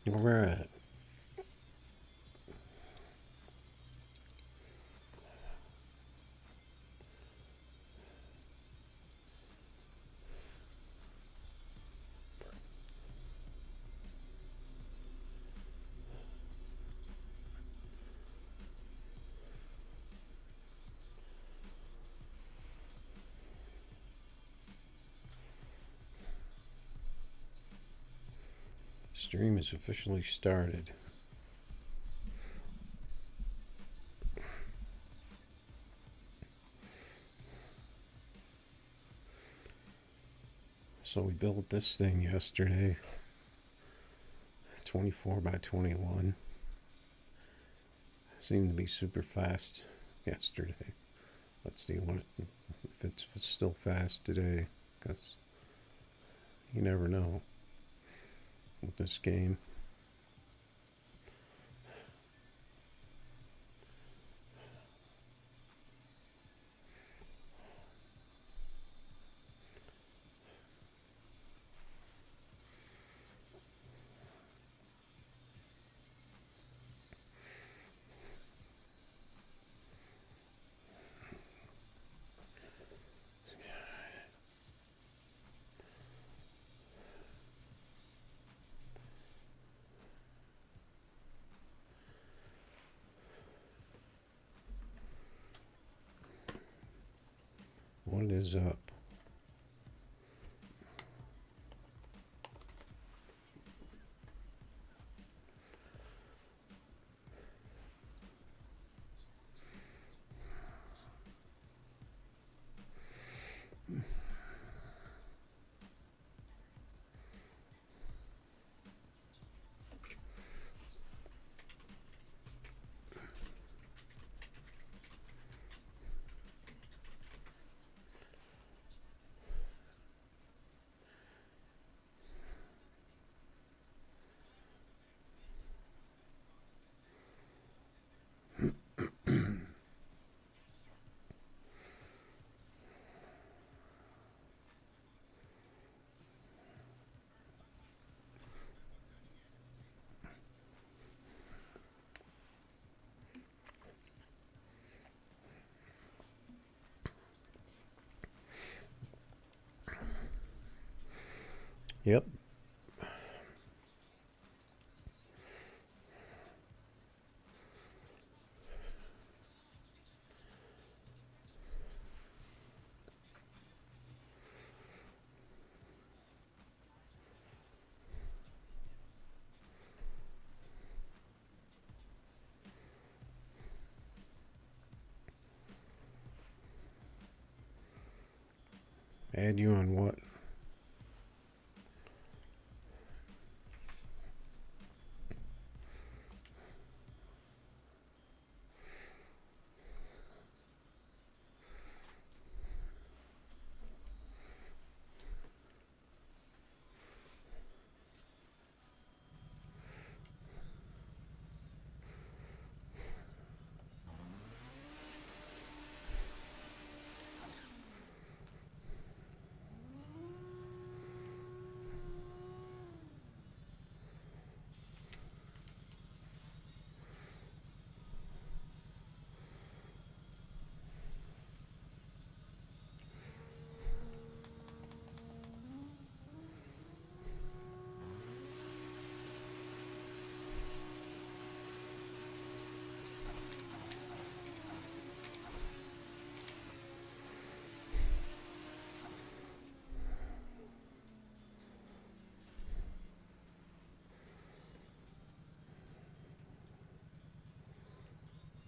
Where we're at. Stream is officially started. So we built this thing yesterday, 24 by 21. Seemed to be super fast yesterday. Let's see if it's still fast today, because you never know with this game. What is up? Yep. Add you on what?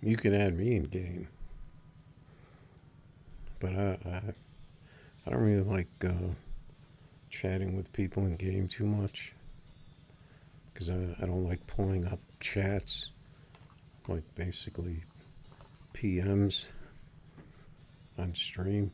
You can add me in game, but I don't really like chatting with people in game too much, because I don't like pulling up chats, like basically PMs on stream.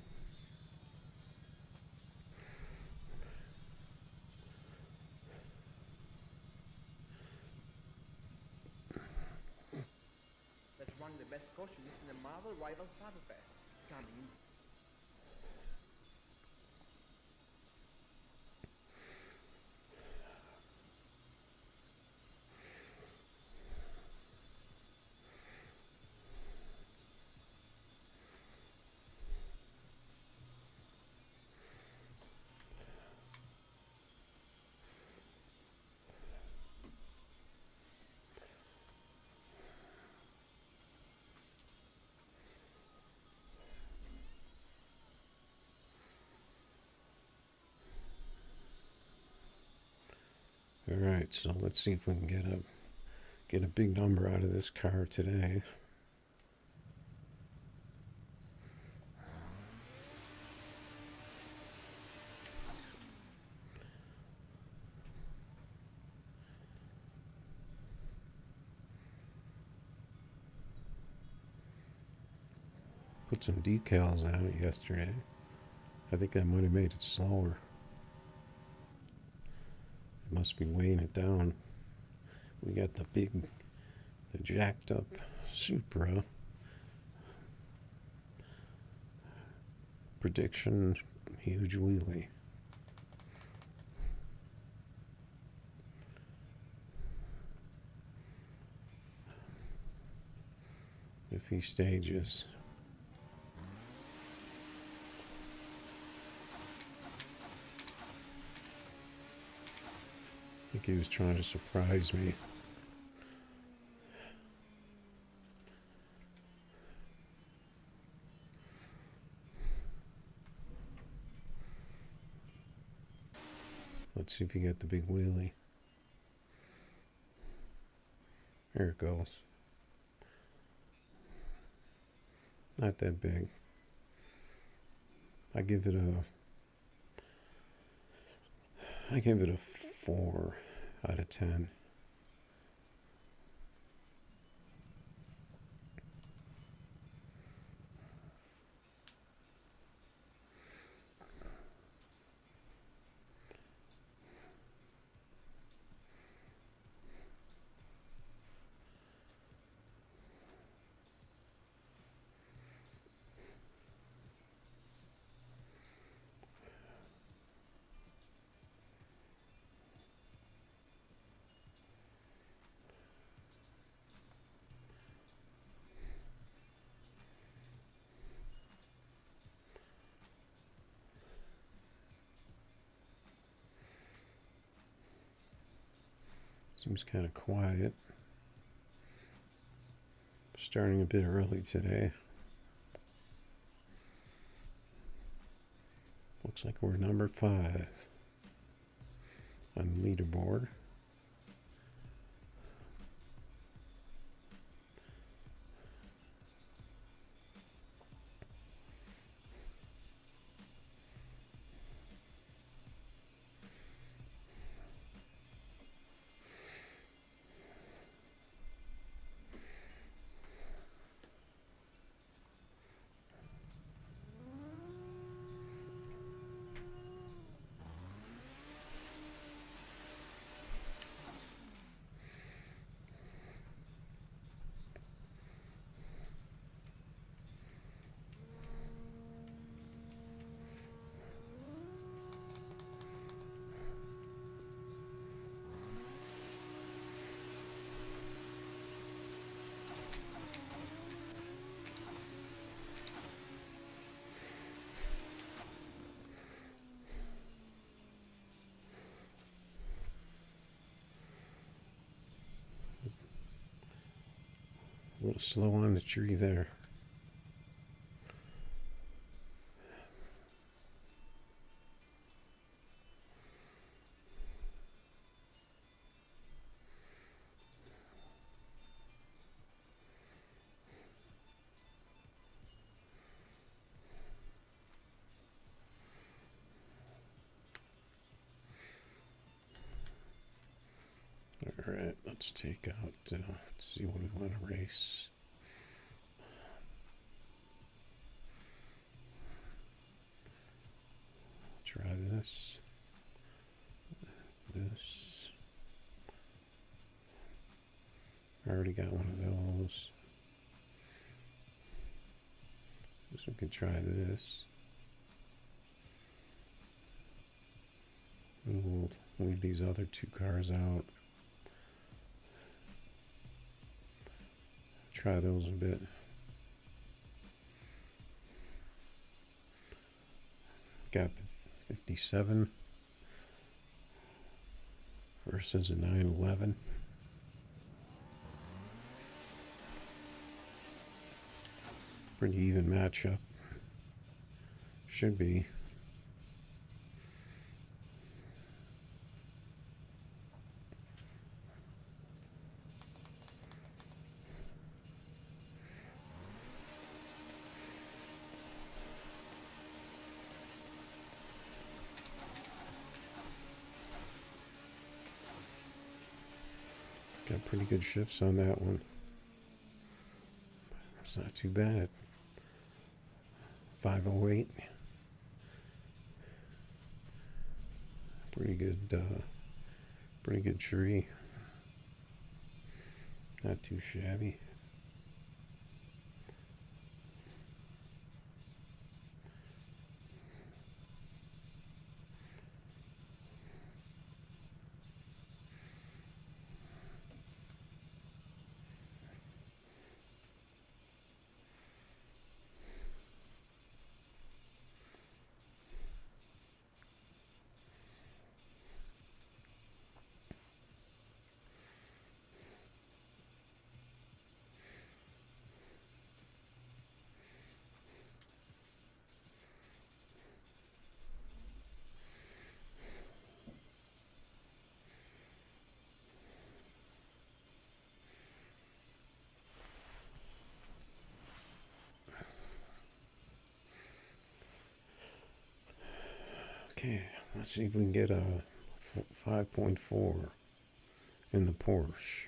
That's one of the best costumes in the Marvel Rivals Battle Pass. Coming. Alright, so let's see if we can get a big number out of this car today. Put some decals on it yesterday. I think that might have made it slower. It must be weighing it down. We got the jacked up Supra. Prediction, huge wheelie. If he stages. I think he was trying to surprise me. Let's see if you get the big wheelie. There it goes. Not that big. I give it a 4 out of 10. Seems kind of quiet. Starting a bit early today. Looks like we're number 5 on the leaderboard. A little slow on the tree there. Alright, let's take out, let's see what we want to race. Try this. This. I already got one of those. Guess we could try this. We'll leave these other 2 cars out. Try those a bit. Got the 57 versus a 911. Pretty even matchup. Should be. Got pretty good shifts on that one. It's not too bad. 508. Pretty good tree. Not too shabby. Okay, let's see if we can get a 5.4 in the Porsche.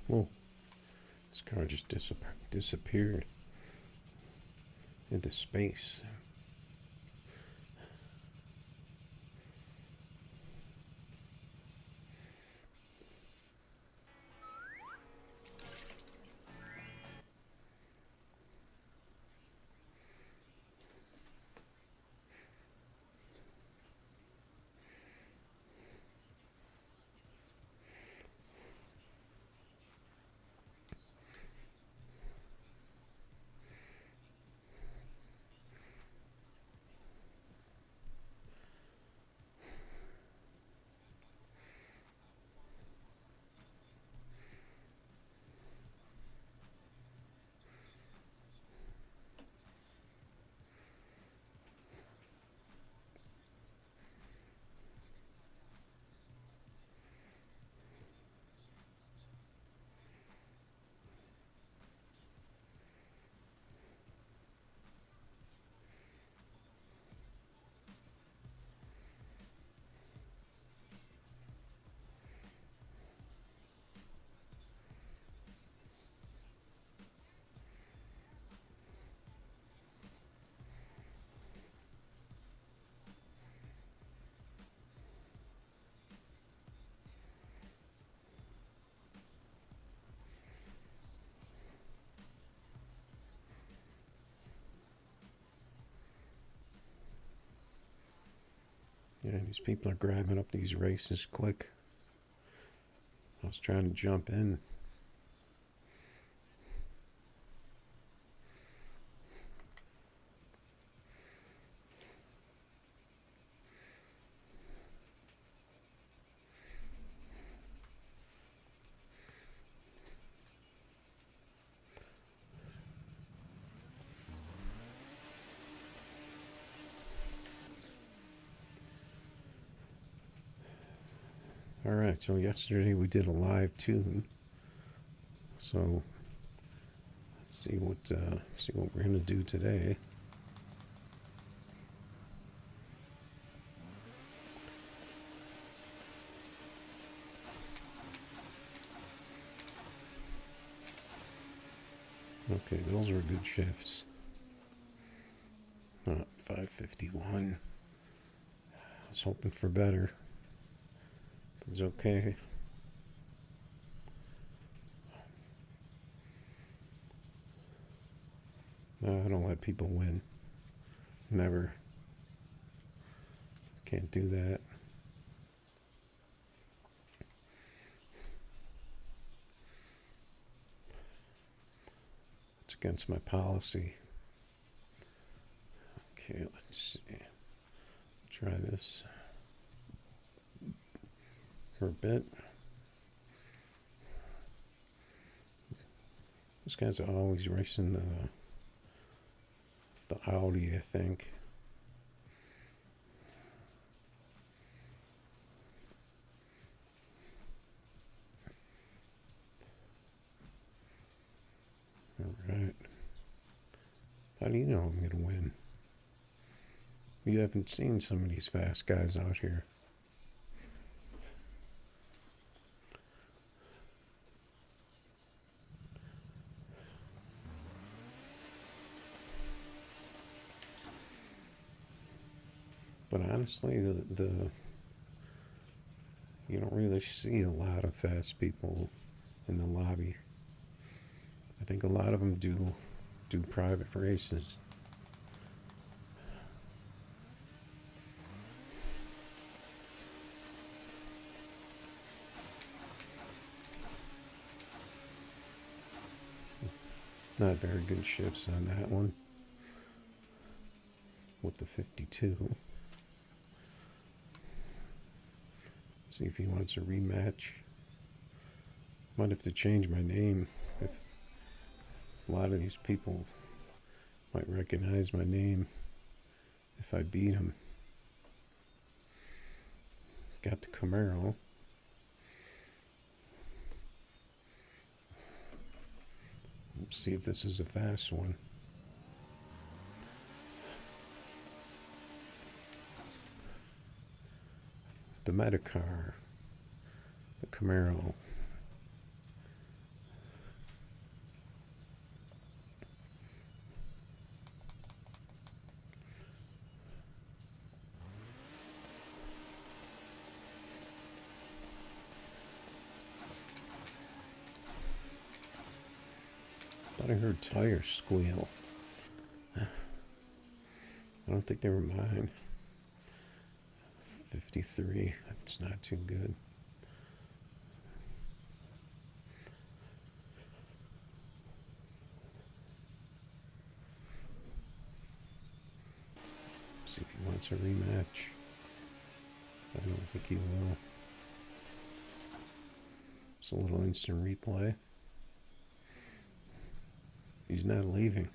Whoa, this car just disappeared into space. Yeah, these people are grabbing up these races quick. I was trying to jump in. All right, so yesterday we did a live tune. So see what we're gonna do today. Okay, those are good shifts. 551. I was hoping for better. It's okay. No, I don't let people win. Never. Can't do that. It's against my policy. Okay, let's see. Try this for a bit. This guy's always racing the Audi, I think. Alright. How do you know I'm going to win? You haven't seen some of these fast guys out here. But honestly, you don't really see a lot of fast people in the lobby. I think a lot of them do private races. Not very good shifts on that one with the 52. See if he wants a rematch. Might have to change my name. If a lot of these people might recognize my name if I beat him. Got the Camaro. Let's see if this is a fast one. The Metacar. The Camaro. I heard tires squeal. I don't think they were mine. 53. That's not too good. See if he wants a rematch. I don't think he will. It's a little instant replay. He's not leaving.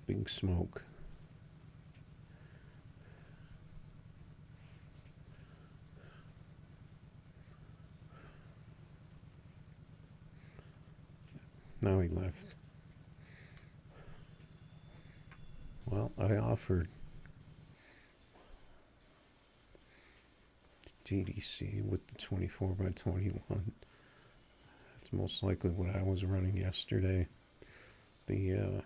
Big smoke. Now he left. Well, I offered TDC with the 24x21. That's most likely what I was running yesterday. The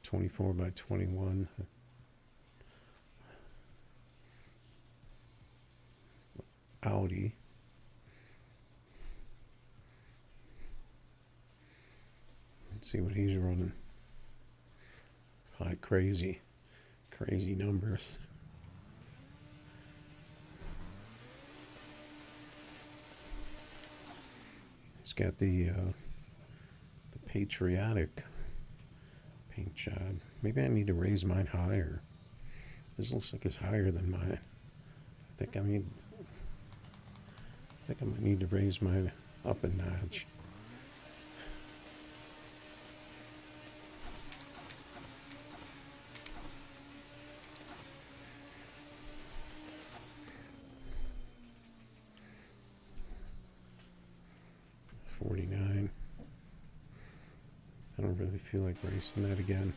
24x21 Audi. Let's see what he's running. Like crazy numbers. He's got the patriotic paint job. Maybe I need to raise mine higher. This looks like it's higher than mine. I think I might need to raise mine up a notch. I don't really feel like racing that again.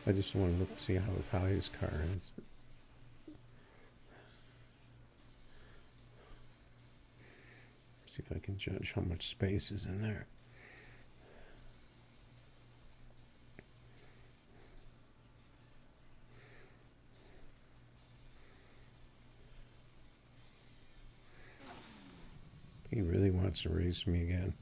I just want to look to see how his car is. See See if I can judge how much space is in there. He really wants to race me again.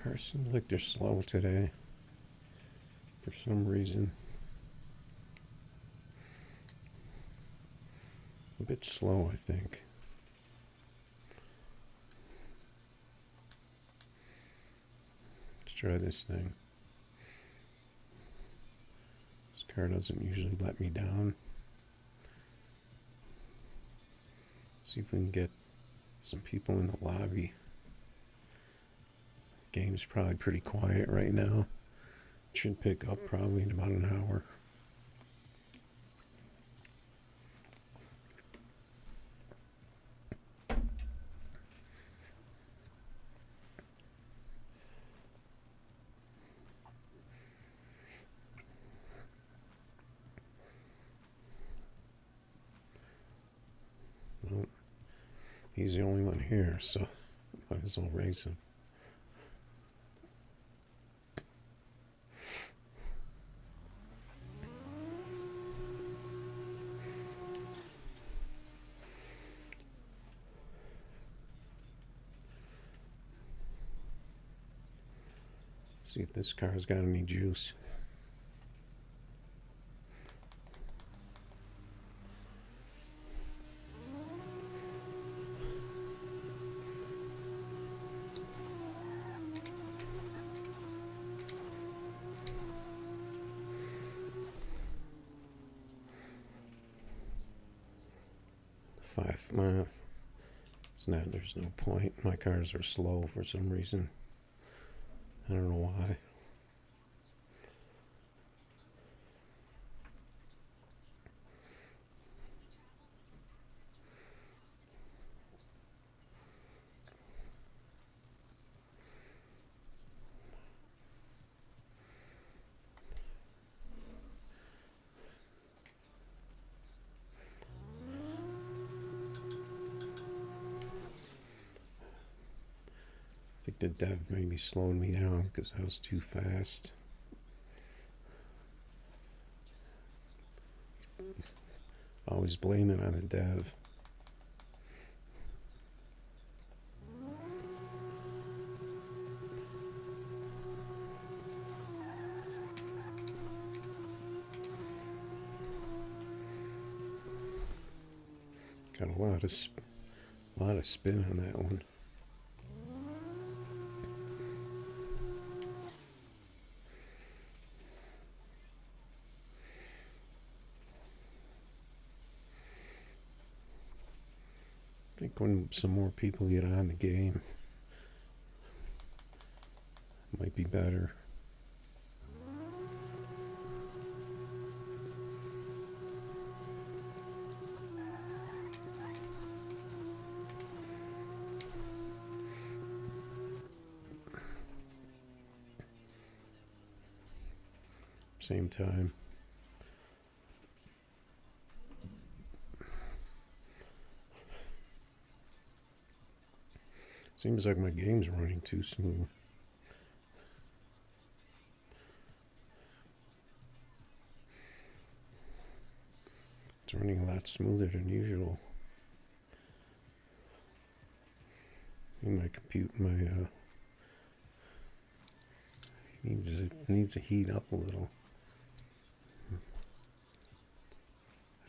Cars seem like they're slow today. For some reason. A bit slow, I think. Let's try this thing. This car doesn't usually let me down. See if we can get some people in the lobby. Game's probably pretty quiet right now. Should pick up probably in about an hour. Well, he's the only one here, so might as well race him. See if this car's got any juice. It's not, there's no point. My cars are slow for some reason. I don't know why. I think the dev maybe slowed me down because I was too fast. Always blame it on a dev. Got a lot of spin on that one. I think when some more people get on the game, it might be better. Same time. Seems like my game's running too smooth. It's running a lot smoother than usual. My needs to heat up a little.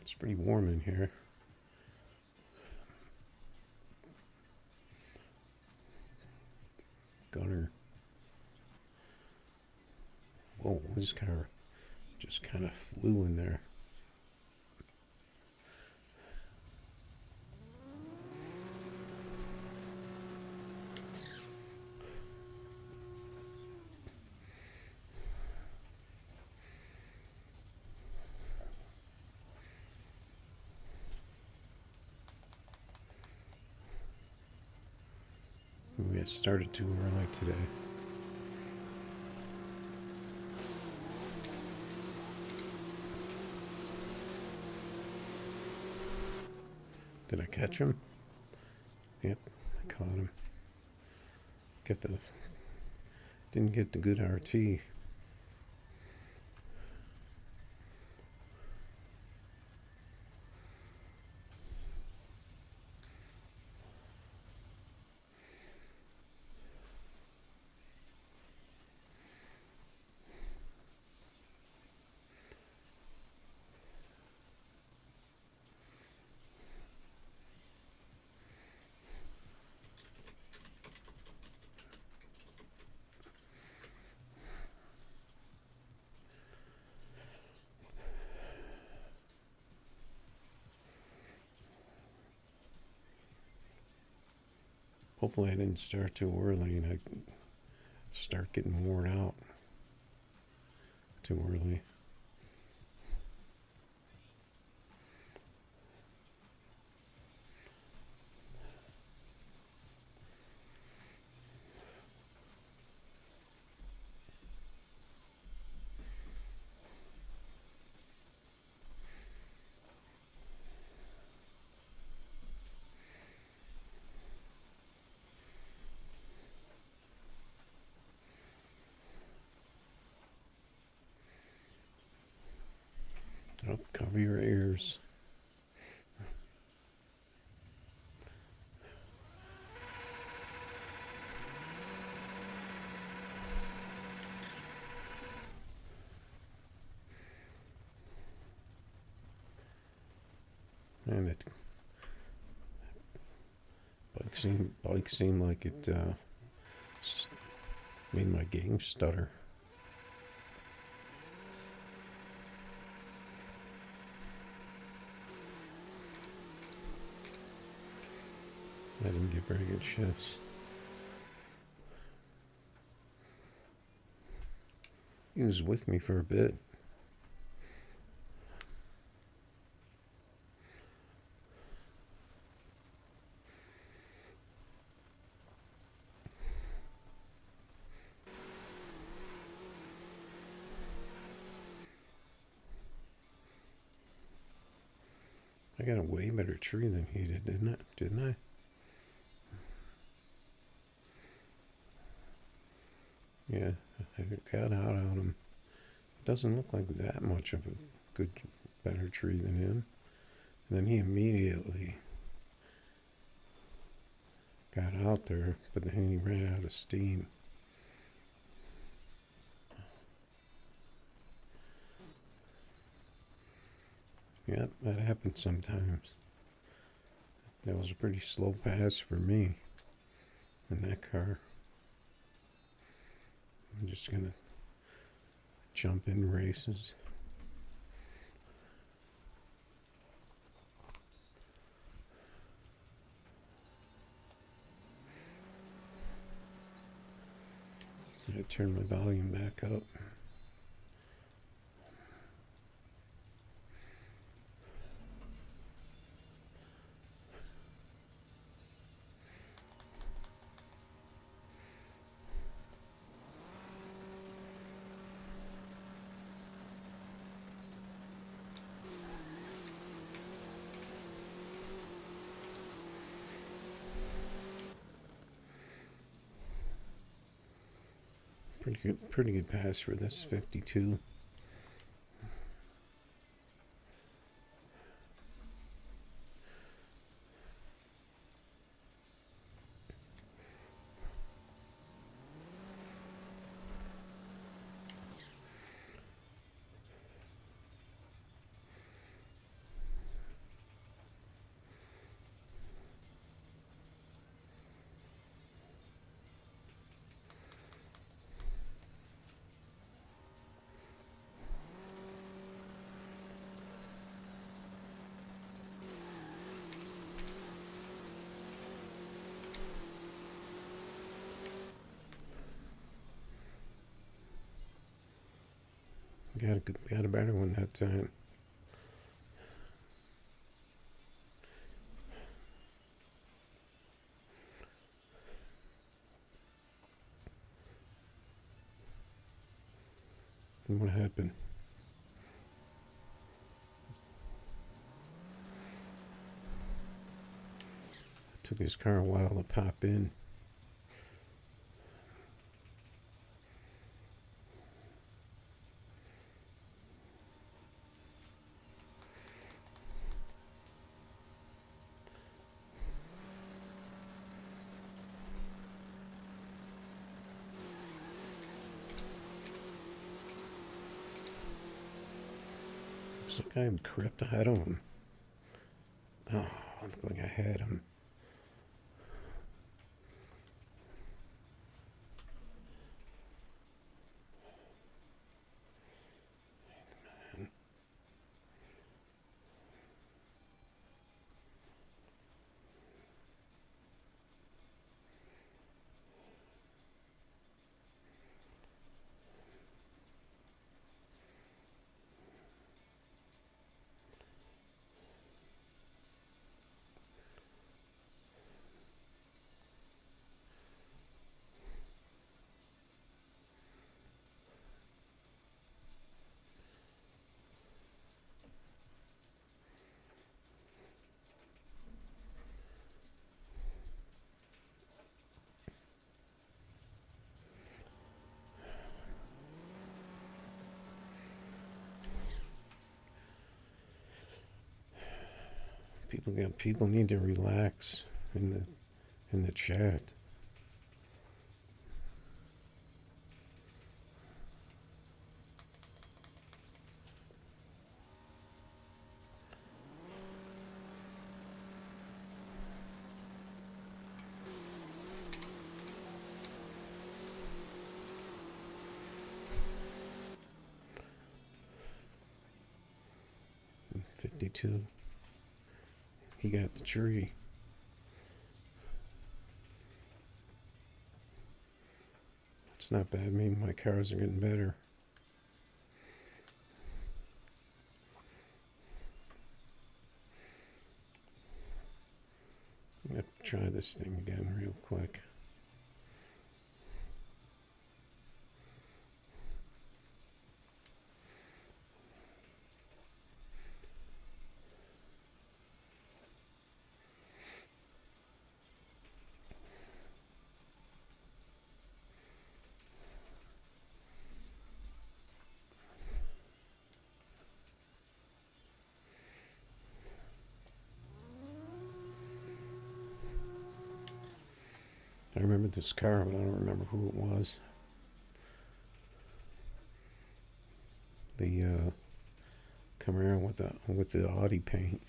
It's pretty warm in here. Gunner. Whoa, this car just kind of flew in there. We got started too early today. Did I catch him? Yep, I caught him. Didn't get the good RT. Hopefully I didn't start too early and I start getting worn out too early. Oh, cover your ears. And it bike seemed like it made my game stutter. I didn't get very good shifts. He was with me for a bit. I got a way better tree than he did, didn't I? Yeah, I got out on him. Doesn't look like that much of a better tree than him. And then he immediately got out there, but then he ran out of steam. Yep, that happens sometimes. That was a pretty slow pass for me in that car. I'm just gonna jump in races. I turn my volume back up. Pretty good pass for this 52. Got a better one that time. And what happened? It took his car a while to pop in. Looks like I crept ahead of him. Oh, I looked like I had him. People need to relax in the chat. And 52. He got the tree. It's not bad. Maybe my cars are getting better. I'm going to try this thing again real quick. I remember this car, but I don't remember who it was. The Camaro with the Audi paint.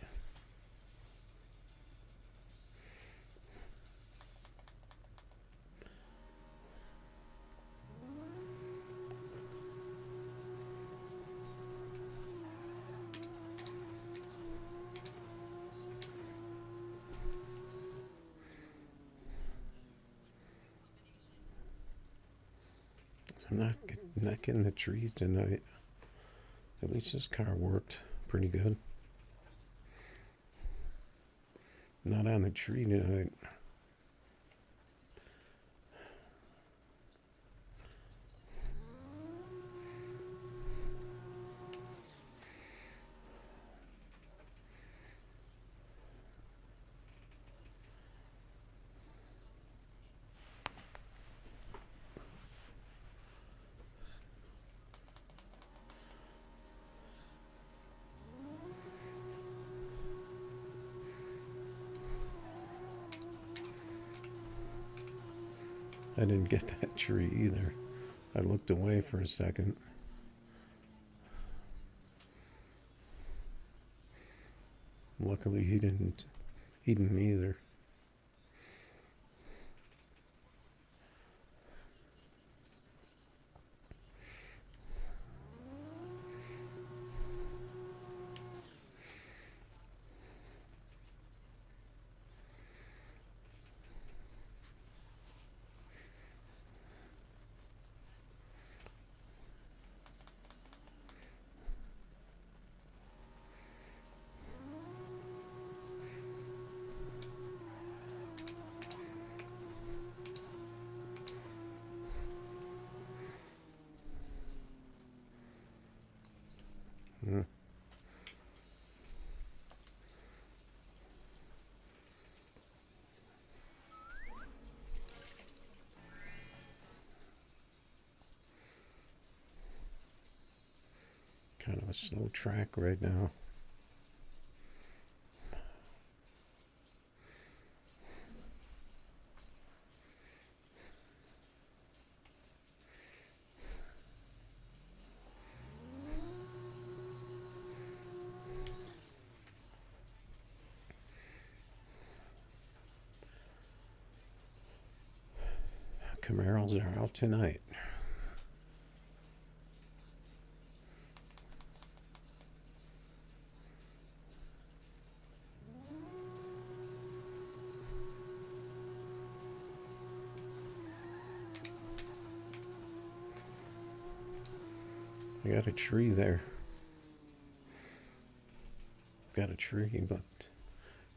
I'm not getting the trees tonight. At least this car worked pretty good. Not on the tree tonight. I didn't get that tree either. I looked away for a second. Luckily he didn't either. Mm. Kind of a slow track right now. Camaros are out tonight. I got a tree there. Got a tree, but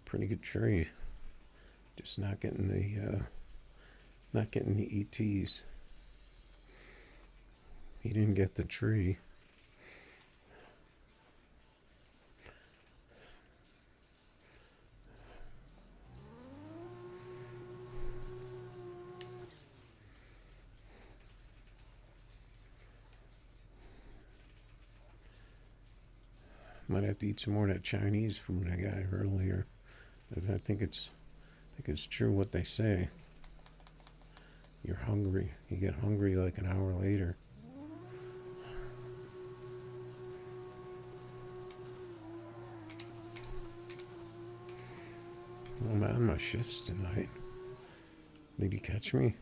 pretty good tree. Just not getting the ETs. He didn't get the tree. Might have to eat some more of that Chinese food I got earlier. I think it's true what they say. You're hungry. You get hungry like an hour later. I'm on my shifts tonight. Did you catch me?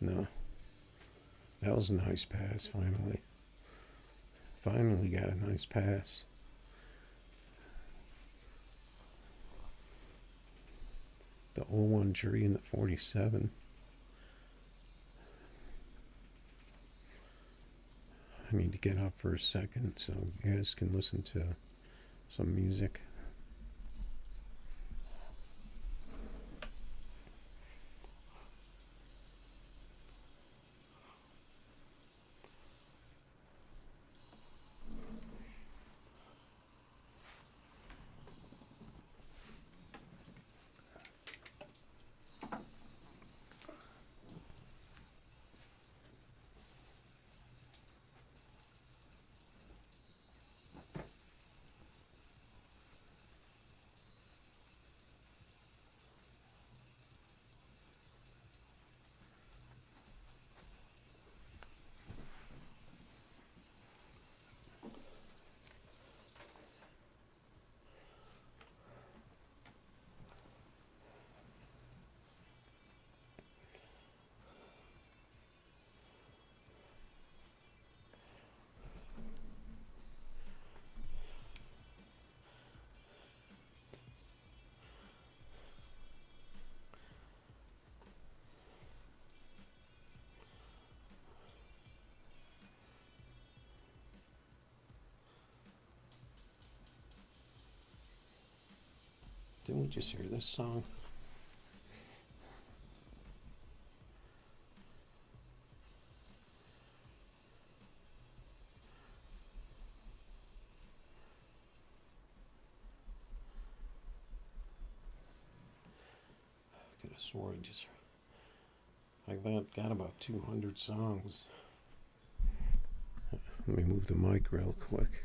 No. That was a nice pass, finally. Finally got a nice pass. The 01 tree and the 47. I need to get up for a second so you guys can listen to some music. Didn't we just hear this song? I could have swore I got about 200 songs. Let me move the mic real quick.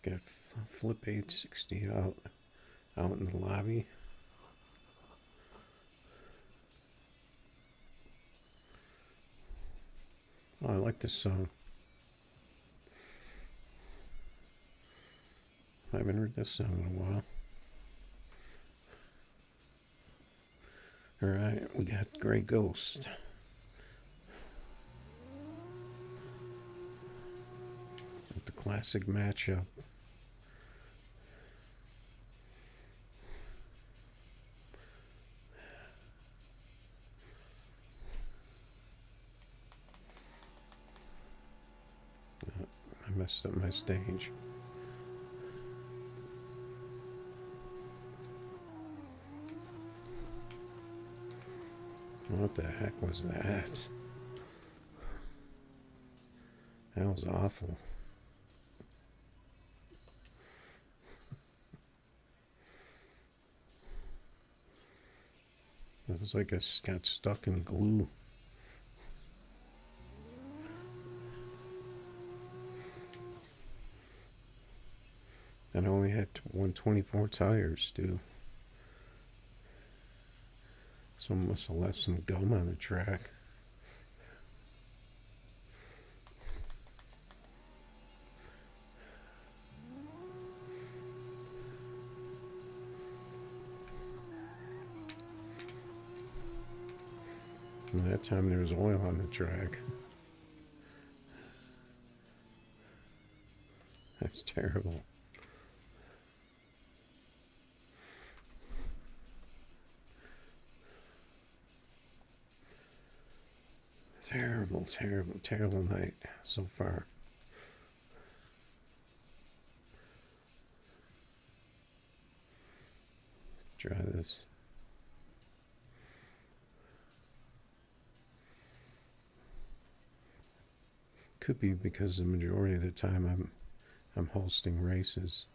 Got Flip 860 out in the lobby. Oh, I like this song. I haven't heard this song in a while. Alright, we got Grey Ghost. With the classic matchup. I messed up my stage. What the heck was that? That was awful. It was like I got stuck in glue. And I only had 124 tires, too. Someone must have left some gum on the track. And that time there was oil on the track. That's terrible. Terrible, terrible, terrible night so far. Try this. Could be because the majority of the time I'm hosting races,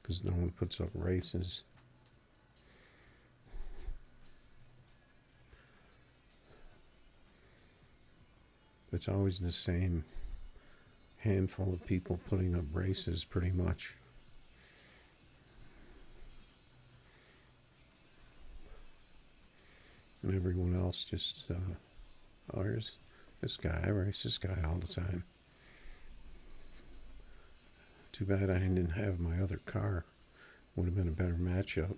because no one puts up races. It's always the same handful of people putting up races, pretty much. And everyone else just, oh, here's this guy. I race this guy all the time. Too bad I didn't have my other car. Would have been a better matchup.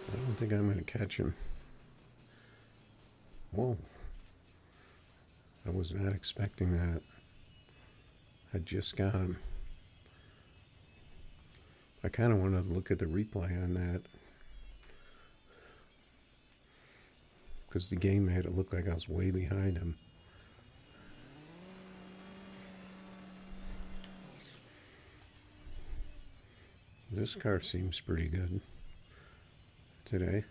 I don't think I'm going to catch him. Whoa. I was not expecting that. I just got him. I kind of want to look at the replay on that, because the game made it look like I was way behind him. This car seems pretty good today.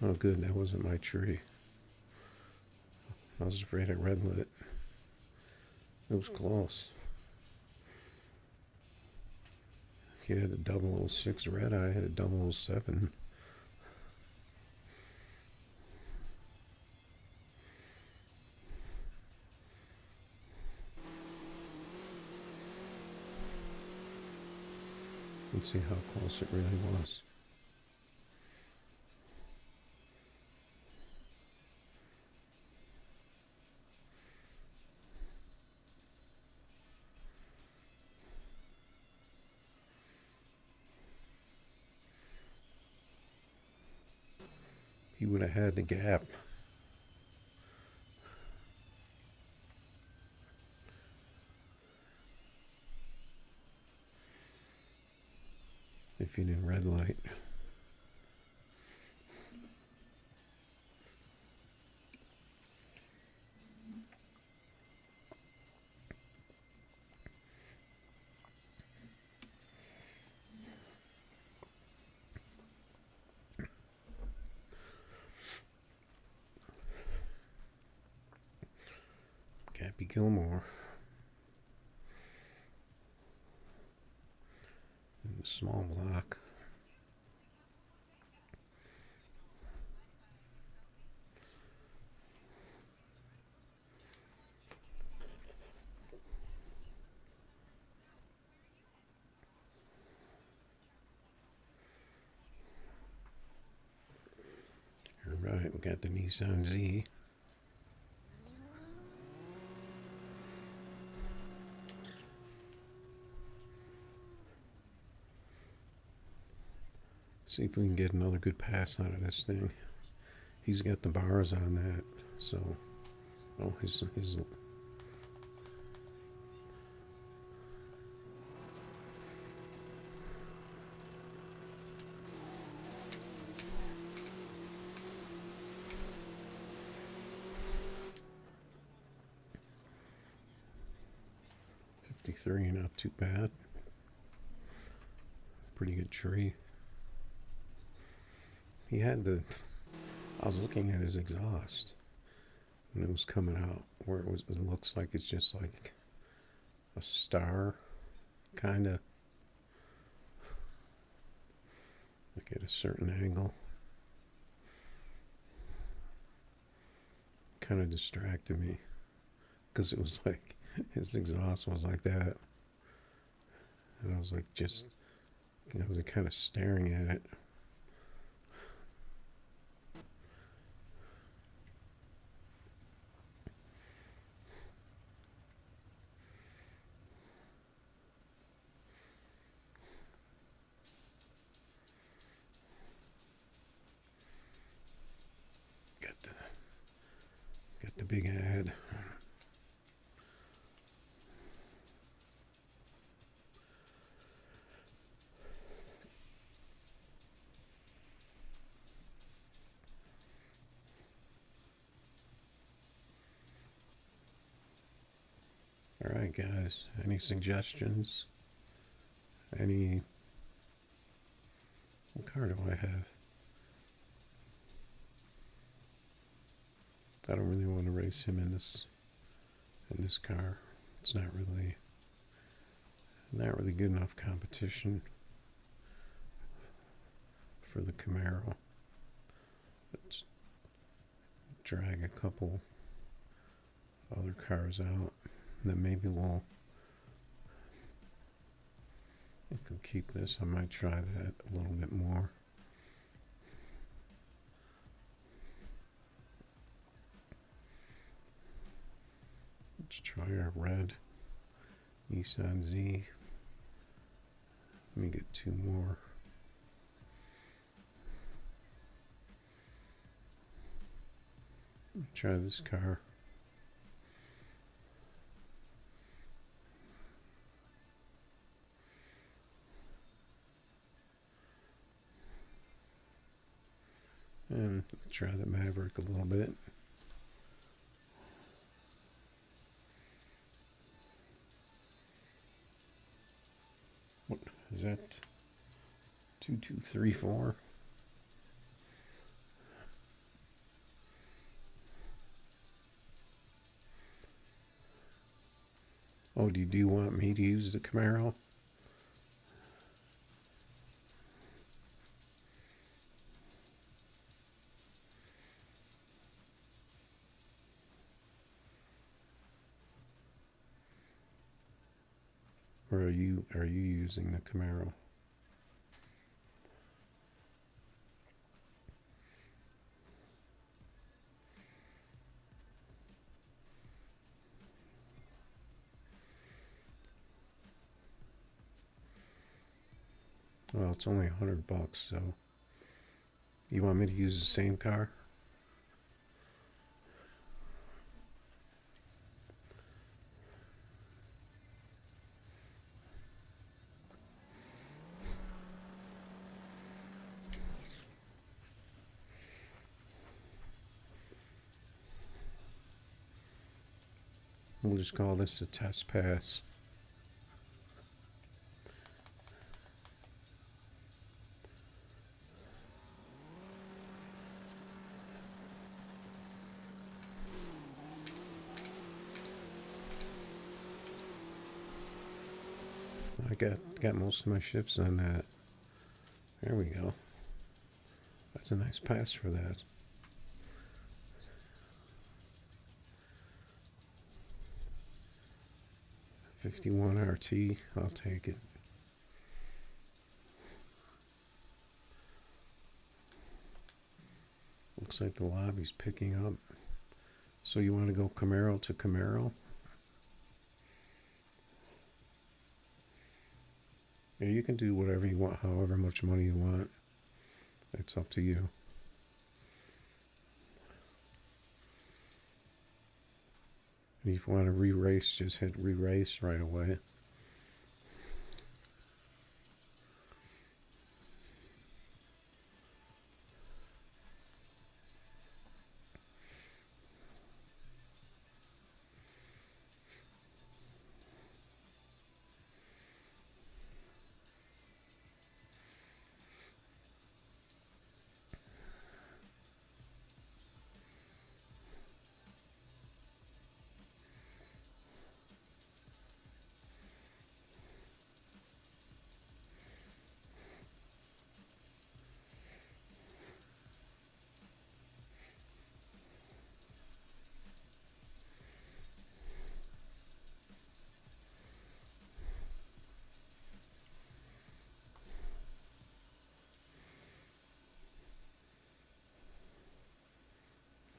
Oh good, that wasn't my tree. I was afraid I red lit. It was close. He had a 006 red, I had a 007. Let's see how close it really was. He would have had the gap. if you didn't red light. Cappy Gilmore. In the small block. Alright, we got the Nissan Z. See if we can get another good pass out of this thing. He's got the bars on that, so oh his 53, not too bad. Pretty good tree. He had the, I was looking at his exhaust when it was coming out, where it looks like it's just like a star, kind of, like at a certain angle. Kind of distracted me, because it was like, his exhaust was like that. And I was like, I was kind of staring at it. Got the big ad. Alright guys, any suggestions? What car do I have? I don't really want to race him in this car. It's not really good enough competition for the Camaro. Let's drag a couple other cars out. Then maybe I can keep this. I might try that a little bit more. Let's try our red Nissan Z. Let me get two more. Try this car. And try the Maverick a little bit. What is that? 2234. Oh, do you want me to use the Camaro? Or are you using the Camaro? Well, it's only $100, so you want me to use the same car? We'll just call this a test pass. I got most of my shifts on that. There we go. That's a nice pass for that. '51 RT, I'll take it. Looks like the lobby's picking up. So you want to go Camaro to Camaro? Yeah, you can do whatever you want, however much money you want. It's up to you. And if you want to re-race, just hit re-race right away.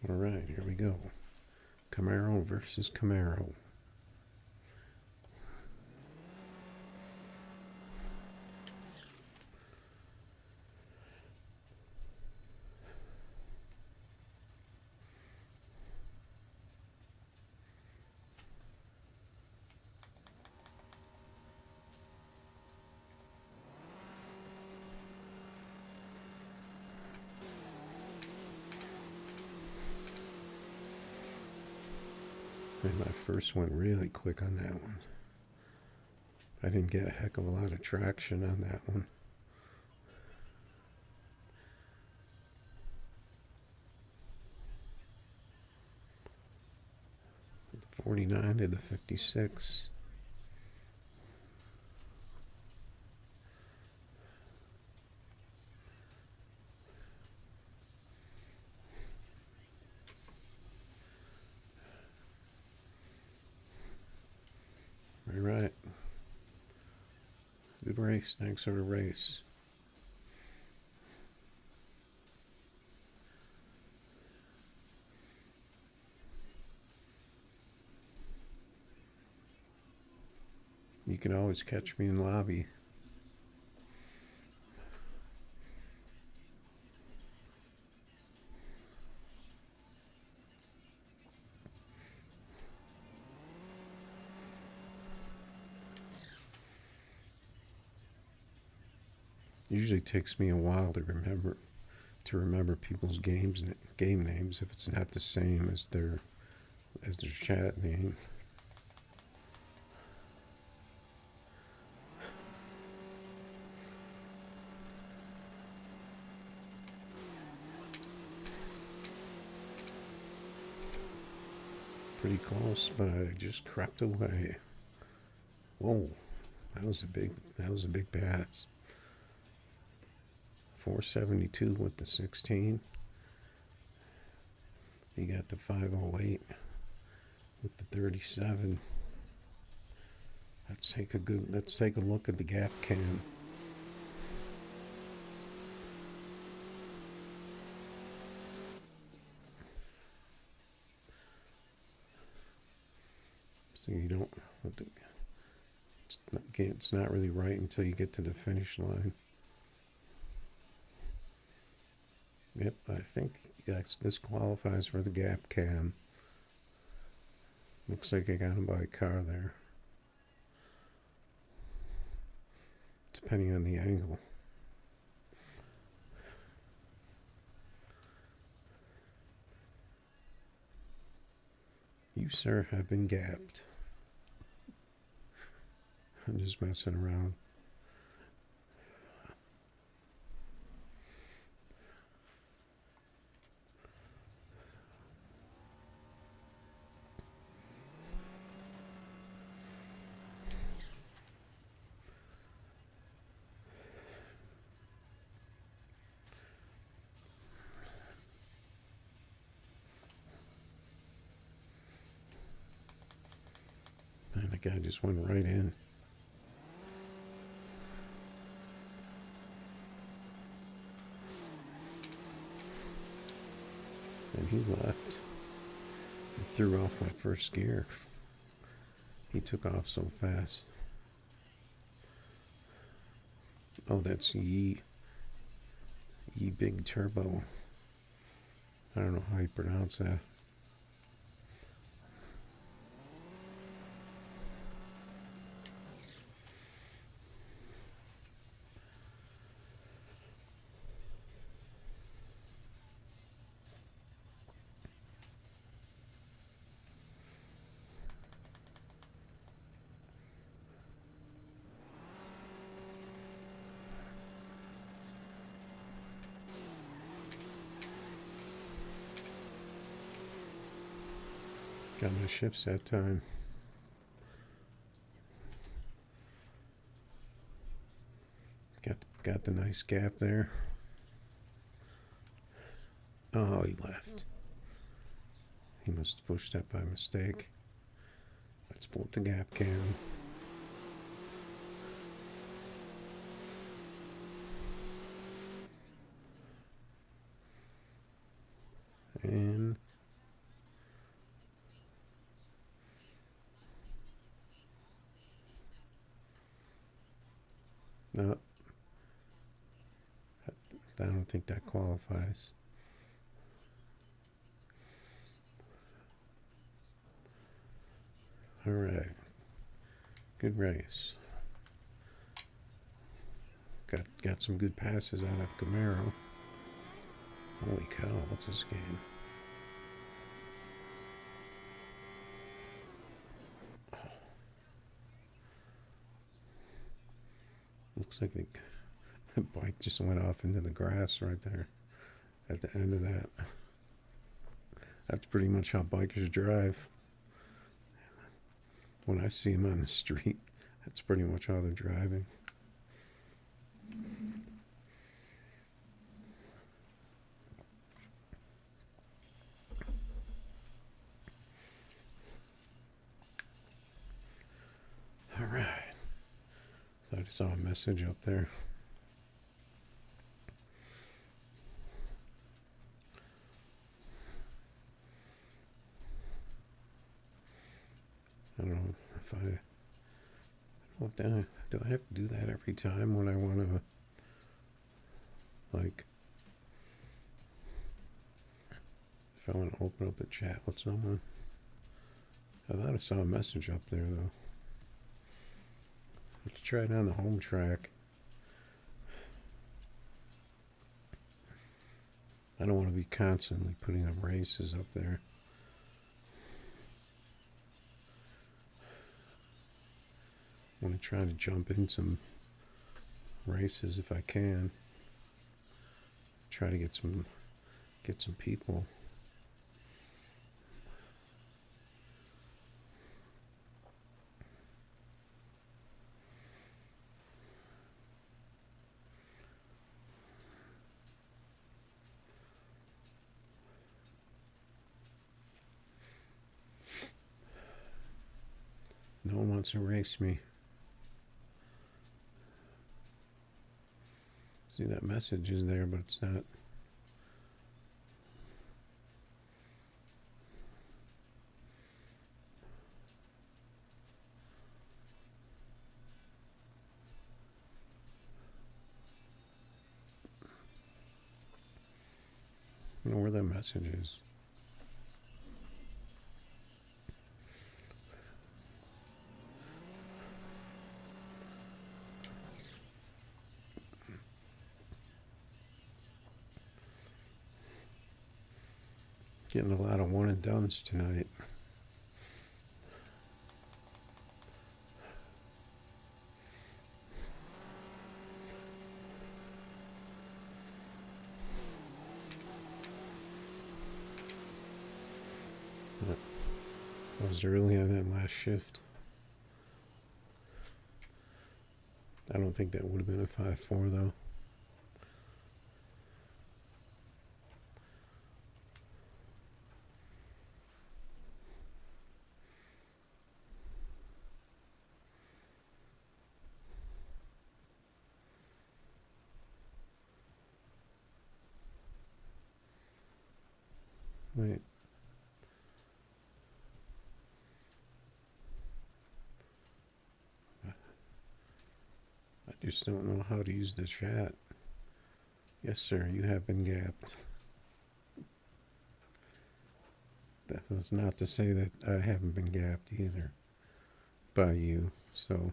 All right, here we go. Camaro versus Camaro. And my first went really quick on that one. I didn't get a heck of a lot of traction on that one. The 49 to the 56. All right. Good race. Thanks for the race. You can always catch me in lobby. Usually takes me a while to remember people's game names if it's not the same as their chat name. Pretty close, but I just crept away. Whoa, that was a big pass. 472 with the 16. You got the 508 with the 37. Let's take a look at the gap cam. So you don't, it's not really right until you get to the finish line. Yep, I think this qualifies for the gap cam. Looks like I got him by a car there. Depending on the angle. You, sir, have been gapped. I'm just messing around. Man, the guy just went right in. And he left. He threw off my first gear. He took off so fast. Oh, that's Ye Big Turbo. I don't know how you pronounce that. Got my shifts that time. Got the nice gap there. Oh, he left. He must have pushed that by mistake. Let's pull up the gap cam. And no, I don't think that qualifies. All right, good race. Got some good passes out of Camaro. Holy cow, what's this game? Oh. Looks like the bike just went off into the grass right there at the end of that. That's pretty much how bikers drive. When I see them on the street, that's pretty much how they're driving. All right. Thought I saw a message up there. I don't know if do I have to do that every time when I want to, like, if I want to open up a chat with someone? I thought I saw a message up there, though. Let's try it on the home track. I don't want to be constantly putting up races up there. I want to try to jump in some races if I can. Try to get some people. No one wants to race me. See, that message is there, but it's not. I don't know where that message is. Getting a lot of one and dones tonight. I was early on that last shift. I don't think that would have been a 5-4 though. Wait. I just don't know how to use the chat. Yes, sir, you have been gapped. That was not to say that I haven't been gapped either by you, so.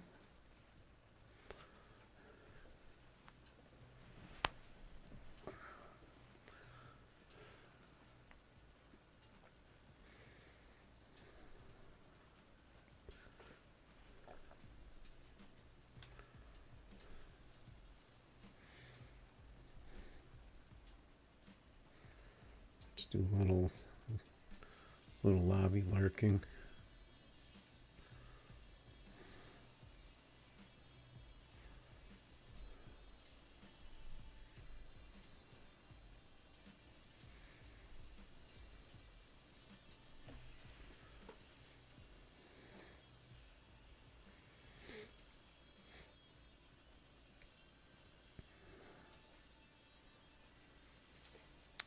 Let's do a little lobby lurking.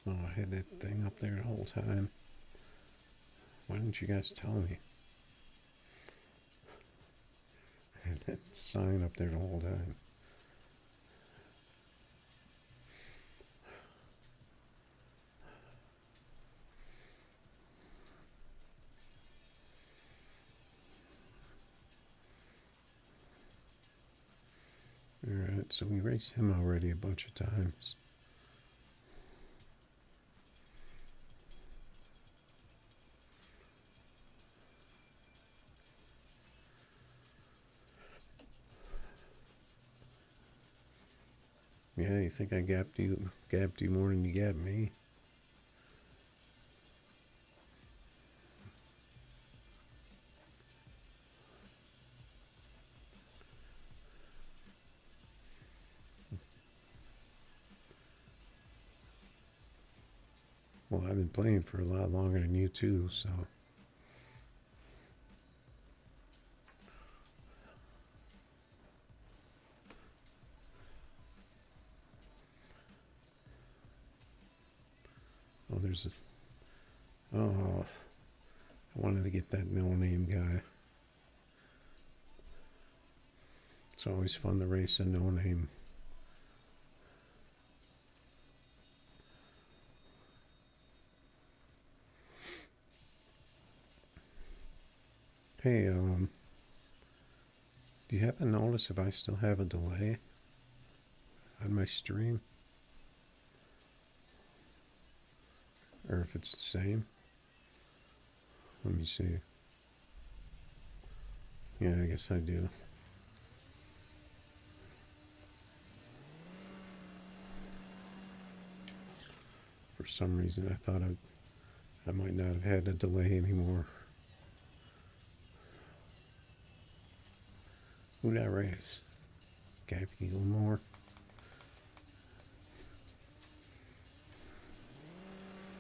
Oh, I had that thing up there the whole time. Why didn't you guys tell me? I had that sign up there the whole time. Alright, so we raced him already a bunch of times. Yeah, you think I gapped you more than you gapped me? Well, I've been playing for a lot longer than you too, so. Oh, there's a. Oh, I wanted to get that no-name guy. It's always fun to race a no-name. Hey, do you happen to notice if I still have a delay on my stream? Or if it's the same? Let me see. Yeah, I guess I do. For some reason, I thought I might not have had a delay anymore. Who'd I race? Gabby Gilmore.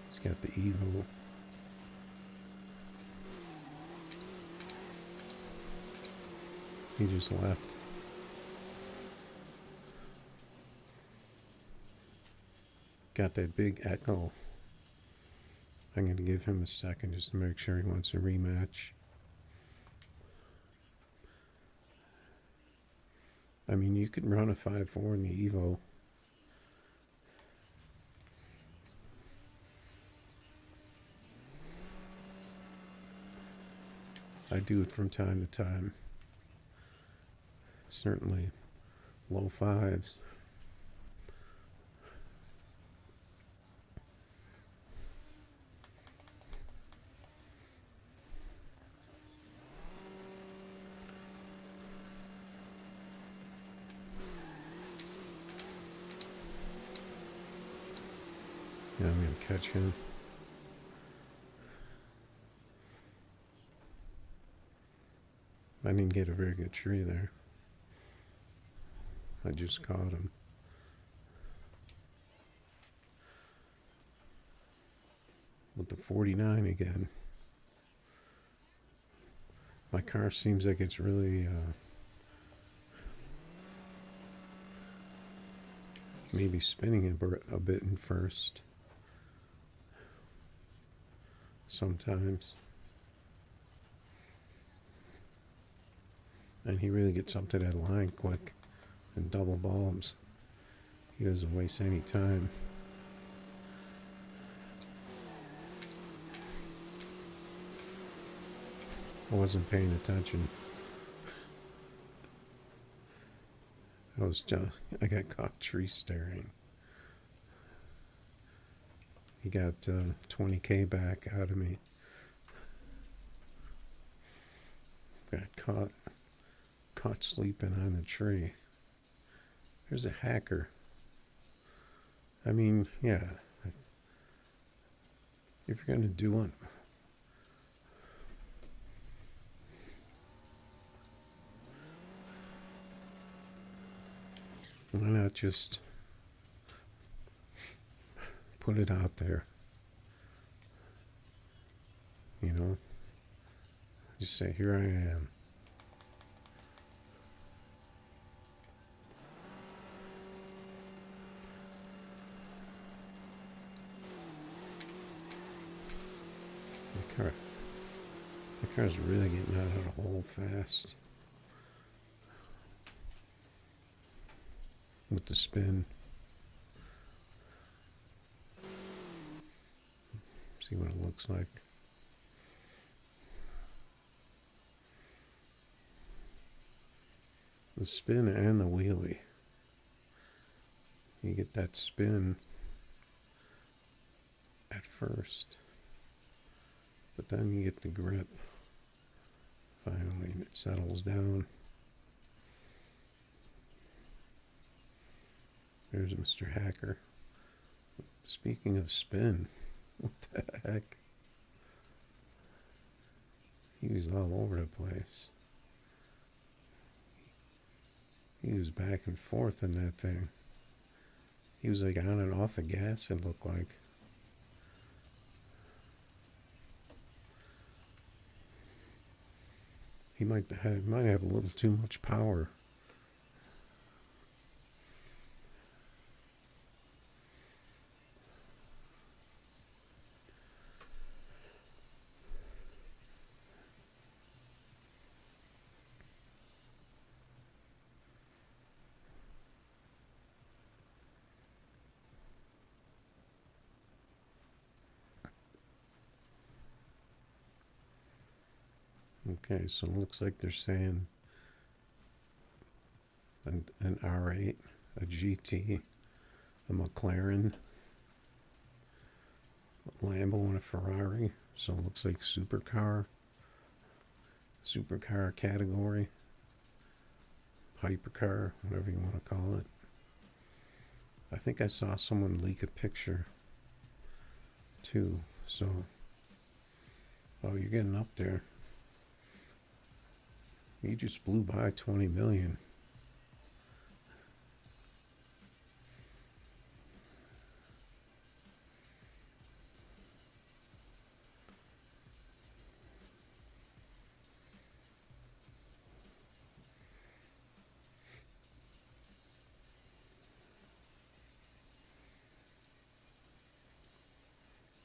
He's got the Evo. He just left. Got that big echo. I'm going to give him a second just to make sure he wants a rematch. I mean, you could run a 5-4 in the Evo. I do it from time to time. Certainly low fives. Yeah, I'm going to catch him. I didn't get a very good tree there. I just caught him. With the 49 again. My car seems like it's really maybe spinning a bit in first. Sometimes. And he really gets up to that line quick and double bulbs. He doesn't waste any time. I wasn't paying attention. I got caught tree staring. He got 20K back out of me. Got caught sleeping on the tree. There's a hacker. I mean, yeah. If you're gonna do it, why not just put it out there? You know? Just say, here I am. The car's really getting out of the hole fast. With the spin. See what it looks like. The spin and the wheelie. You get that spin at first, but then you get the grip finally and it settles down. There's Mr. Hacker. Speaking of spin, what the heck? He was all over the place. He was back and forth in that thing. He was like on and off the gas, it looked like. He might have a little too much power. Okay, so it looks like they're saying an R8, a GT, a McLaren, a Lambo, and a Ferrari. So it looks like supercar category, hypercar, whatever you want to call it. I think I saw someone leak a picture too. So, oh, you're getting up there. You just blew by 20 million.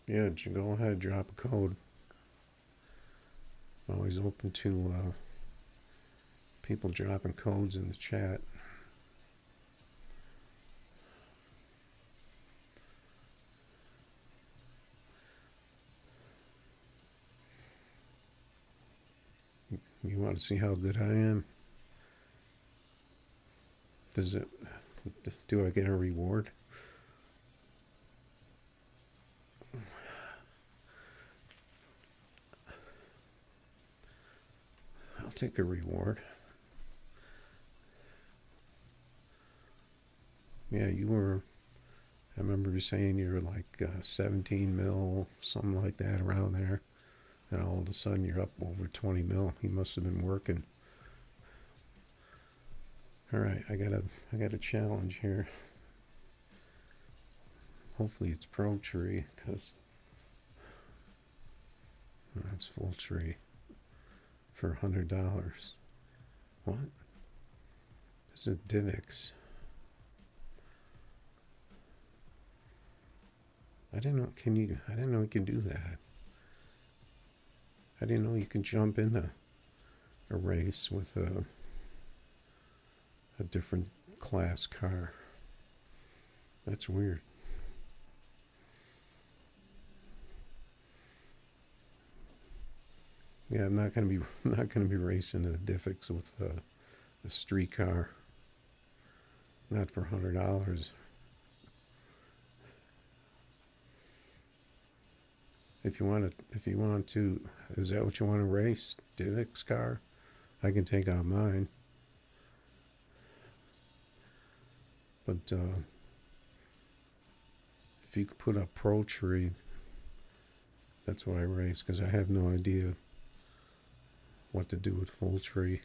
Yeah, go ahead, drop a code. I'm always open to people dropping codes in the chat. You want to see how good I am? Do I get a reward? I'll take a reward. Yeah, I remember you saying you were like 17 mil, something like that around there. And all of a sudden you're up over 20 mil. You must have been working. All right, I got a challenge here. Hopefully it's pro tree, because that's full tree for $100. What? This is Divx. I didn't know. I didn't know you can do that. I didn't know you can jump into a race with a different class car. That's weird. Yeah, I'm not gonna be not gonna be racing a Diffix with a street car. Not for $100. If you want to, is that what you want to race? Divx car? I can take out mine. But if you could put up Pro Tree, that's what I race, because I have no idea what to do with full tree.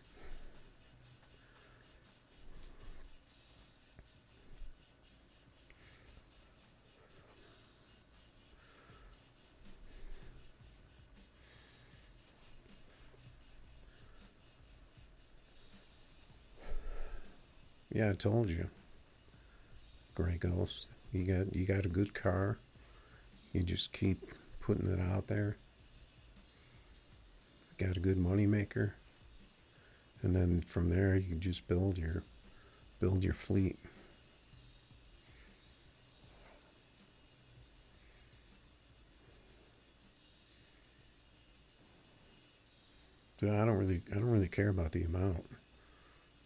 Yeah, I told you, Gray Ghost. You got a good car. You just keep putting it out there. Got a good money maker, and then from there you just build your fleet. Dude, I don't really care about the amount.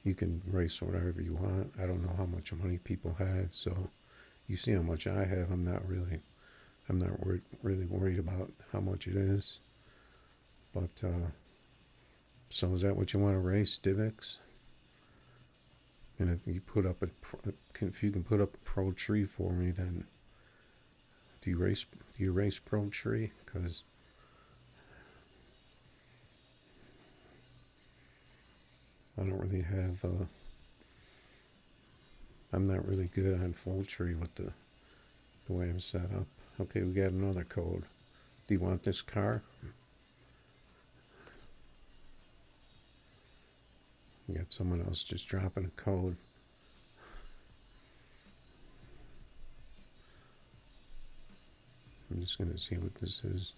You can race whatever you want. I don't know how much money people have, so you see how much I have. I'm not really really worried about how much it is. But so is that what you want to race, Divx? And if you put up if you can put up a pro tree for me, then do you race pro tree? Because I don't really have. I'm not really good on full tree with the way I'm set up. Okay, we got another code. Do you want this car? We got someone else just dropping a code. I'm just going to see what this is.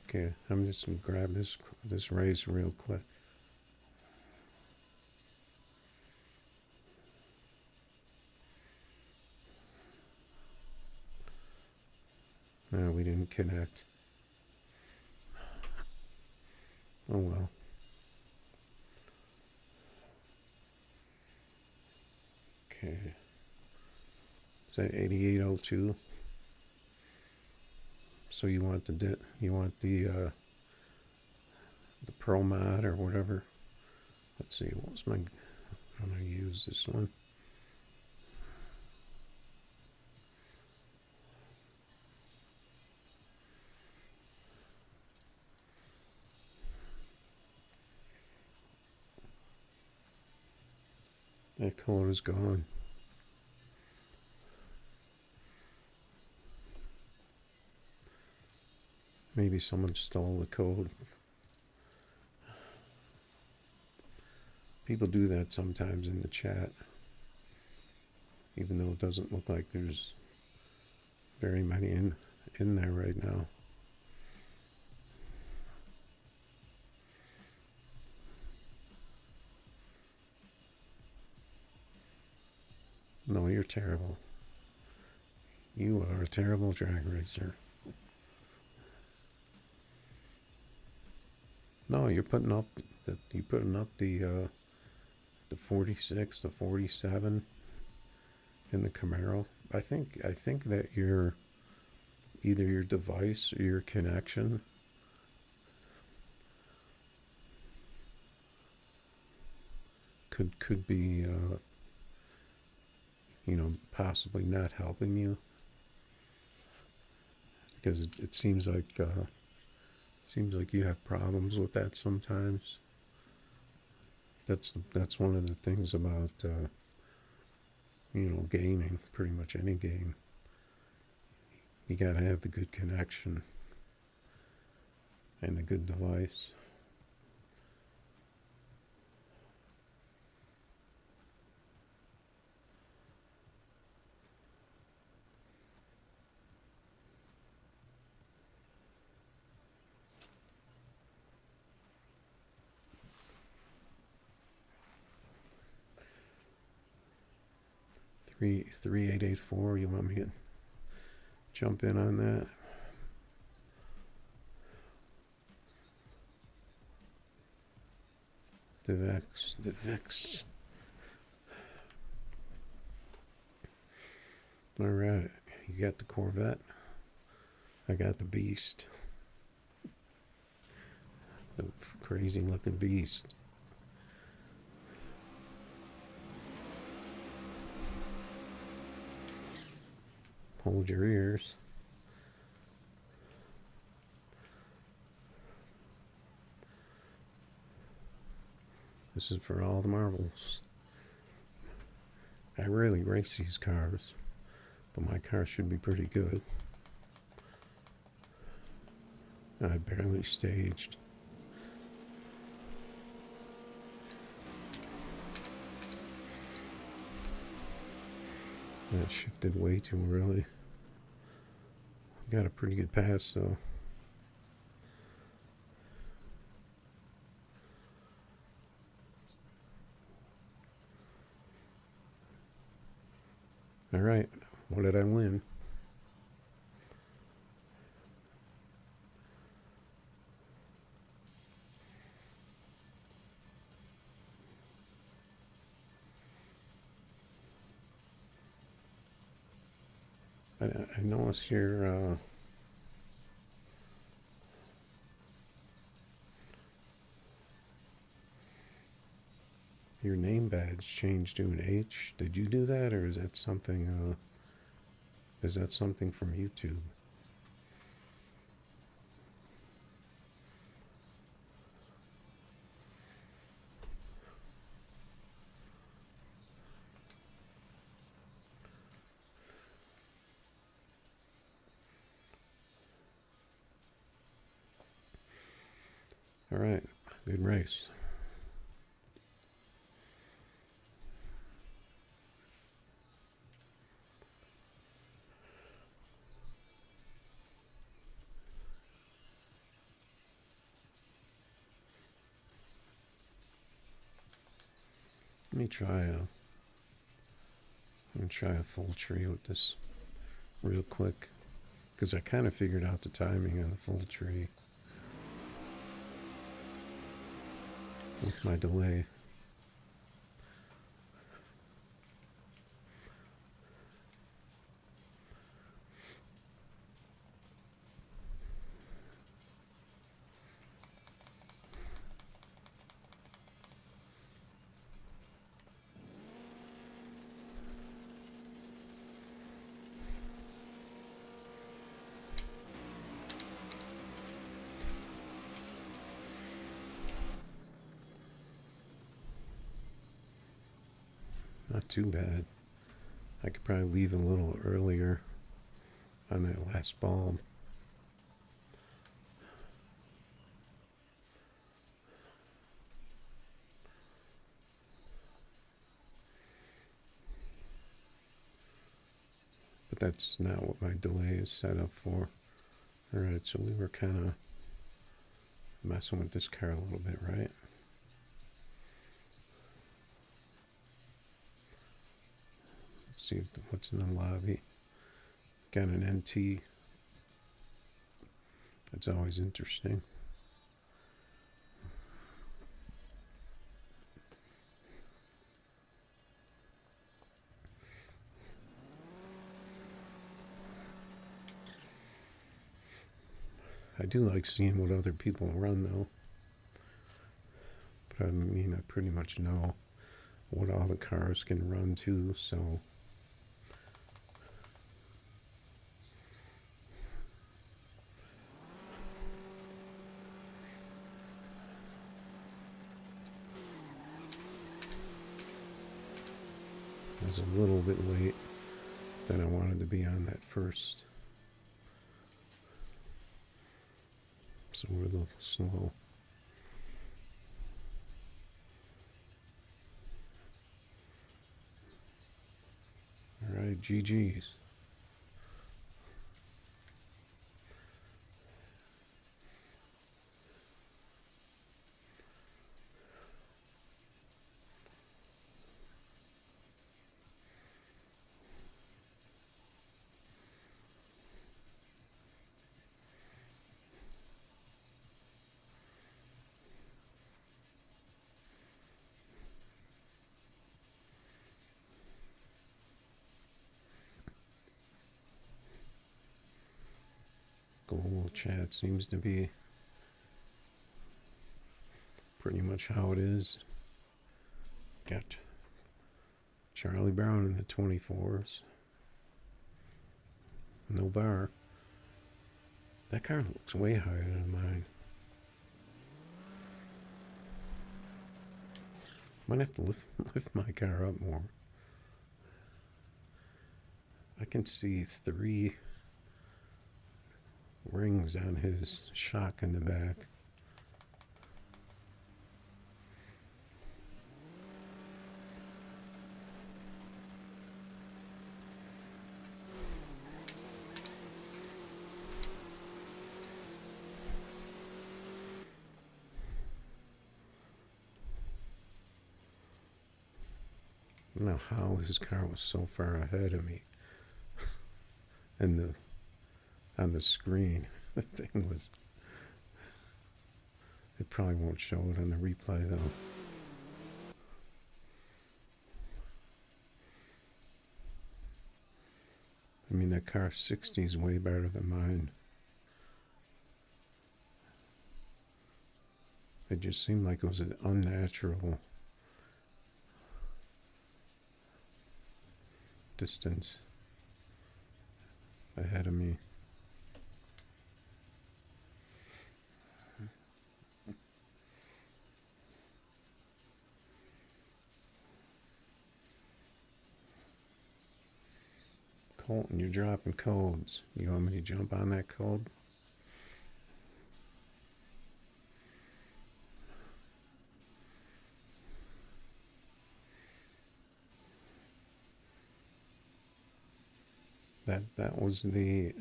Okay, I'm just going to grab this race real quick. No, we didn't connect. Oh well. Okay. Is that 8802? So you want the pro mod or whatever. Let's see, what was I'm gonna use this one. That code is gone. Maybe someone stole the code. People do that sometimes in the chat, even though it doesn't look like there's very many in there right now. No, you're terrible. You are a terrible drag racer. No, you're putting up the 46, the 47 in the Camaro. I think that either your device or your connection could be possibly not helping you, because it seems like you have problems with that sometimes. That's one of the things about gaming. Pretty much any game, you gotta have the good connection and a good device. Three 884. You want me to jump in on that? DivX. All right, you got the Corvette. I got the Beast. The crazy looking Beast. Hold your ears. This is for all the marbles. I rarely race these cars, but my car should be pretty good. I barely staged. That shifted way too early. Got a pretty good pass though. All right, what did I win? I notice your name badge changed to an H. Did you do that, or is that something? Is that something from YouTube? All right, good race. Let me try a full tree with this real quick, because I kind of figured out the timing on the full tree with my delay. Not too bad. I could probably leave a little earlier on that last bulb. But that's not what my delay is set up for. Alright, so we were kind of messing with this car a little bit, right? Let's see what's in the lobby. Got an NT. That's always interesting. I do like seeing what other people run though. But I mean, I pretty much know what all the cars can run to, so was a little bit late than I wanted to be on that first. So we're a little slow. Alright, GG's. Global chat seems to be pretty much how it is. Got Charlie Brown in the 24s. No bar. That car looks way higher than mine. Might have to lift my car up more. I can see 3 rings on his shock in the back. I don't know how his car was so far ahead of me. And on the screen, the thing was. It probably won't show it on the replay though. I mean, that car 60 is way better than mine. It just seemed like it was an unnatural distance ahead of me. Colton, you're dropping codes. You want me to jump on that code? That was the.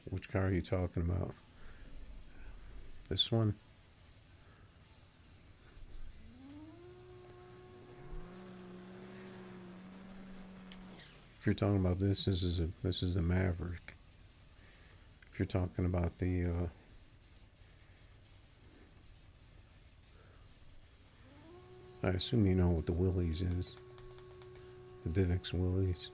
Which car are you talking about? This one? If you're talking about this, this is the Maverick. If you're talking about the I assume you know what the Willys is. The Divx Willys.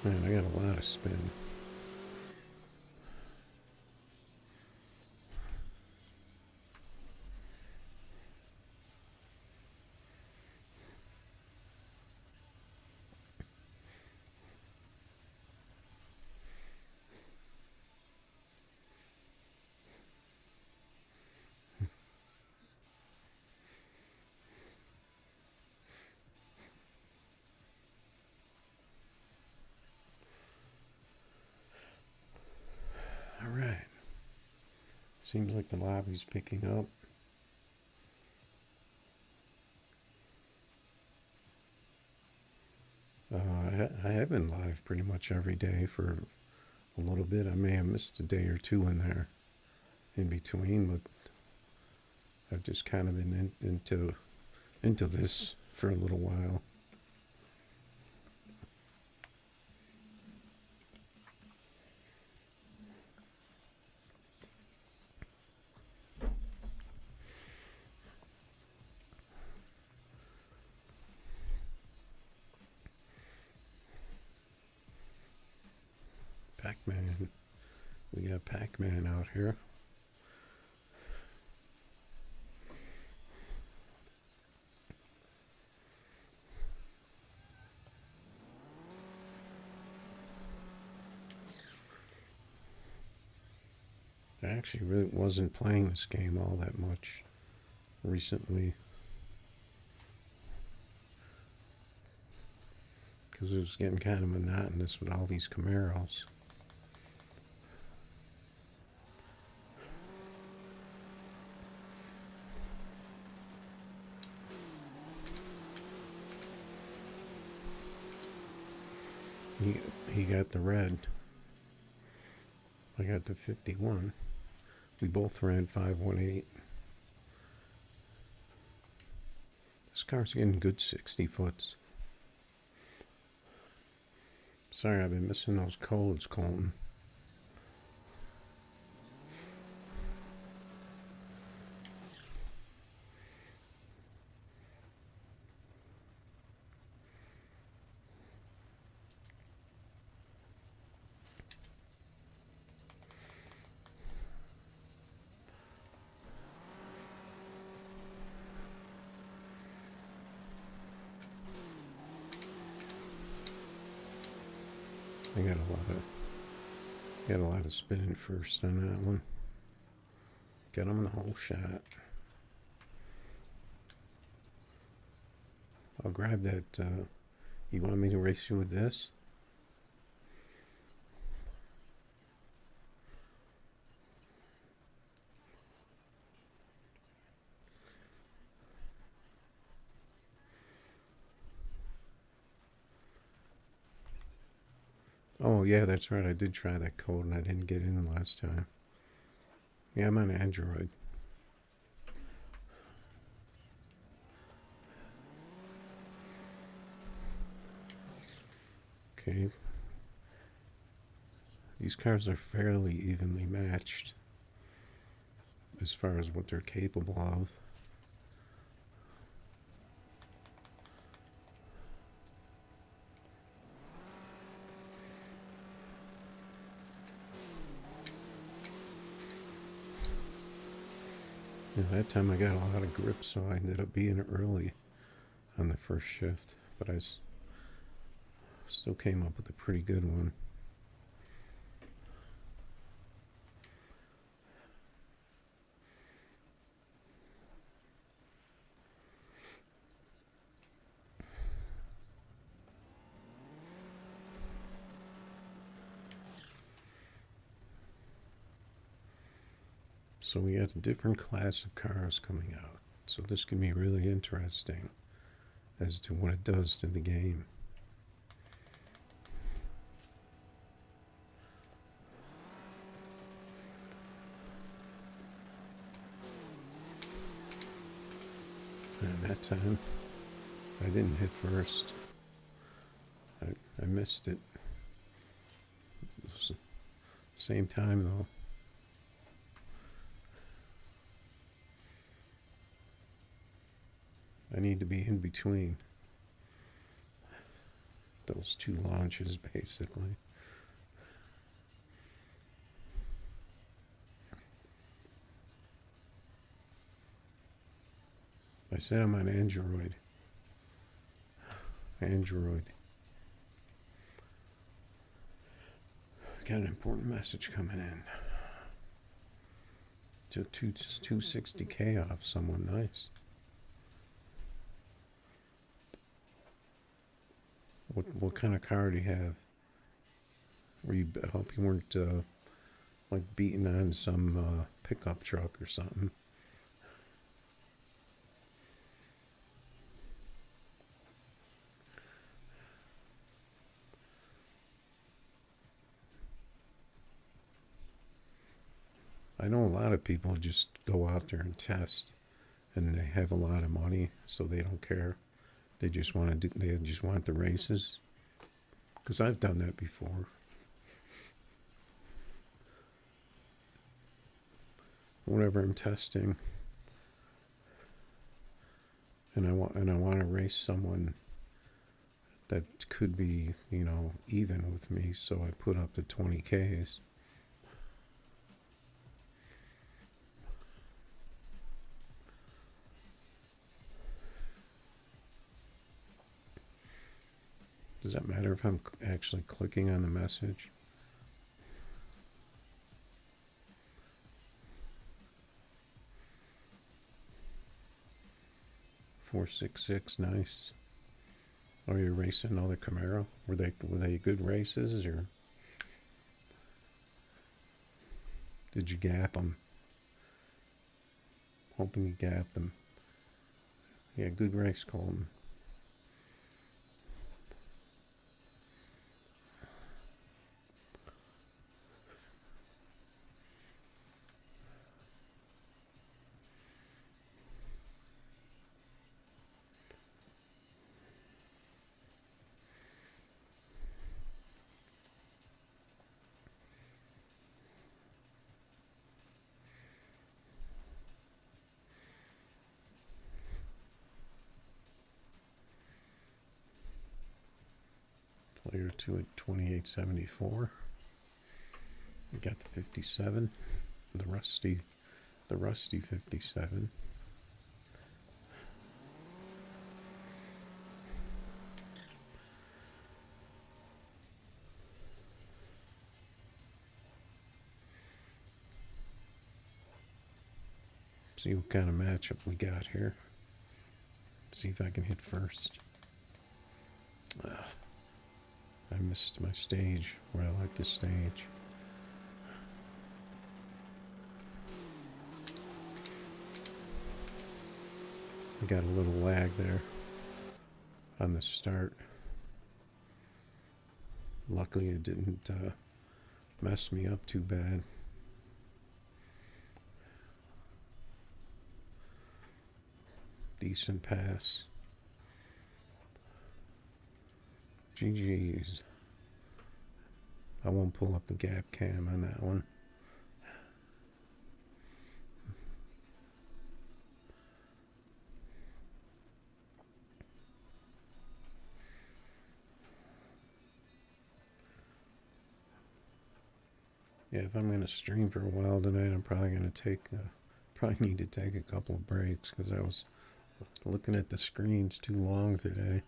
Man, I got a lot of spin. Alright. Seems like the lobby's picking up. I have been live pretty much every day for a little bit. I may have missed a day or two in there in between, but I've just kind of been into this for a little while. Pac-Man. We got Pac-Man out here. actually really wasn't playing this game all that much recently because it was getting kind of monotonous with all these Camaros. He got the red. I got the 51. We both ran 518. This car's getting good 60 foots. Sorry, I've been missing those codes, Colton. I got a lot of spinning first on that one. Get him in the whole shot. I'll grab that. You want me to race you with this? Oh, yeah, that's right. I did try that code and I didn't get in last time. Yeah, I'm on Android. Okay. These cars are fairly evenly matched as far as what they're capable of. That time I got a lot of grip, so I ended up being early on the first shift, but I still came up with a pretty good one. So we got a different class of cars coming out. So this can be really interesting as to what it does to the game. And that time, I didn't hit first. I missed it. Same time though. I need to be in between those two launches, basically. I said I'm on Android. Got an important message coming in. Took 260K off someone nice. What kind of car do you have? I hope you weren't like beating on some pickup truck or something. I know a lot of people just go out there and test, and they have a lot of money, so they don't care. They just want to. They just want the races. Because I've done that before. Whenever I'm testing, and I want to race someone that could be, even with me, so I put up the 20Ks. Does that matter if I'm actually clicking on the message? 466, nice. Oh, you're racing another Camaro? Were they good races, or did you gap them? Hoping you gapped them. Yeah, good race, Colton. Player 2 at 28.74. We got the 57, the rusty 57. See what kind of matchup we got here. See if I can hit first. I missed my stage where I like this stage. I got a little lag there on the start. Luckily it didn't mess me up too bad. Decent pass. GG's. I won't pull up the gap cam on that one. Yeah, if I'm gonna stream for a while tonight, I'm probably gonna probably need to take a couple of breaks because I was looking at the screens too long today.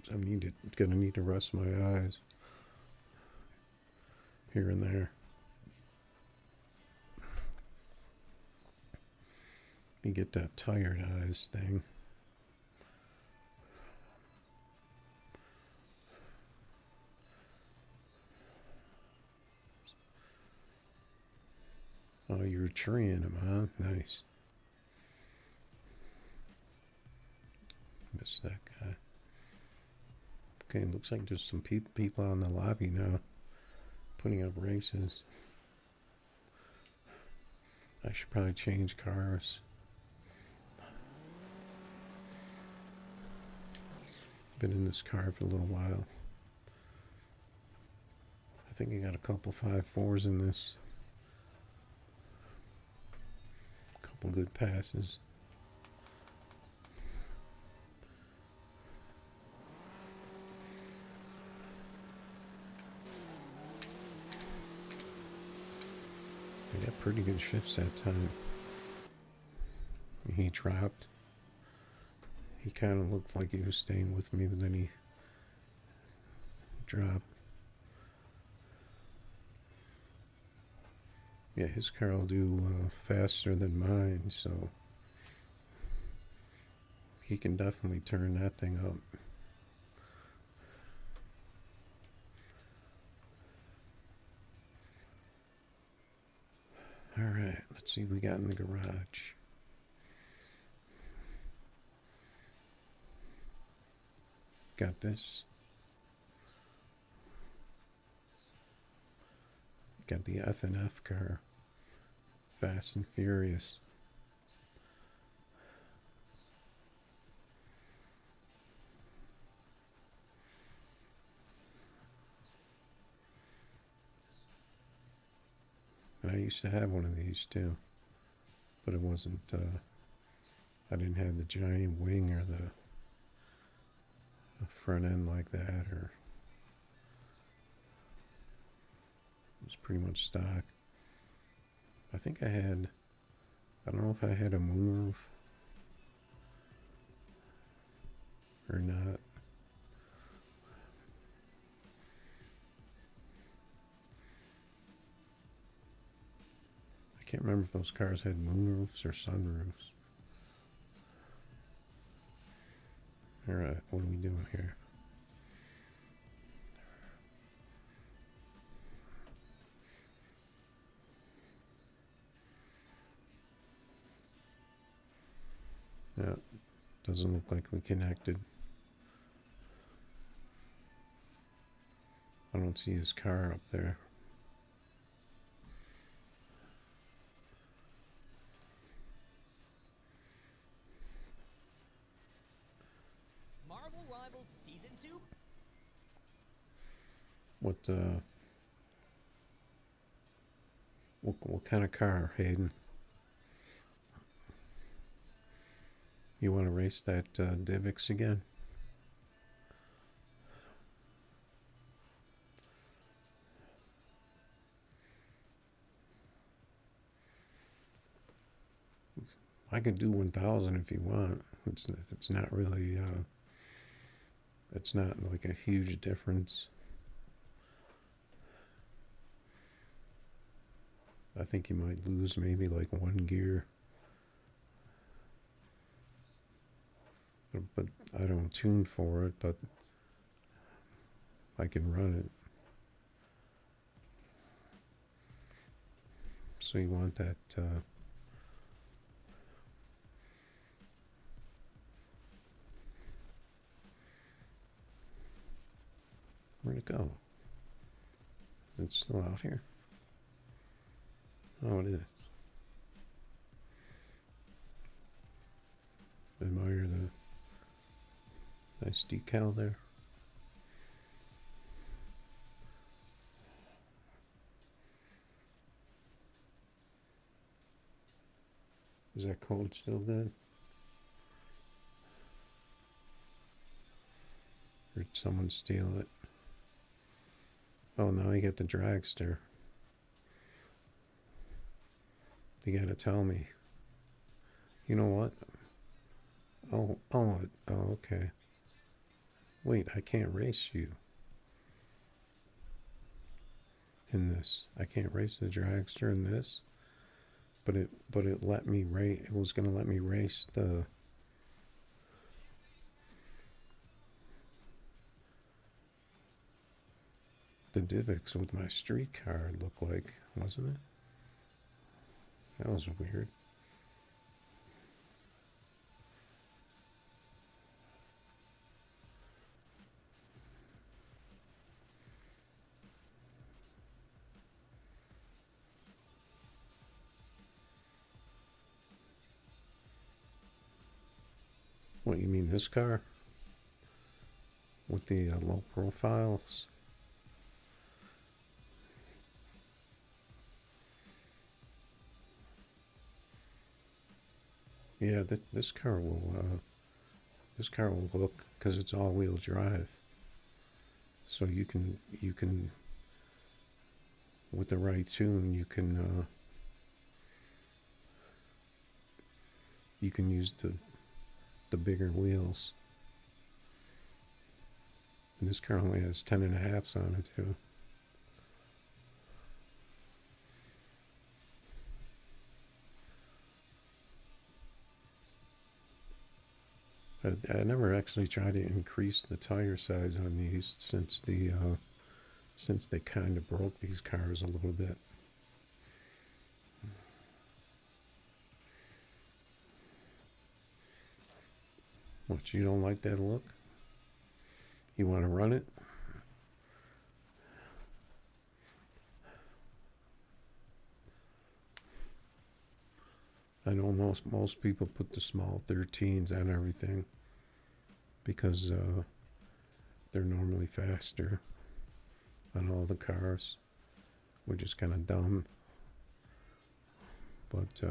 So I'm gonna need to rest my eyes here and there. You get that tired eyes thing. Oh, you're treeing him, huh? Nice. Missed that guy. Okay, looks like there's some people out in the lobby now putting up races. I should probably change cars. Been in this car for a little while. I think I got a couple 5.4s in this. Couple good passes. I got pretty good shifts that time. He dropped. He kind of looked like he was staying with me, but then he dropped. Yeah, his car will do faster than mine, so he can definitely turn that thing up. Alright, let's see what we got in the garage. Got this. Got the F&F car. Fast and Furious. And I used to have one of these too. But it wasn't, I didn't have the giant wing or the front end like that, or it was pretty much stock. I think I don't know if I had a moonroof or not. I can't remember if those cars had moonroofs or sunroofs. Alright, what are we doing here? Yeah, doesn't look like we connected. I don't see his car up there. Marvel Rivals Season 2? What kind of car, Hayden? You want to race that Divix again? I could do 1,000 if you want. It's not really it's not like a huge difference. I think you might lose maybe like one gear. But I don't tune for it, but I can run it. So you want that where'd it go? It's still out here. Oh, it is. Admire the nice decal there. Is that code still good? Or did someone steal it? Oh, now you get the dragster. You gotta tell me. You know what? Oh, okay. Wait, I can't race you in this. I can't race the dragster in this. But it let me race. It was gonna let me race the Divix with my street car. It looked like, wasn't it? That was weird. What, you mean this car? With the low profiles? Yeah, this car will look, because it's all-wheel drive. So you can with the right tune you can use the bigger wheels. And this car only has 10.5s on it too. I never actually tried to increase the tire size on these since they kind of broke these cars a little bit. What, you don't like that look? You want to run it? I know most people put the small 13s on everything because they're normally faster on all the cars, which is kind of dumb. But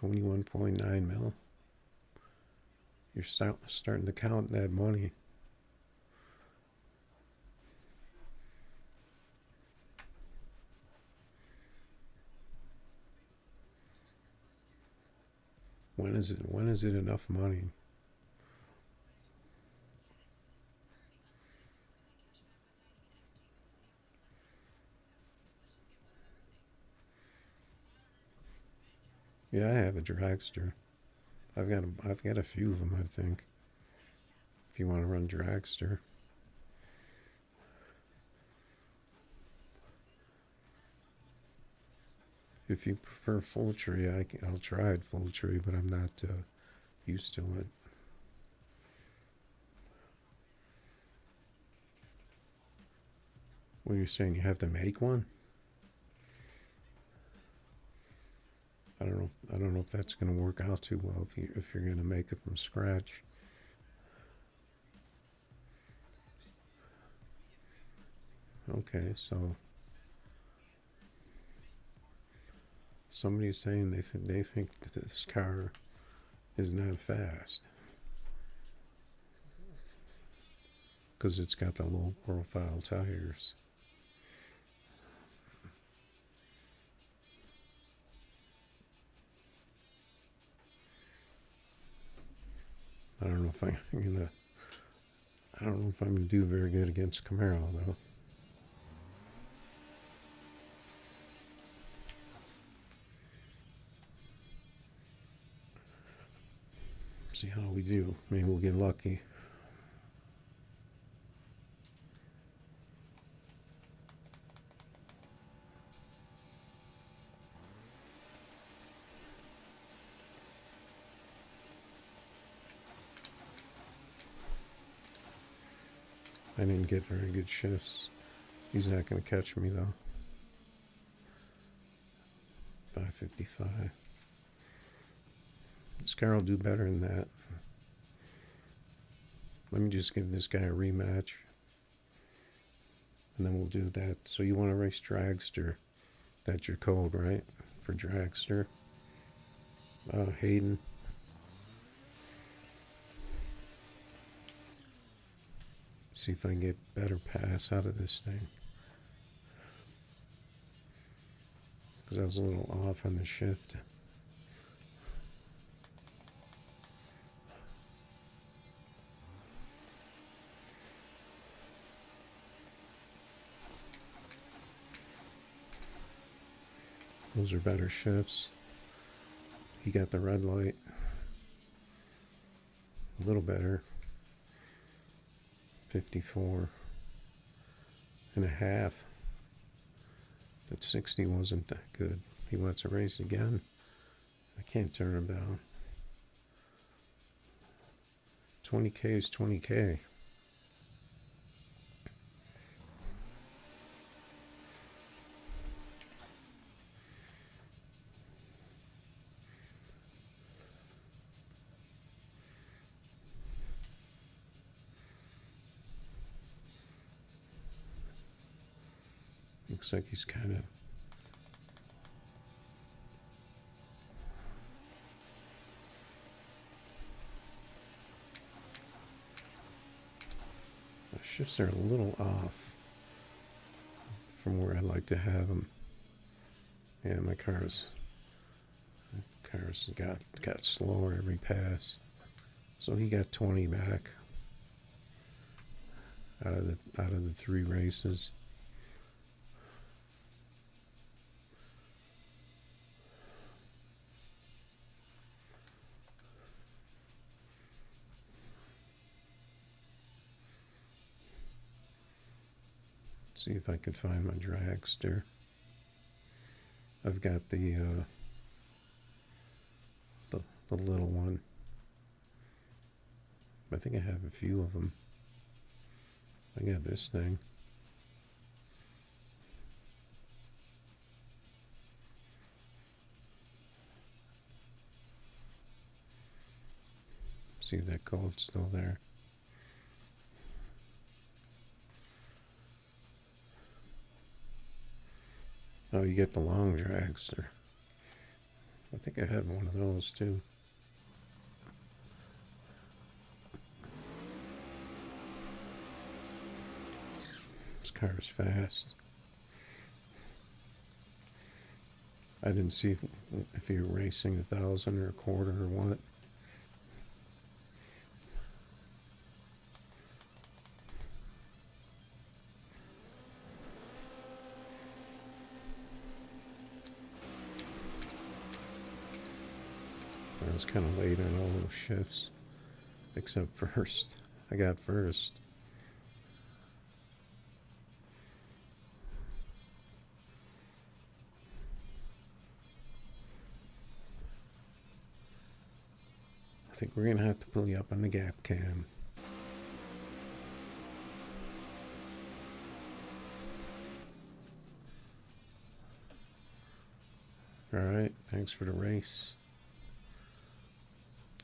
21.9 mil. You're starting to count that money. When is it enough money? Yeah, I have a dragster. I've got a few of them, I think. If you want to run dragster. If you prefer full tree, I'll try it full tree, but I'm not used to it. What are you saying? You have to make one? I don't know. I don't know if that's going to work out too well if you're going to make it from scratch. Okay, so somebody's saying they think that this car is not fast because it's got the low profile tires. I don't know if I'm gonna. I don't know if I'm gonna do very good against Camaro though. See how we do. Maybe we'll get lucky. I didn't get very good shifts. He's not going to catch me though. 555. This car will do better than that. Let me just give this guy a rematch. And then we'll do that. So you want to race dragster. That's your code, right? For dragster. Hayden. See if I can get better pass out of this thing. Because I was a little off on the shift. Those are better shifts. He got the red light. A little better. 54 and a half. That 60 wasn't that good. He wants to race again. I can't turn him down. 20K is 20K. Looks like he's kind of the shifts are a little off from where I'd like to have them. Yeah, my car's got slower every pass. So he got 20 back out of the 3 races. See if I could find my dragster. I've got the little one. I think I have a few of them. I got this thing. See if that code's still there. Oh, you get the long dragster. I think I have one of those too. This car is fast. I didn't see if you're racing 1,000 or a quarter or what. I was kind of late on all those shifts, except first. I got first. I think we're gonna have to pull you up on the gap cam. Alright, thanks for the race.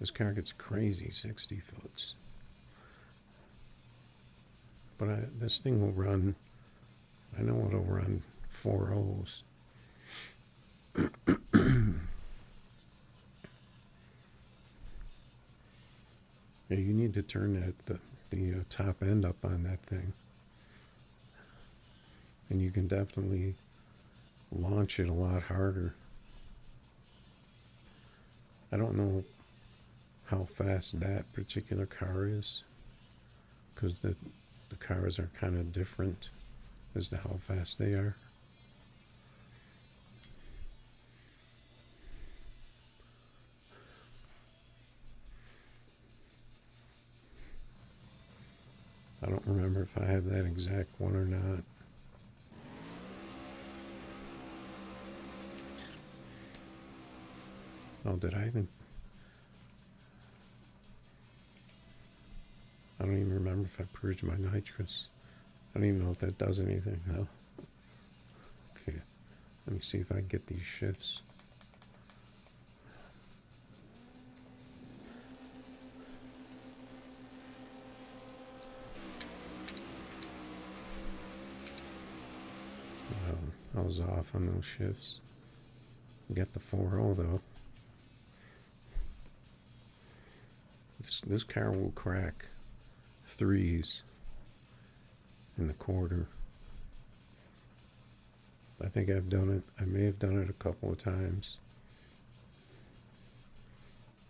This car gets crazy 60 foots. But this thing will run, I know it'll run 4.0s. Yeah, you need to turn the top end up on that thing. And you can definitely launch it a lot harder. I don't know how fast that particular car is, because the cars are kind of different as to how fast they are. I don't remember if I have that exact one or not. Oh, did I even? I don't even remember if I purged my nitrous. I don't even know if that does anything, though. Okay, let me see if I can get these shifts. I was off on those shifts. Get the 4.0 though. This car will crack 3s in the quarter. I think I've done it. I may have done it a couple of times.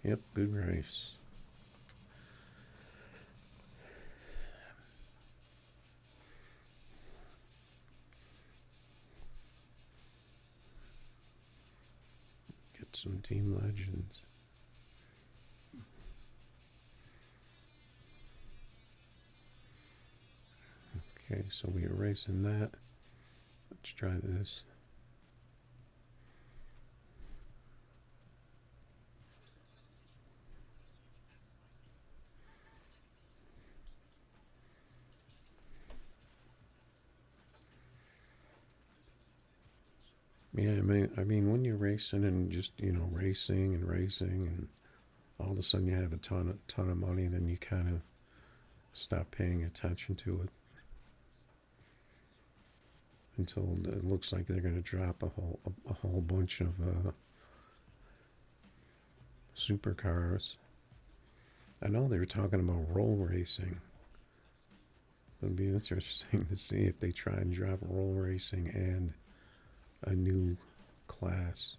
Yep, good race. Get some team legends. Okay, so we are racing that. Let's try this. Yeah, I mean, when you're racing and just racing and all of a sudden you have a ton of money, then you kind of stop paying attention to it until it looks like they're going to drop a whole bunch of supercars. I know they were talking about roll racing. It'd be interesting to see if they try and drop roll racing and a new class.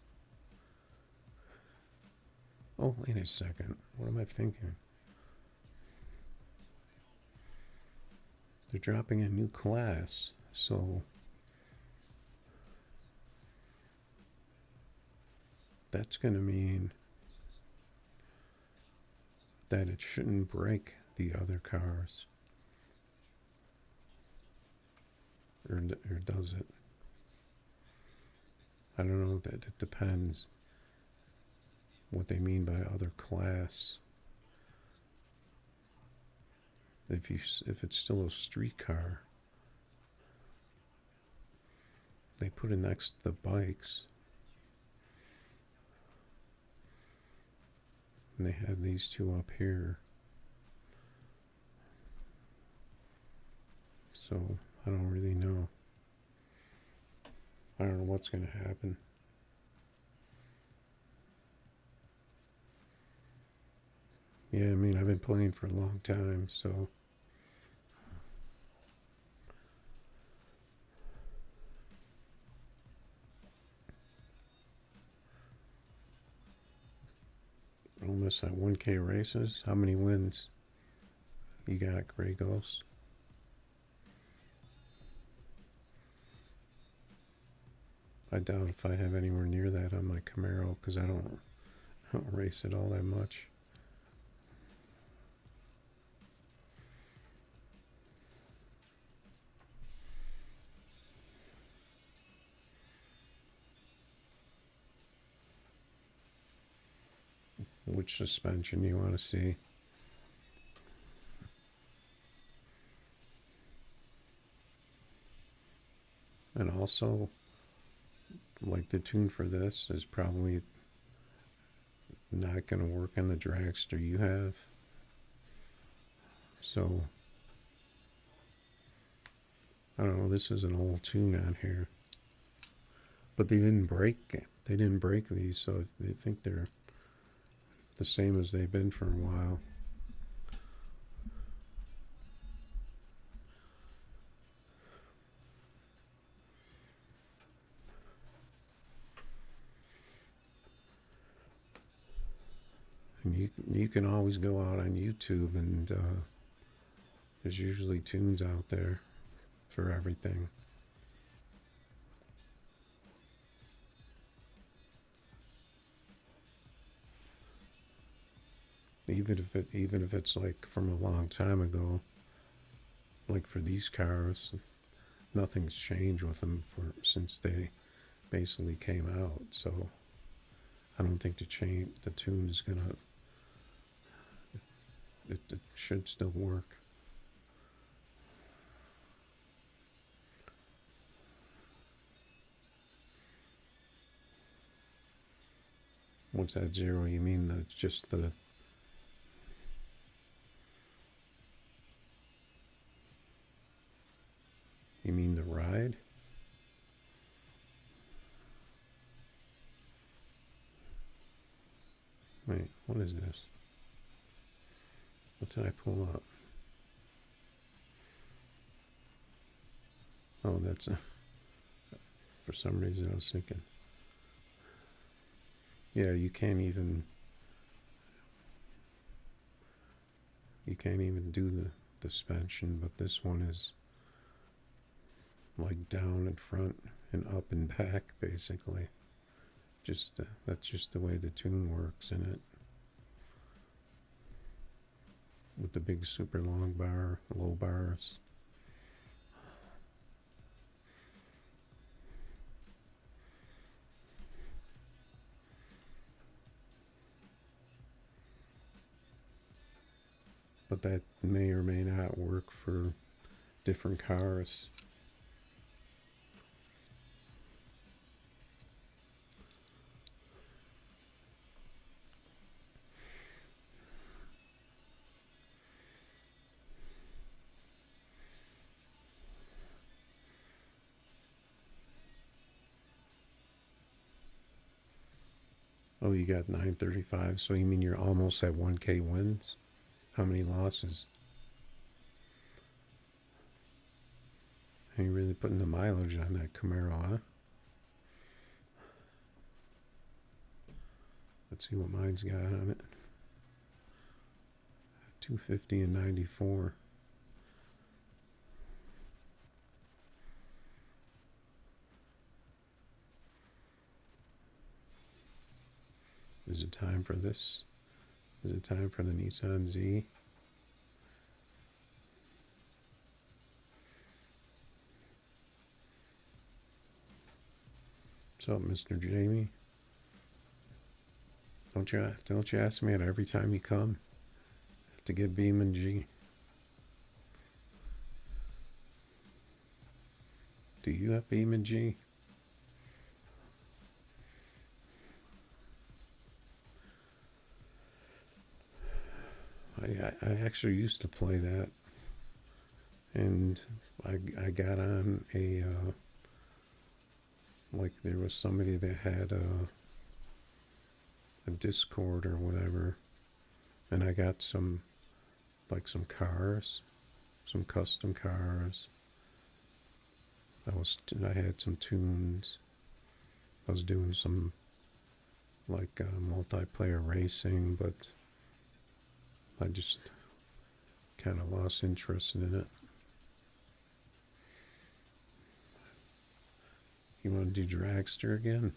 Oh, wait a second. What am I thinking? They're dropping a new class, so that's going to mean that it shouldn't break the other cars. Or does it? I don't know. It depends what they mean by other class. If it's still a street car, they put it next to the bikes. And they have these two up here. So I don't really know. I don't know what's going to happen. Yeah, I mean, I've been playing for a long time, so What's that? 1K races? How many wins you got, Grey Ghost? I doubt if I have anywhere near that on my Camaro because I don't race it all that much. Which suspension you want to see? And also, like, the tune for this is probably not going to work on the dragster you have. So, I don't know, this is an old tune on here. But they didn't break it. They didn't break these, so they think they're the same as they've been for a while. And you can always go out on YouTube and there's usually tunes out there for everything. Even if it's like from a long time ago, like for these cars, nothing's changed with them since they basically came out. So I don't think the tune is gonna. It should still work. What's that zero? You mean just the? You mean the ride? Wait, what is this? What did I pull up? Oh, that's a. For some reason I was thinking. Yeah, you can't even do the suspension, but this one is like down in front and up and back basically. That's just the way the tune works in it. With the big super long bar, low bars. But that may or may not work for different cars. Oh, you got 935, so you mean you're almost at 1K wins? How many losses? Are you really putting the mileage on that Camaro, huh? Let's see what mine's got on it. 250 and 94. Is it time for this? Is it time for the Nissan Z? What's up, Mr. Jamie? Don't you ask me that every time you come to get Beam and G? Do you have Beam and G? I actually used to play that, and I got on a like there was somebody that had a Discord or whatever, and I got some cars, some custom cars. I had some tunes. I was doing some like multiplayer racing, but I just kind of lost interest in it. You want to do Dragster again?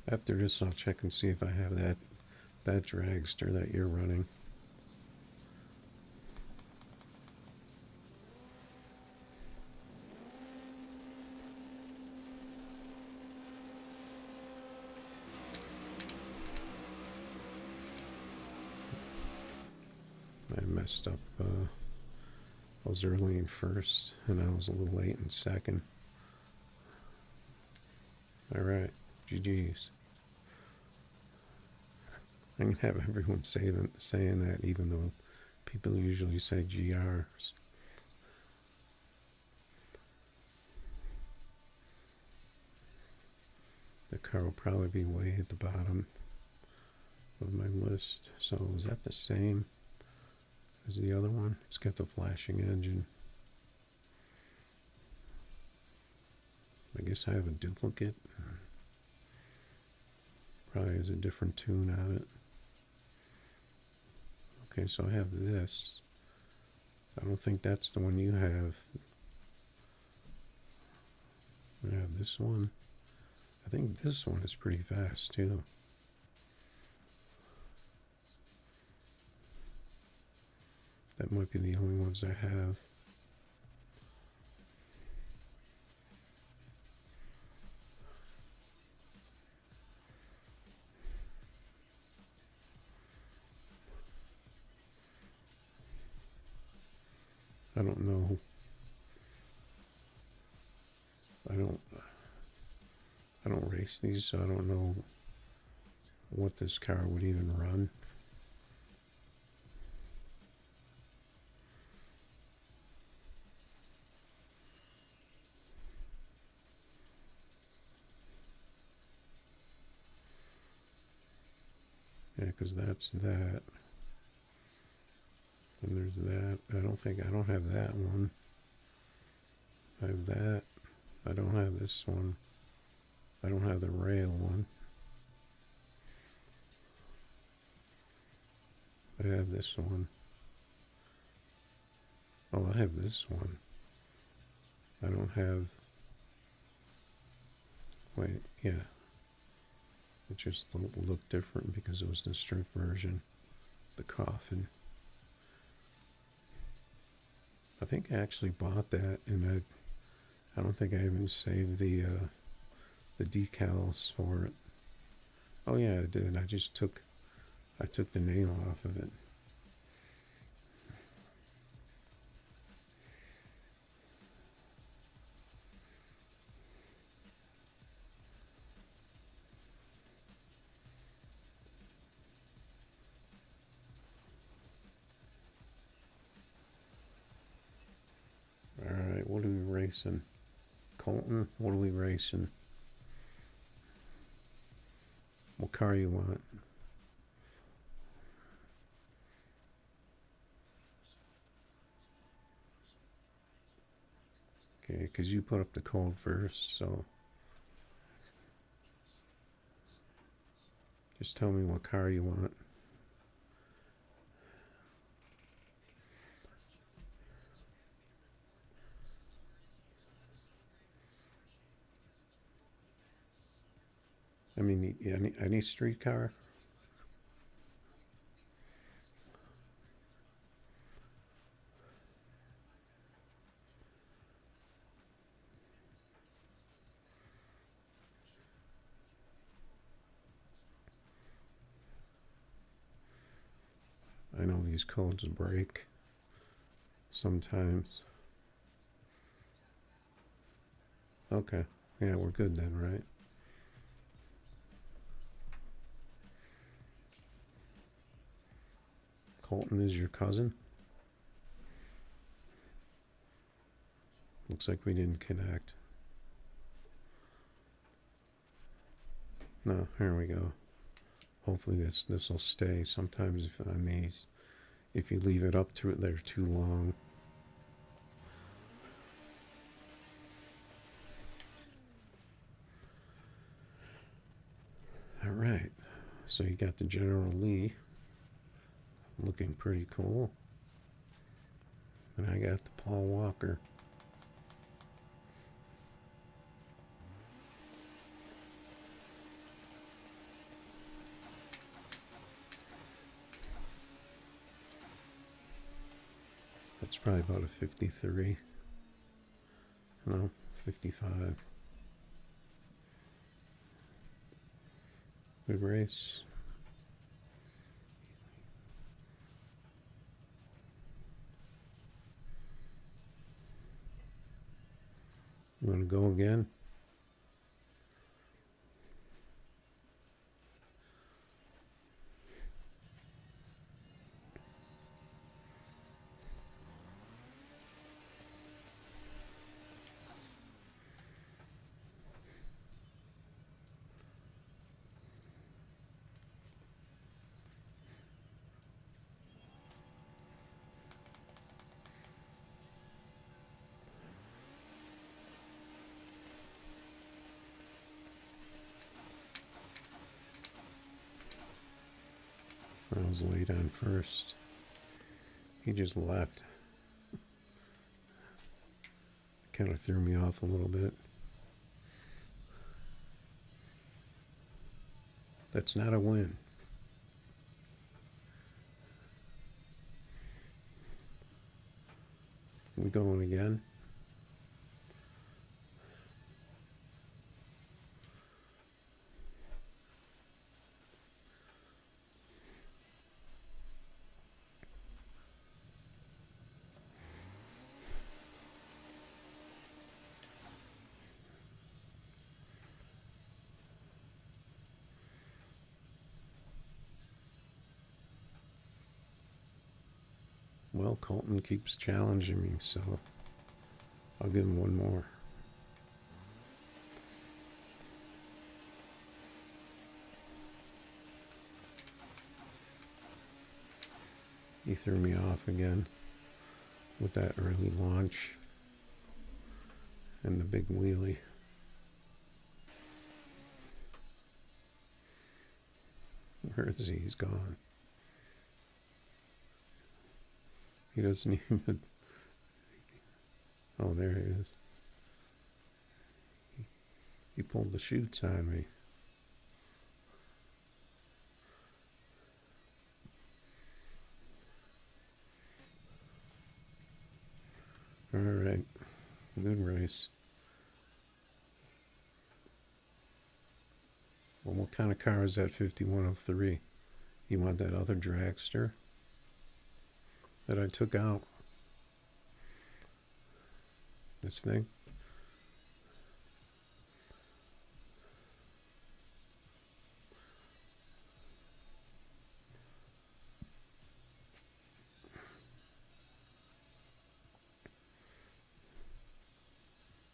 After this, I'll check and see if I have that dragster that you're running. I messed up. I was early in first, and I was a little late in second. All right, GG's. I'm gonna have everyone saying that, even though people usually say GRs. The car will probably be way at the bottom of my list. So is that the same as the other one? It's got the flashing engine. I guess I have a duplicate. Probably has a different tune on it. Okay, so I have this. I don't think that's the one you have. I have this one. I think this one is pretty fast too. That might be the only ones I have. I don't know. I don't race these, so I don't know what this car would even run. Yeah, because that's that. And there's that. I don't have that one. I have that. I don't have this one. I don't have the rail one. I have this one. Oh, I have this one. I don't have... Wait, yeah. It just looked different because it was the strip version. The coffin. I think I actually bought that, and I don't think I even saved the decals for it. Oh yeah, I did. I took the name off of it. All right, what are we racing? Colton, what are we racing? What car you want? Okay, because you put up the code first, so just tell me what car you want. I mean, any street car? I know these codes break sometimes. Okay, yeah, we're good then, right? Colton is your cousin? Looks like we didn't connect. No, here we go. Hopefully this will stay. Sometimes if on these, if you leave it up to it, they're too long. All right, so you got the General Lee, looking pretty cool, and I got the Paul Walker. That's probably about a 53. No, 55. Good race. You want to go again? I was late on first. He just left. Kind of threw me off a little bit. That's not a win. We going again? Well, Colton keeps challenging me, so I'll give him one more. He threw me off again with that early launch and the big wheelie. Where is he? He's gone. He doesn't even... Oh, there he is. He pulled the chutes on me. All right. Good race. Well, what kind of car is that 5103? You want that other dragster that I took out? This thing?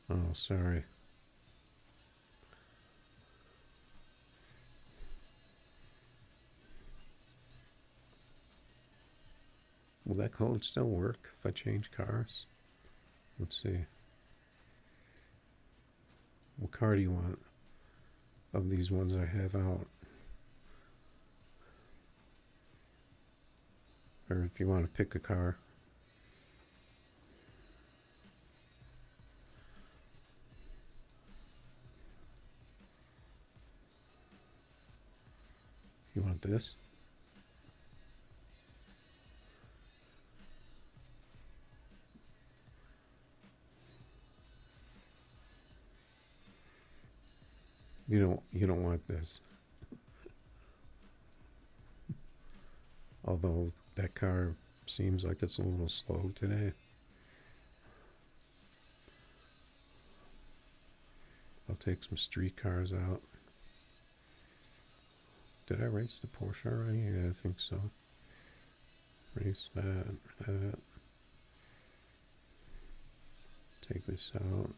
Oh, sorry. Will that code still work if I change cars? Let's see. What car do you want of these ones I have out? Or if you want to pick a car. You want this? You don't want this. Although That car seems like it's a little slow today. I'll take some street cars out. Did I race the Porsche already? Yeah, I think so. Race that. Take this out.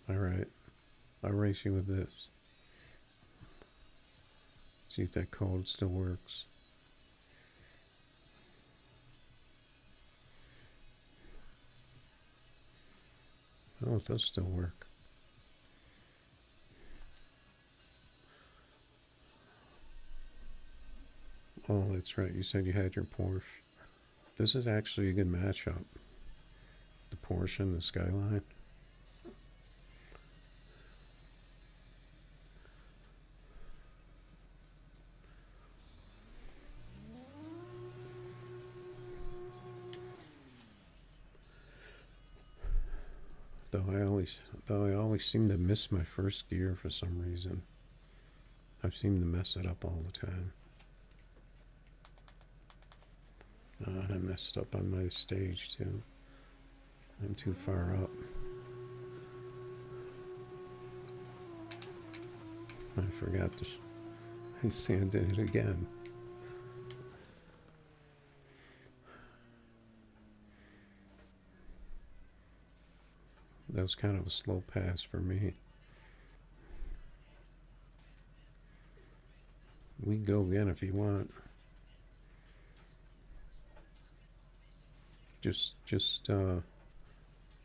Alright, I'll race you with this. See if that code still works. Oh, it does still work. Oh, that's right. You said you had your Porsche. This is actually a good matchup. The Porsche and the Skyline. Though I always seem to miss my first gear for some reason. I seem to mess it up all the time. And I messed up on my stage too. I'm too far up. I forgot to. I sanded it again. That was kind of a slow pass for me. We can go again if you want.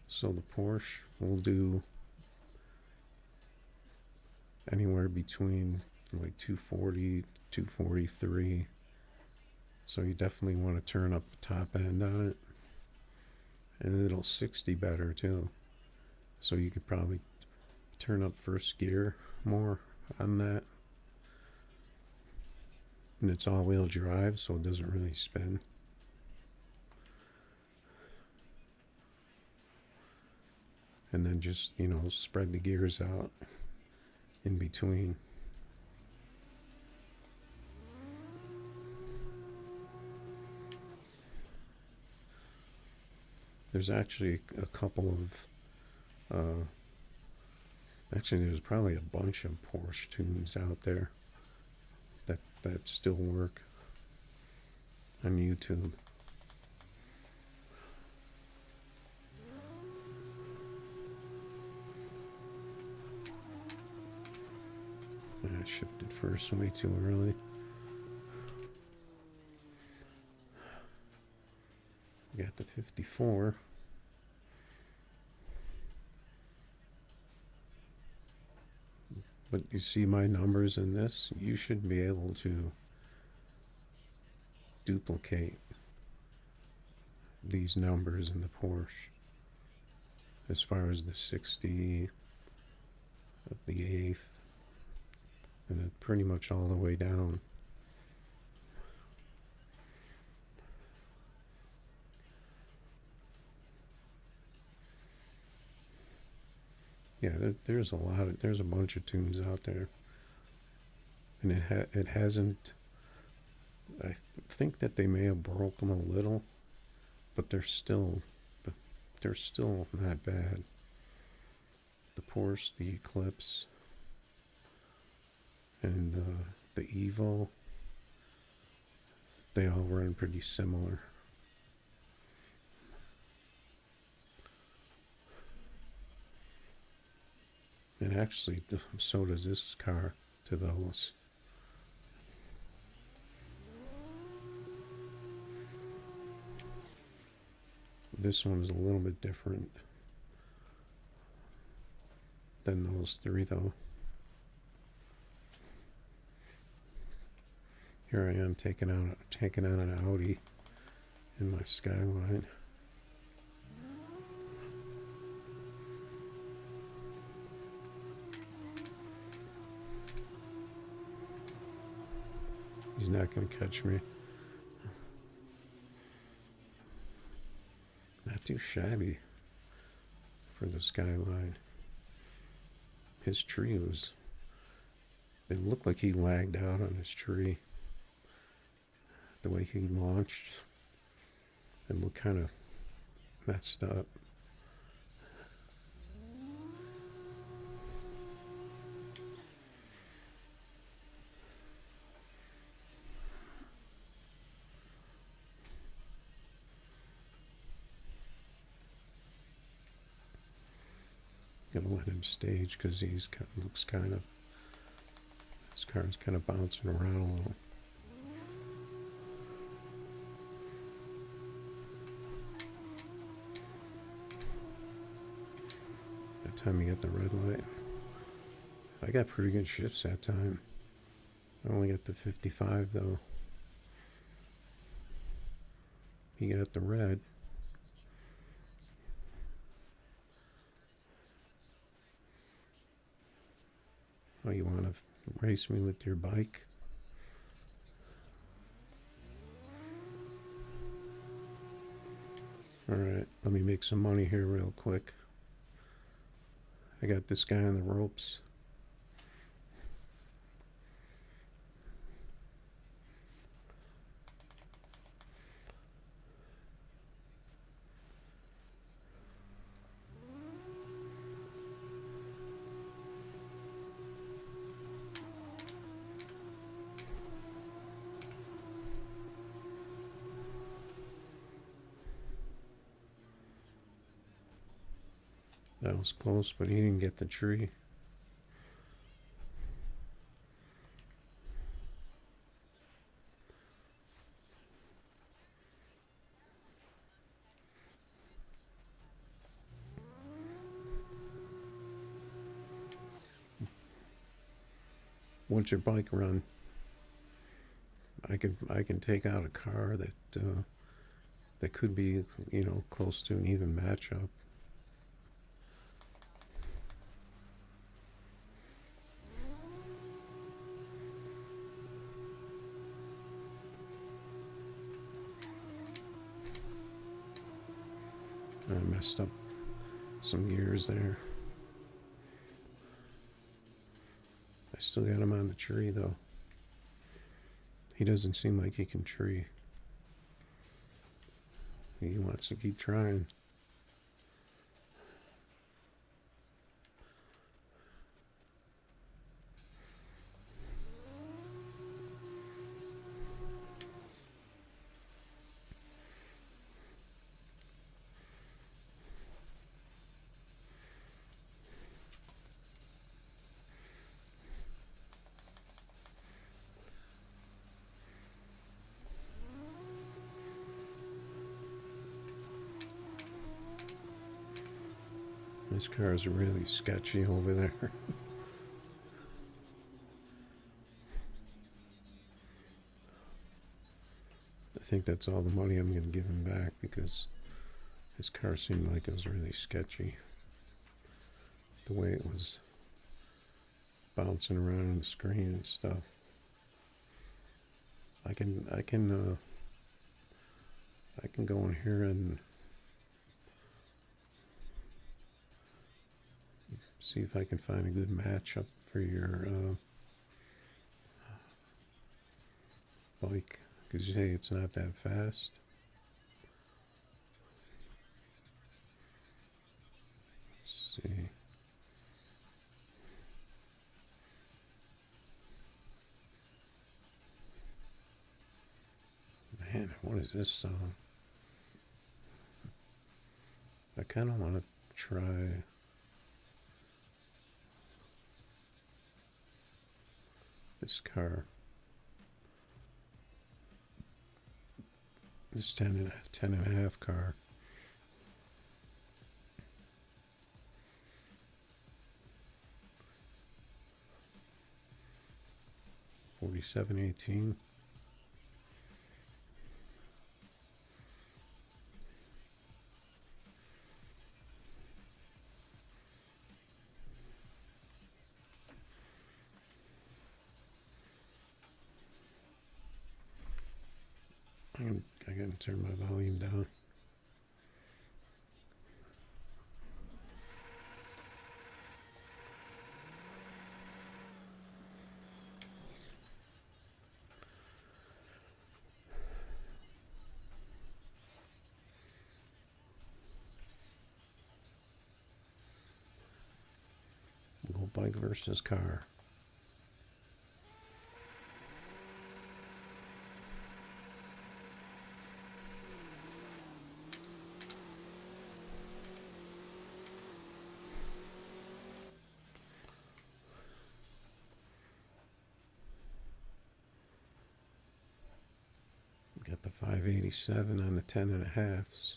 So the Porsche will do anywhere between like 240, 243. So you definitely want to turn up the top end on it. And it'll 60 better too. So you could probably turn up first gear more on that. And it's all-wheel drive, so it doesn't really spin. And then just, spread the gears out in between. There's actually a couple of actually there's probably a bunch of Porsche tunes out there that still work on YouTube. I shifted first way too early. Got the 54. But you see my numbers in this, you should be able to duplicate these numbers in the Porsche as far as the 60, the 8th, and then pretty much all the way down. Yeah, there's a bunch of tunes out there, and it hasn't. I think that they may have broken a little, but they're still not bad. The Porsche, the Eclipse, and the Evo, they all run pretty similar. And actually, so does this car to those. This one is a little bit different than those three, though. Here I am taking out an Audi in my Skyline. He's not going to catch me. Not too shabby for the Skyline. His tree was It looked like he lagged out on his tree. The way he launched, it looked kind of messed up. Gonna let him stage because he's looks kind of, his car's kind of bouncing around a little. That time he got the red light. I got pretty good shifts that time. I only got the 55 though. He got the red. Oh, you want to race me with your bike? Alright, let me make some money here real quick. I got this guy on the ropes. That was close, but he didn't get the tree. What's your bike run? I can take out a car that could be, you know, close to an even matchup. I messed up some gears there. I still got him on the tree though. He doesn't seem like he can tree. He wants to keep trying. This car is really sketchy over there. I think that's all the money I'm going to give him back because his car seemed like it was really sketchy. The way it was bouncing around on the screen and stuff. I can go in here and see if I can find a good matchup for your bike, because you say it's not that fast. Let's see. Man, what is this song? I kind of want to try this car. This 10 and a half car. $47.18. I gotta turn my volume down. Bike versus car. Got the 587 on the 10.5s.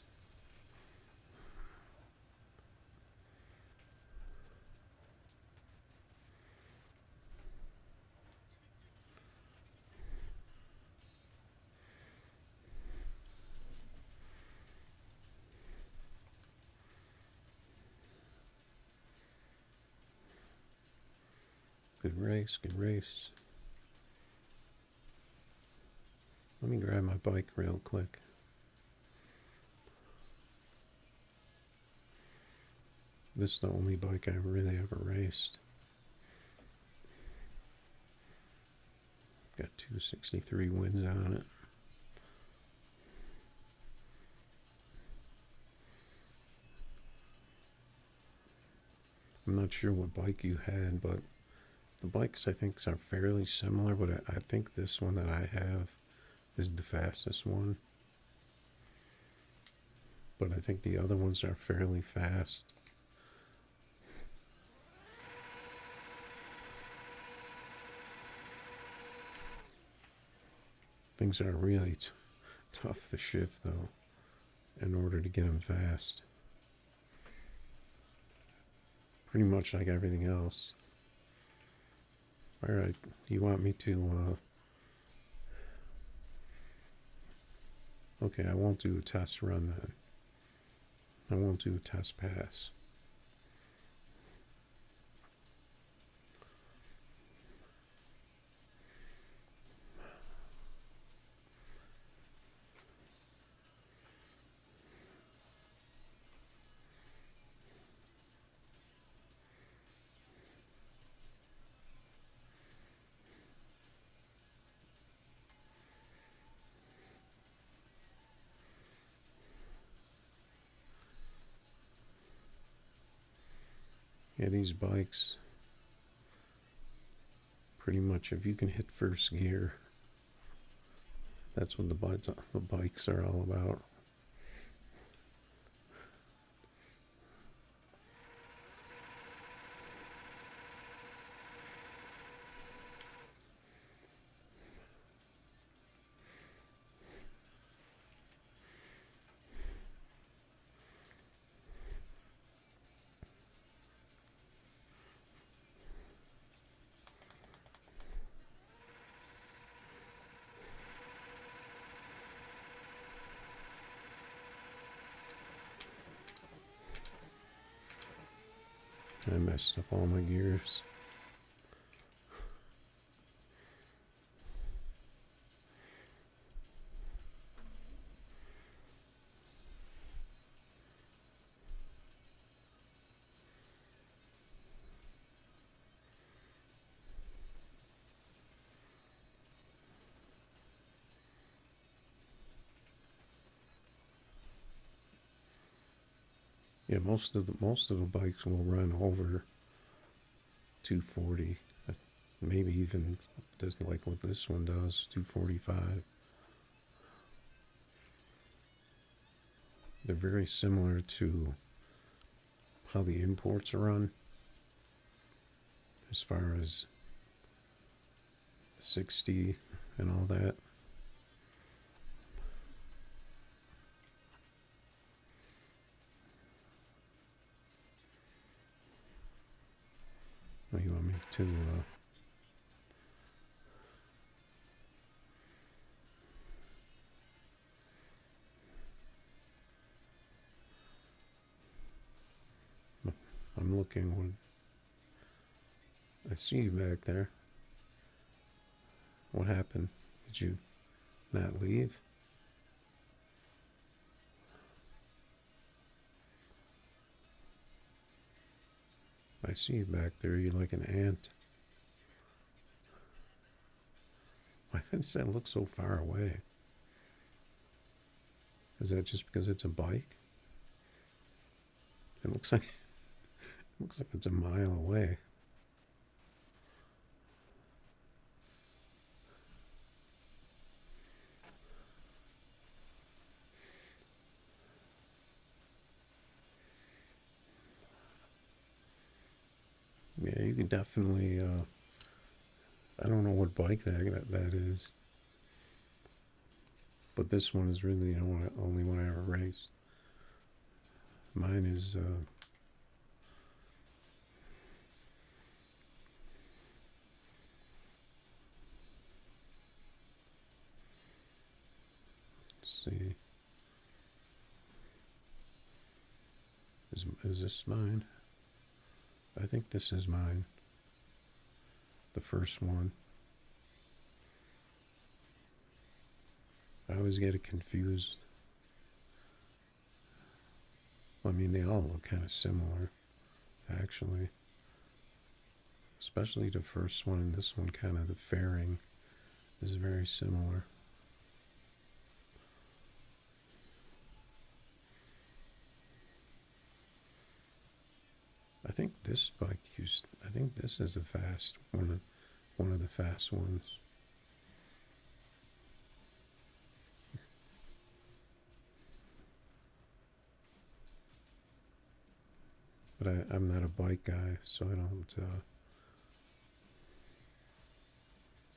Good race, good race. Let me grab my bike real quick. This is the only bike I really ever raced. Got 263 wins on it. I'm not sure what bike you had, but the bikes I think are fairly similar, but I think this one that I have is the fastest one. But I think the other ones are fairly fast. Things are really tough to shift though, in order to get them fast. Pretty much like everything else. Alright, you want me to, okay, I won't do a test run then. I won't do a test pass. Yeah, these bikes, pretty much if you can hit first gear, that's what the bikes are all about. I messed up all my gears. Yeah, most of the bikes will run over 240, maybe even does like what this one does, 245. They're very similar to how the imports are run, as far as 60 and all that. Oh, you want me to I'm looking. When I see you back there. What happened? Did you not leave? I see you back there. You're like an ant. Why does that look so far away? Is that just because it's a bike? It looks like it's a mile away. you could definitely. I don't know what bike that is, but this one is really the only one I ever raced. Mine is. Let's see. Is this mine? I think this is mine. The first one. I always get it confused. I mean, they all look kind of similar, actually. Especially the first one and this one, kind of the fairing is very similar. I think this bike I think this is a fast one of the fast ones. But I'm not a bike guy, so I don't.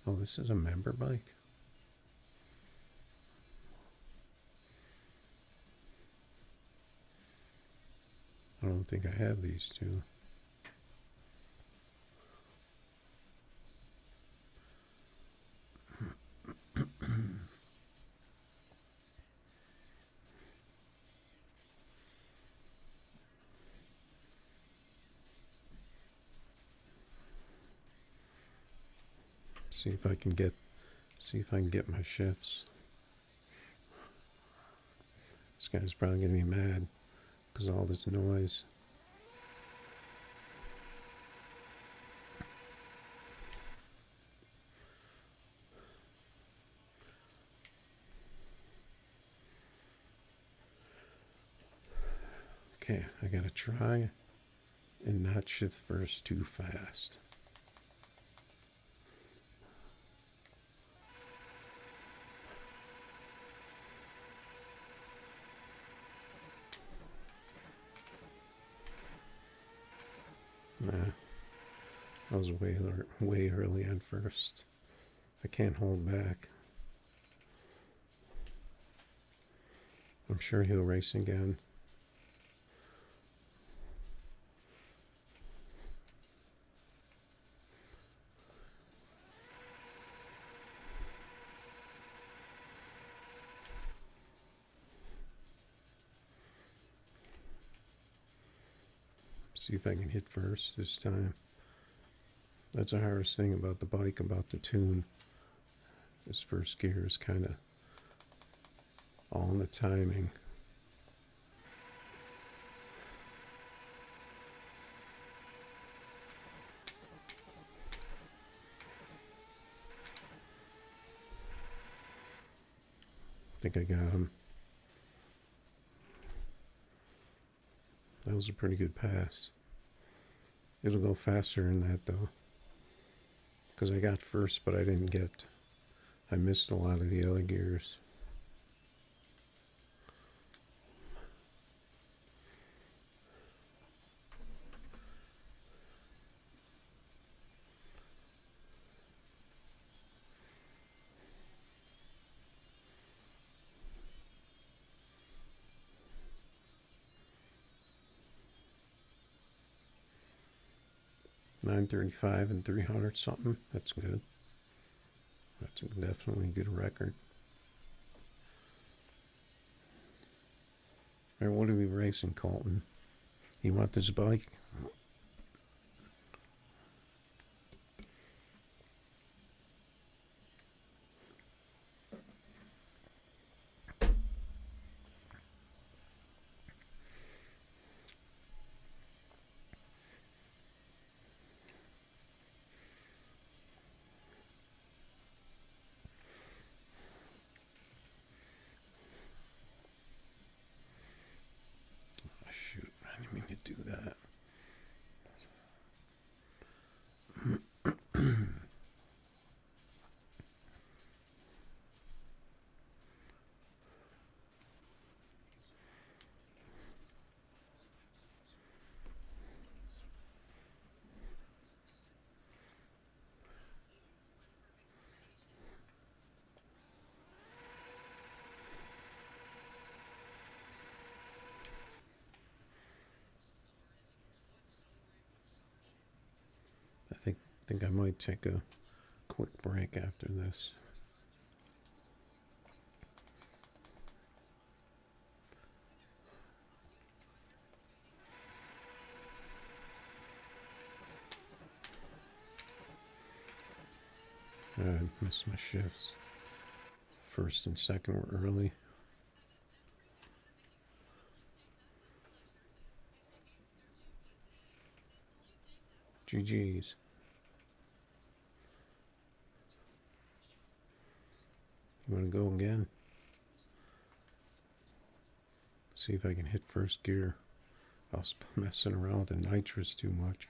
Oh, this is a member bike? I don't think I have these two. See if I can get my shifts. This guy's probably gonna be mad because all this noise. Okay, I gotta try and not shift first too fast. Nah, I was way early on first. I can't hold back. I'm sure he'll race again. See if I can hit first this time. That's the hardest thing about the bike, about the tune. This first gear is kind of all in the timing. I think I got him. That was a pretty good pass. It'll go faster than that though, because I got first, but I missed a lot of the other gears. .935 and 300 something. That's good. That's definitely a good record. All right, what are we racing, Colton? You want this bike? Shoot, I didn't mean to do that. think I might take a quick break after this. I missed my shifts. First and second were early. GG's. You want to go again? See if I can hit first gear. I was messing around with the nitrous too much.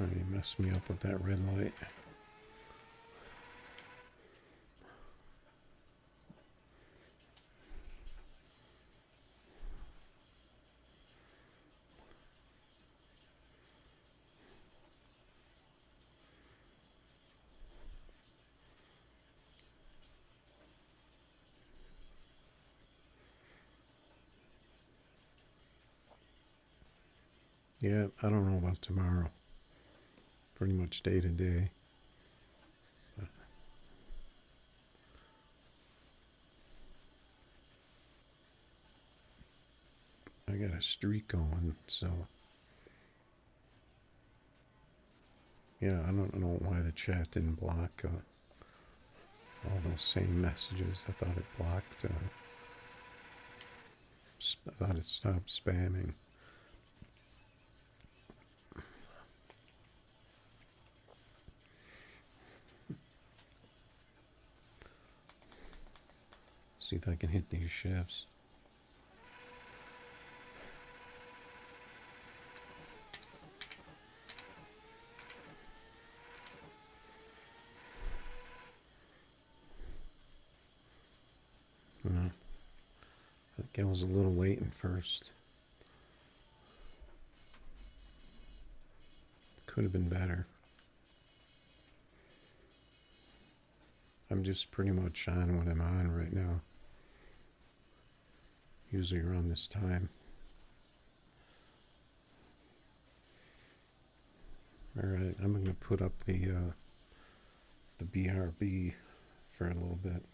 Oh, you messed me up with that red light. Yeah, I don't know about tomorrow. Pretty much day to day. I got a streak going, so yeah, I don't know why the chat didn't block all those same messages. I thought it blocked. I thought it stopped spamming. See if I can hit these shifts. I think I was a little late in first. Could have been better. I'm just pretty much on what I'm on right now. Usually around this time. Alright, I'm going to put up the BRB for a little bit.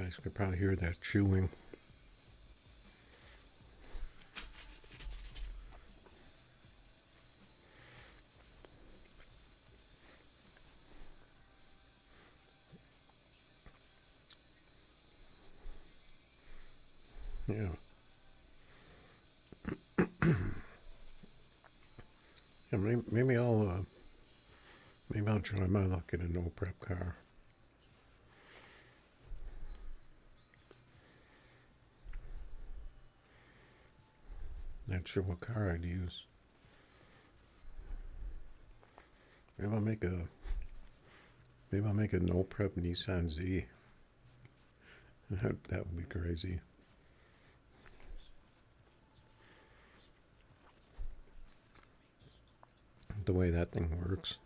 guys could probably hear that chewing. Yeah. Yeah, maybe I'll try my luck in a no prep car. Not sure what car I'd use. Maybe I'll make a no prep Nissan Z. That would be crazy. The way that thing works.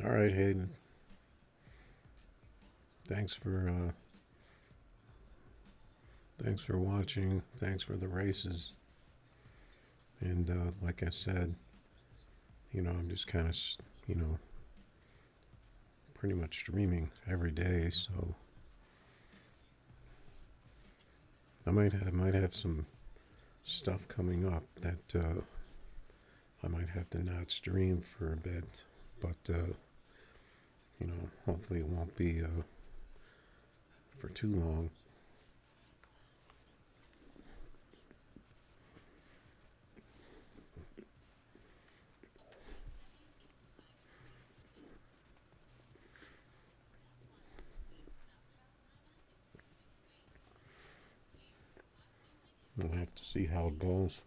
All right, Hayden. Thanks for watching. Thanks for the races. And like I said, I'm just kind of, pretty much streaming every day. So I might have some stuff coming up that I might have to not stream for a bit, but hopefully it won't be for too long. We'll have to see how it goes.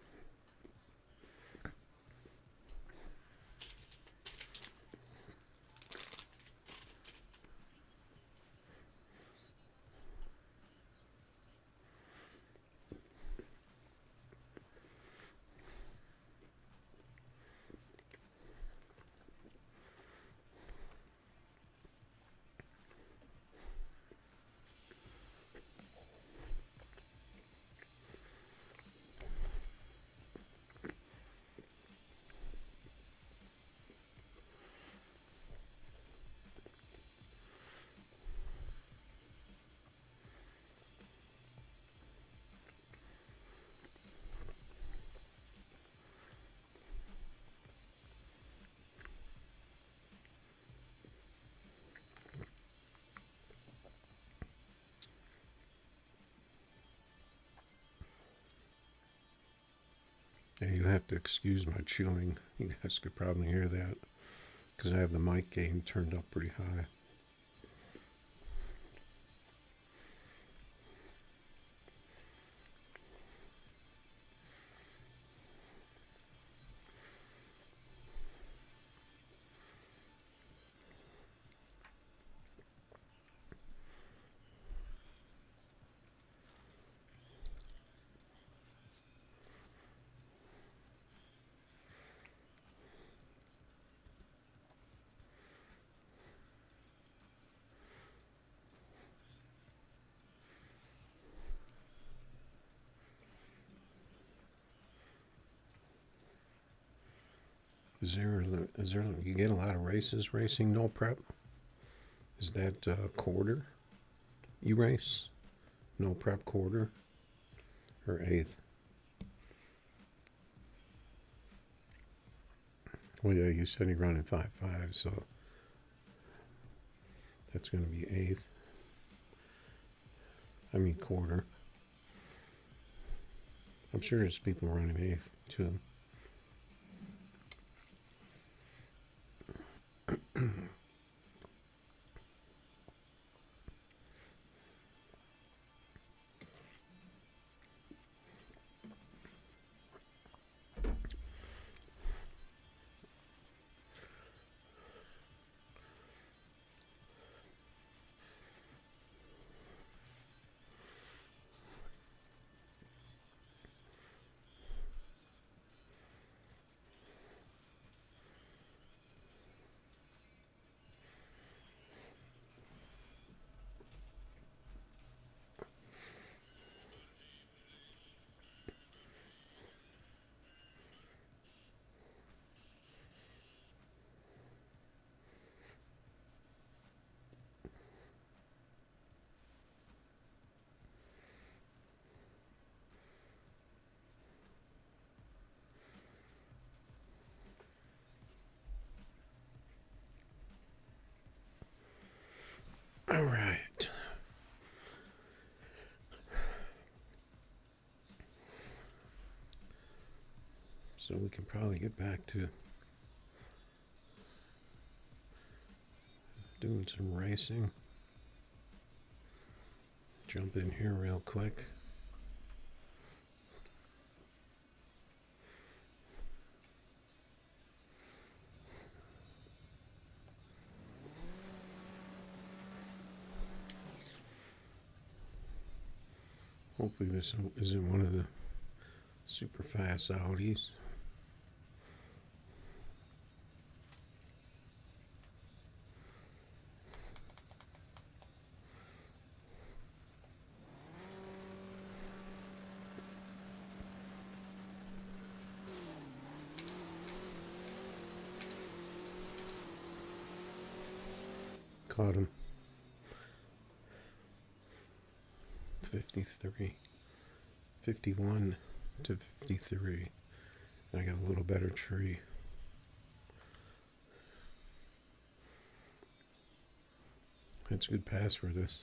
Yeah, you have to excuse my chewing. You guys could probably hear that because I have the mic gain turned up pretty high. Is there you get a lot of races racing no prep? Is that quarter you race? No prep quarter or eighth? Well, yeah, you said you're running 5.5, so that's going to be eighth. I mean quarter. I'm sure there's people running eighth too. All right. So we can probably get back to doing some racing. Jump in here real quick. Hopefully this isn't one of the super fast Audis. Caught him. 53. 51 to 53. I got a little better tree. It's a good pass for this.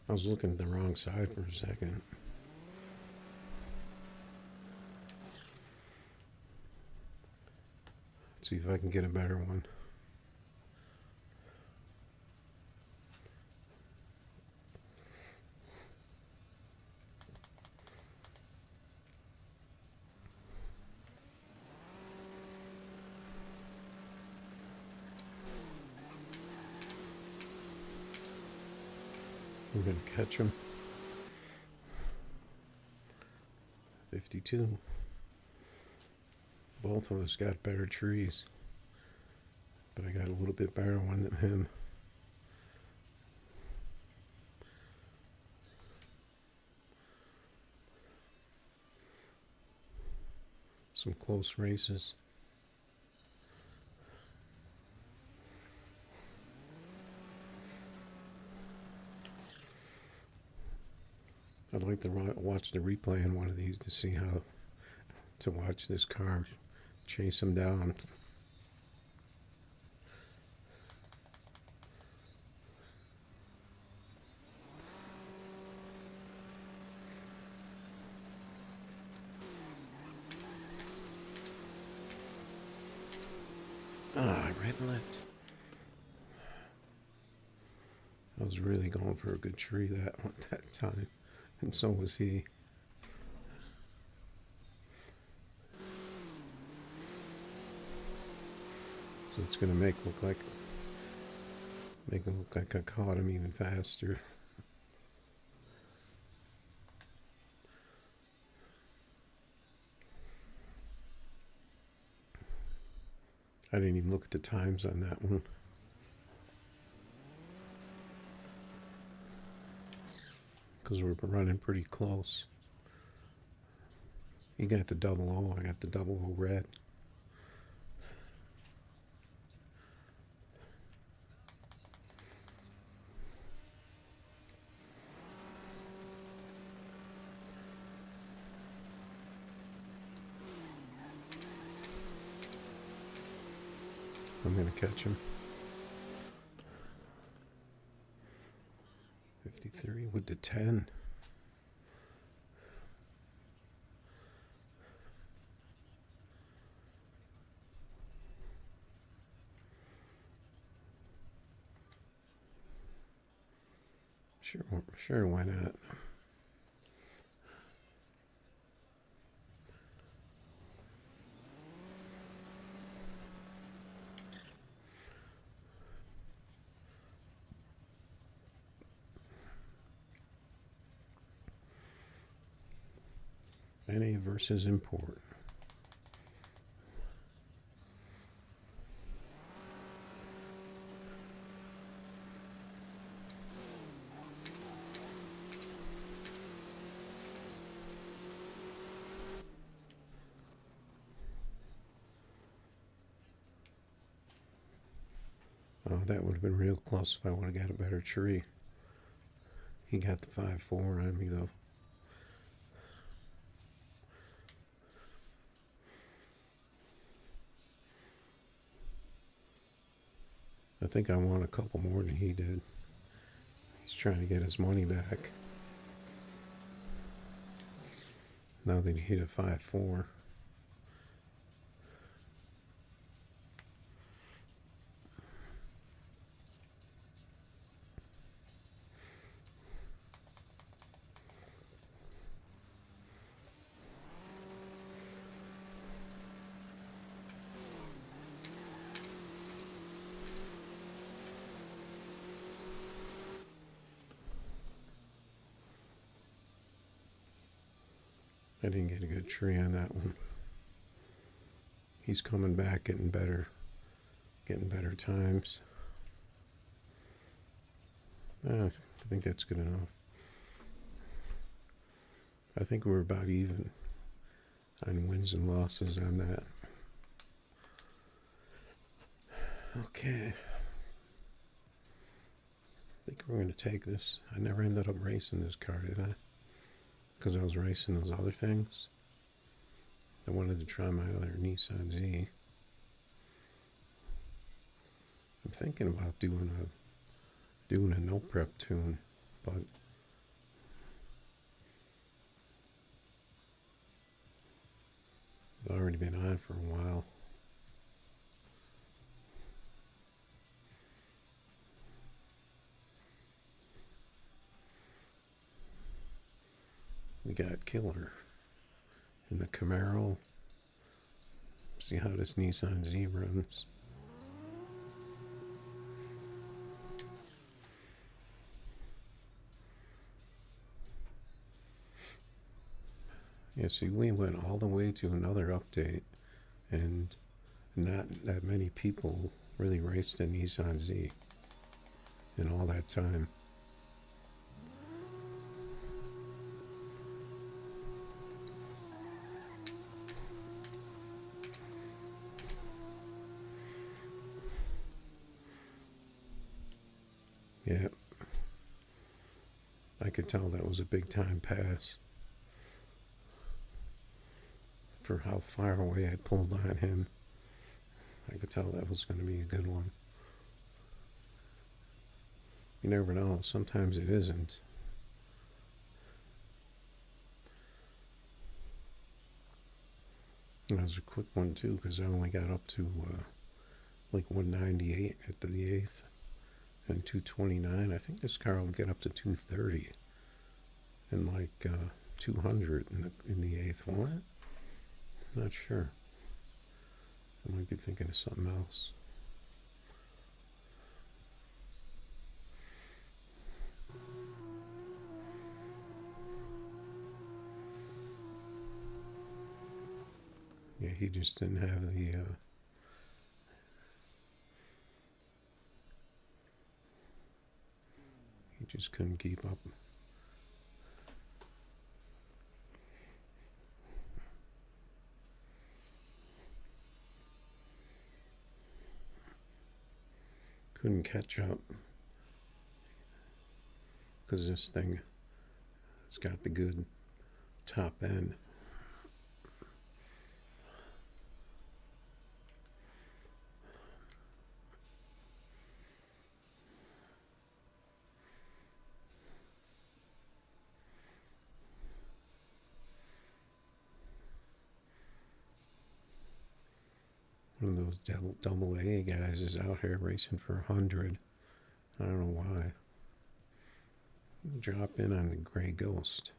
I was looking at the wrong side for a second. Let's see if I can get a better one. We're going to catch him. 52. Both of us got better trees, but I got a little bit better one than him. Some close races. I'd like to watch the replay on one of these to see how to watch this car chase him down. Red lit. I was really going for a good tree that time, and so was he. So it's gonna make it look like I caught him even faster. I didn't even look at the times on that one. Because we're running pretty close. You got the double O, I got the double O red. I'm gonna catch him. 53 with the 10. Sure, why not? NA versus import. Oh, that would have been real close if I would have got a better tree. He got the 5-4 on me though. I think I won a couple more than he did. He's trying to get his money back. Now that he hit a 5-4. I didn't get a good tree on that one. He's coming back, getting better times. I think that's good enough. I think we're about even on wins and losses on that. Okay. I think we're going to take this. I never ended up racing this car, did I? Because I was racing those other things. I wanted to try my other Nissan Z. I'm thinking about doing a no prep tune, but it's already been on for a while. We got Killer in the Camaro. See how this Nissan Z runs. Yeah, see, we went all the way to another update, and not that many people really raced the Nissan Z in all that time. Yeah, I could tell that was a big time pass for how far away I pulled on him. I could tell that was going to be a good one. You never know. Sometimes it isn't. And that was a quick one too, because I only got up to like 198 at the 8th and 229. I think this car will get up to 230 and like 200 in the 8th, won't it? Not sure. I might be thinking of something else. Yeah, he just didn't have the he just couldn't keep up. Couldn't catch up because this thing has got the good top end. One of those double A guys is out here racing for 100. I don't know why. Drop in on the Gray Ghost.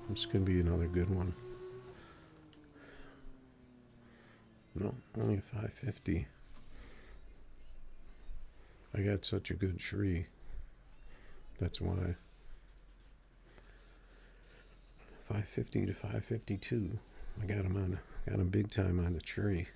It's going to be another good one. No, only a 550. I got such a good tree. That's why. 550 to 552. I got him big time on the tree.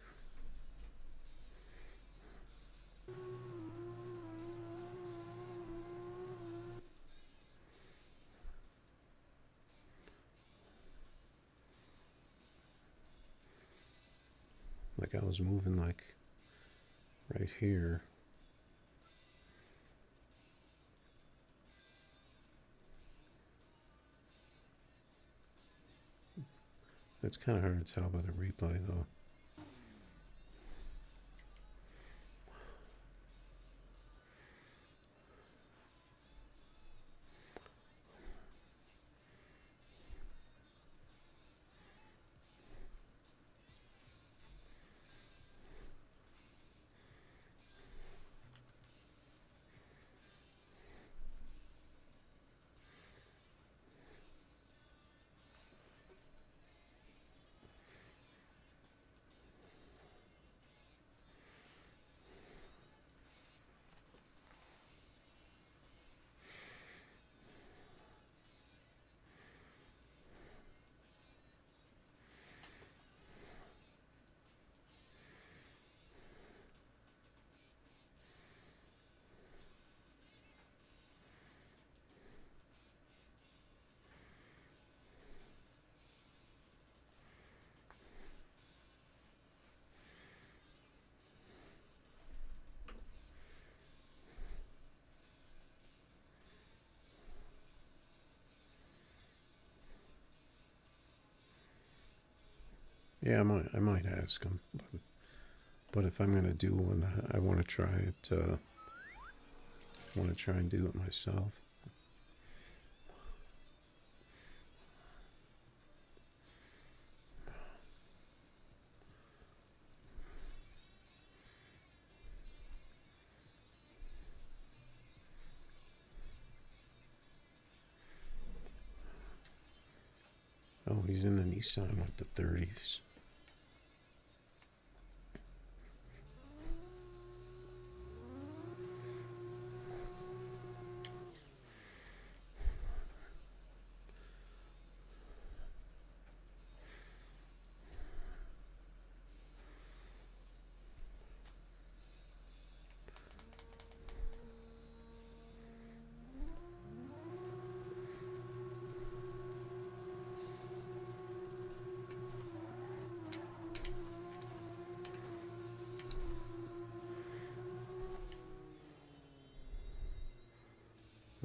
Like I was moving like right here. It's kind of hard to tell by the replay though. Yeah, I might ask him, but if I'm gonna do one, I want to try it. I want to try and do it myself. Oh, he's in the Nissan with the 30s.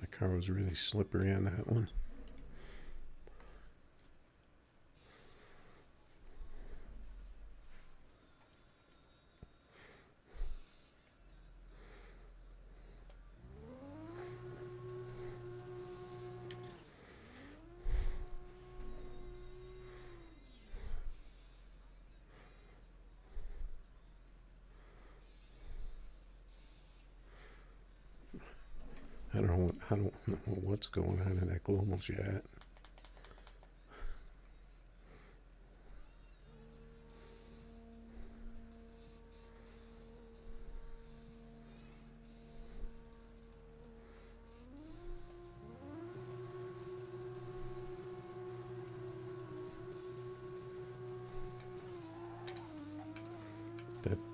My car was really slippery on that one. I don't know what's going on in that global jet.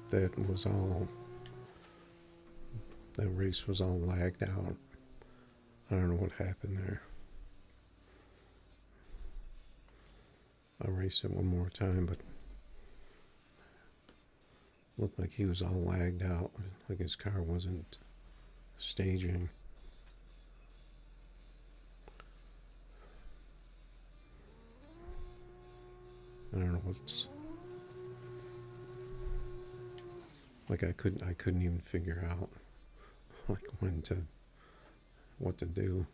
That was all. That race was all lagged out. I don't know what happened there. I'll race it one more time, but looked like he was all lagged out, like his car wasn't staging. I don't know what's like. I couldn't even figure out like what to do.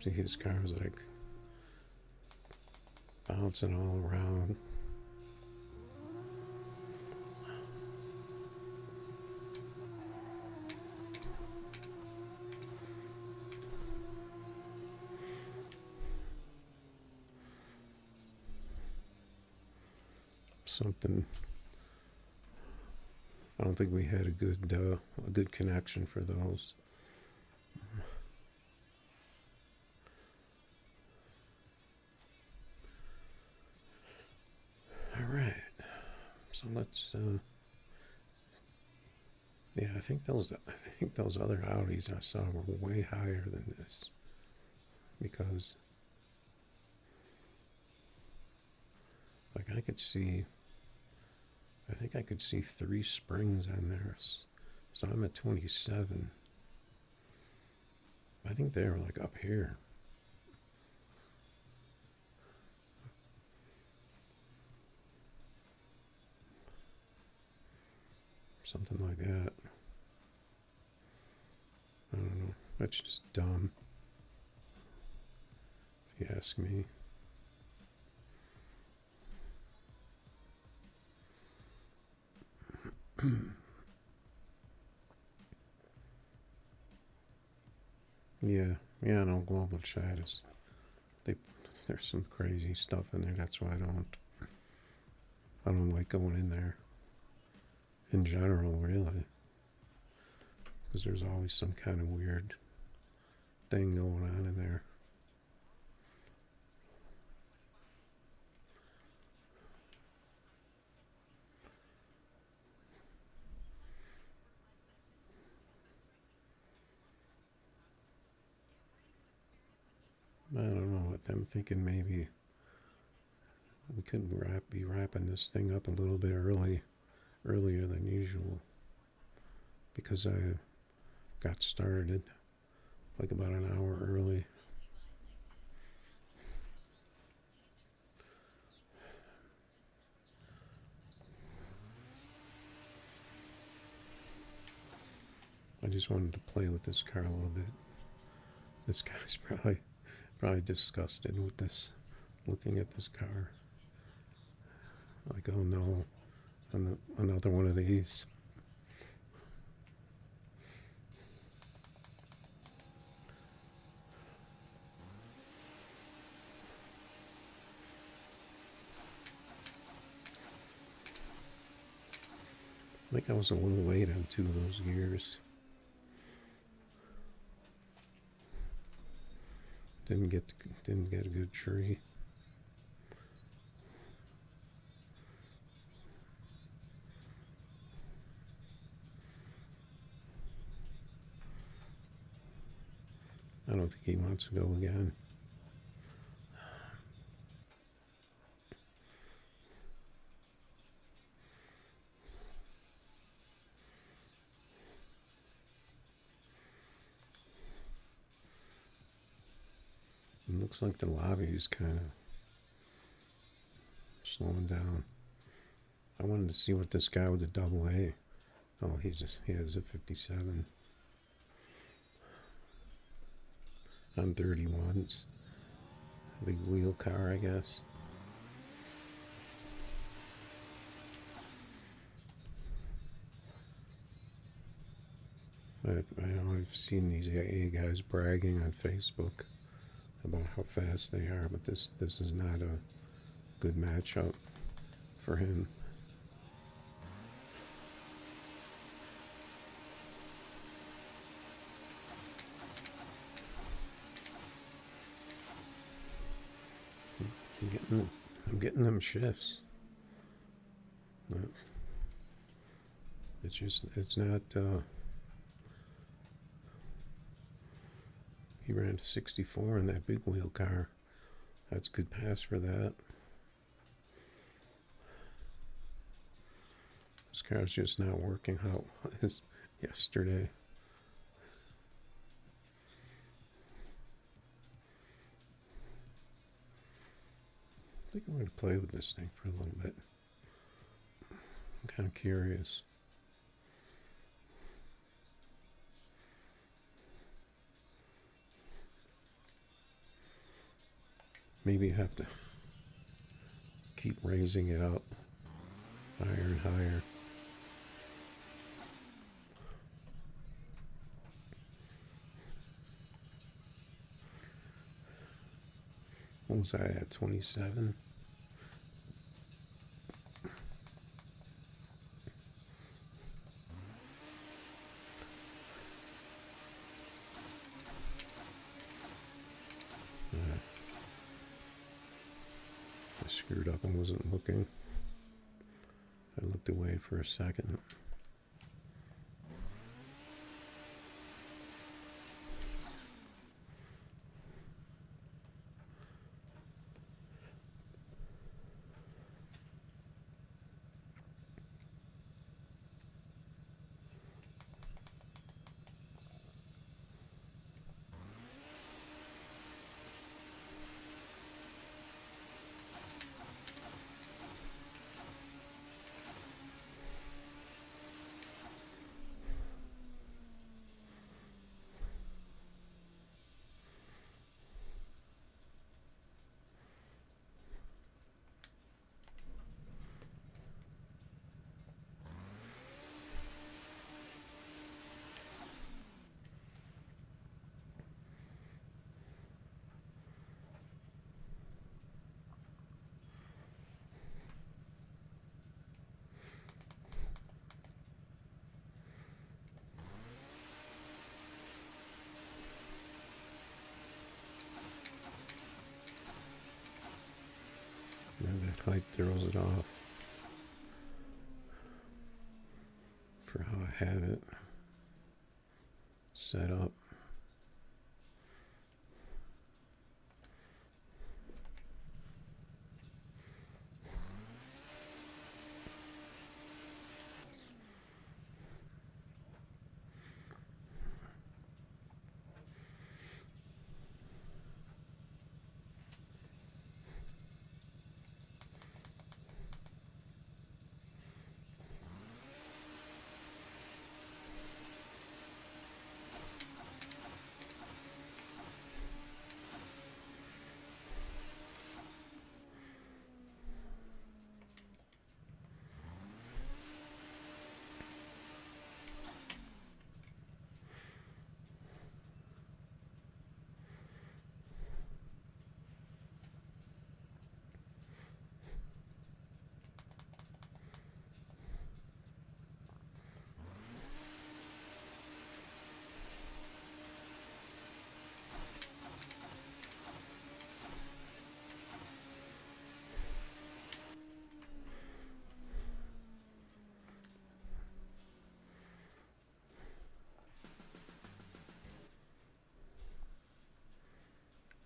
See, his car was like bouncing all around. Something I don't think we had a good connection for those. All right, so let's. Yeah, I think those other Audis I saw were way higher than this because, like, I think I could see 3 springs on there. So I'm at 27. I think they were like up here. Something like that. I don't know. That's just dumb, if you ask me. Yeah, yeah, no, global chat is they there's some crazy stuff in there. That's why I don't like going in there in general, really, because there's always some kind of weird thing going on in there. I don't know. I'm thinking maybe we could be wrapping this thing up a little bit earlier than usual, because I got started like about an hour early. I just wanted to play with this car a little bit. This guy's probably disgusted with this, looking at this car. Like, oh no, another one of these. I think I was a little late on 2 of those gears. Didn't get a good tree. I don't think he wants to go again. It looks like the lobby is kind of slowing down. I wanted to see what this guy with the double A. Oh, he has a 57 on 31s. Big wheel car, I guess. I know I've seen these AA guys bragging on Facebook about how fast they are, but this is not a good matchup for him. I'm getting them shifts. It's not. He ran 64 in that big wheel car. That's a good pass for that. This car's just not working how it was yesterday. I think I'm going to play with this thing for a little bit. I'm kind of curious. Maybe I have to keep raising it up higher and higher. What was I at, 27? I screwed up and wasn't looking. I looked away for a second. Now that height throws it off for how I have it set up.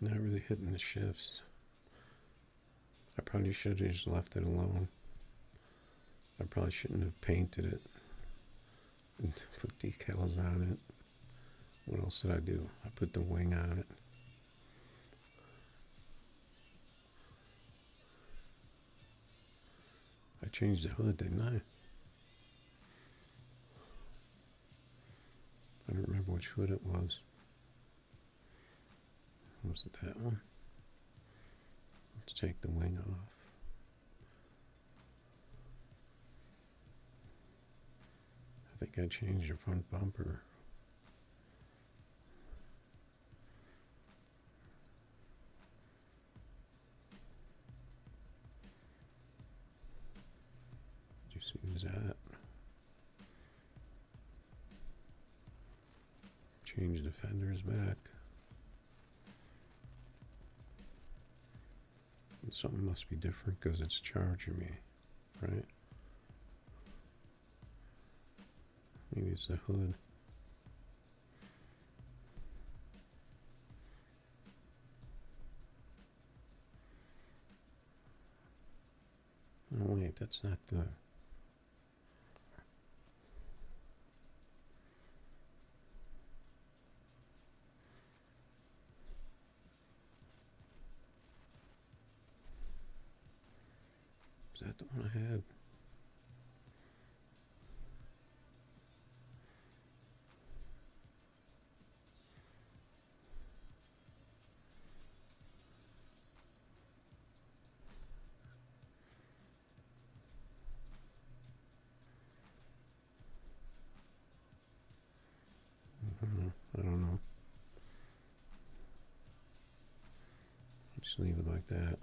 Not really hitting the shifts. I probably should have just left it alone. I probably shouldn't have painted it and put decals on it. What else did I do? I put the wing on it. I changed the hood, didn't I? I don't remember which hood it was. Was it that one? Let's take the wing off. I think I changed the front bumper. Just use that. Change the fenders back. And something must be different because it's charging me, right? Maybe it's the hood. Oh wait, that's not the... Is that the one I had? I don't know. Just leave it like that.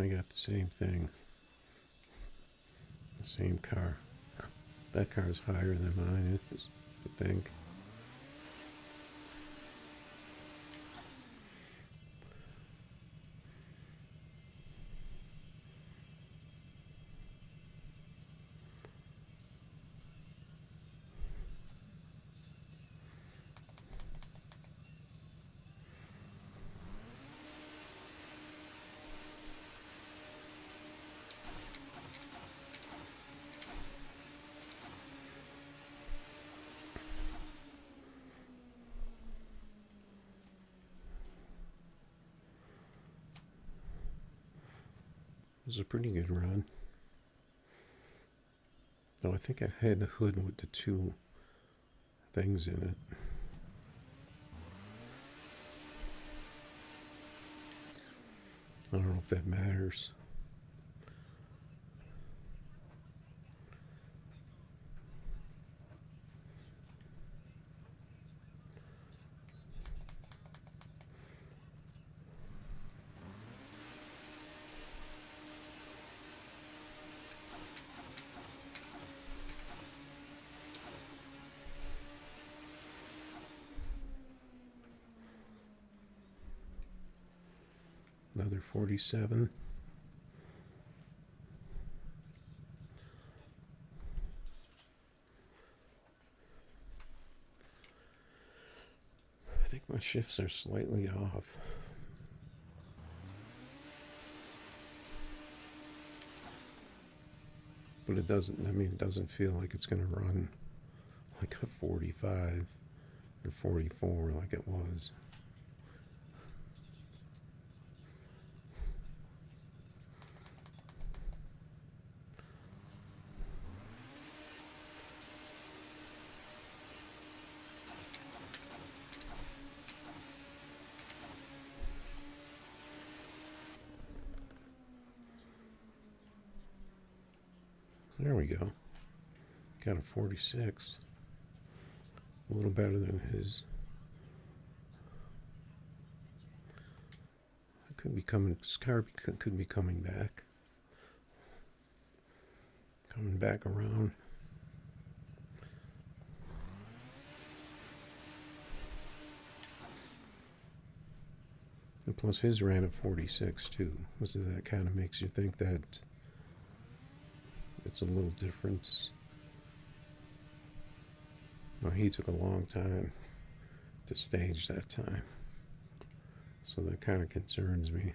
I got the same thing. The same car. That car is higher than mine is, I think. It was a pretty good run. Though I think I had the hood with the two things in it. I don't know if that matters. Another 47. I think my shifts are slightly off. But it doesn't, I mean, it doesn't feel like it's going to run like a 45 or 44 like it was. There we go. Got a 46. A little better than his. It could be coming, Scar could be coming back. Coming back around. And plus his ran at 46 too. So that kind of makes you think that it's a little different. Well, he took a long time to stage that time. So that kind of concerns me.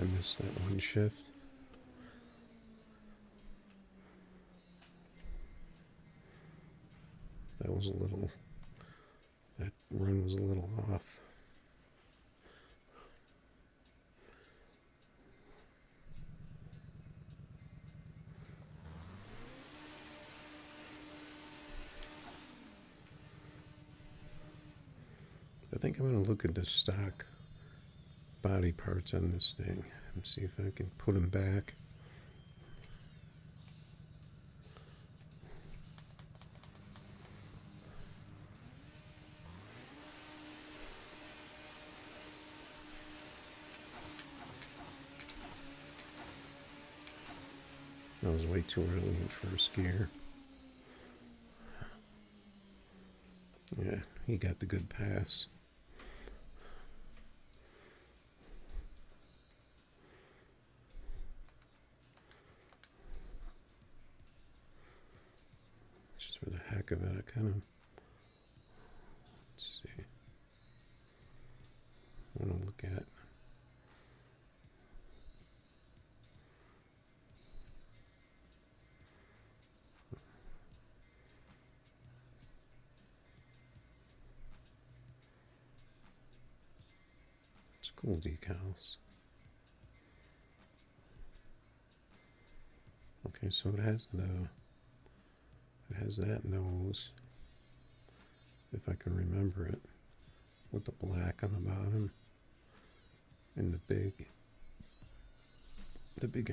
I missed that one shift. That was a little, that run was a little off. I think I'm going to look at the stock body parts on this thing and see if I can put them back. I was way too early in first gear. Yeah, he got the good pass. Just for the heck of it, I kind of, let's see, I want to look at. It's cool decals. Okay, so it has that nose, if I can remember it. with the black on the bottom and the big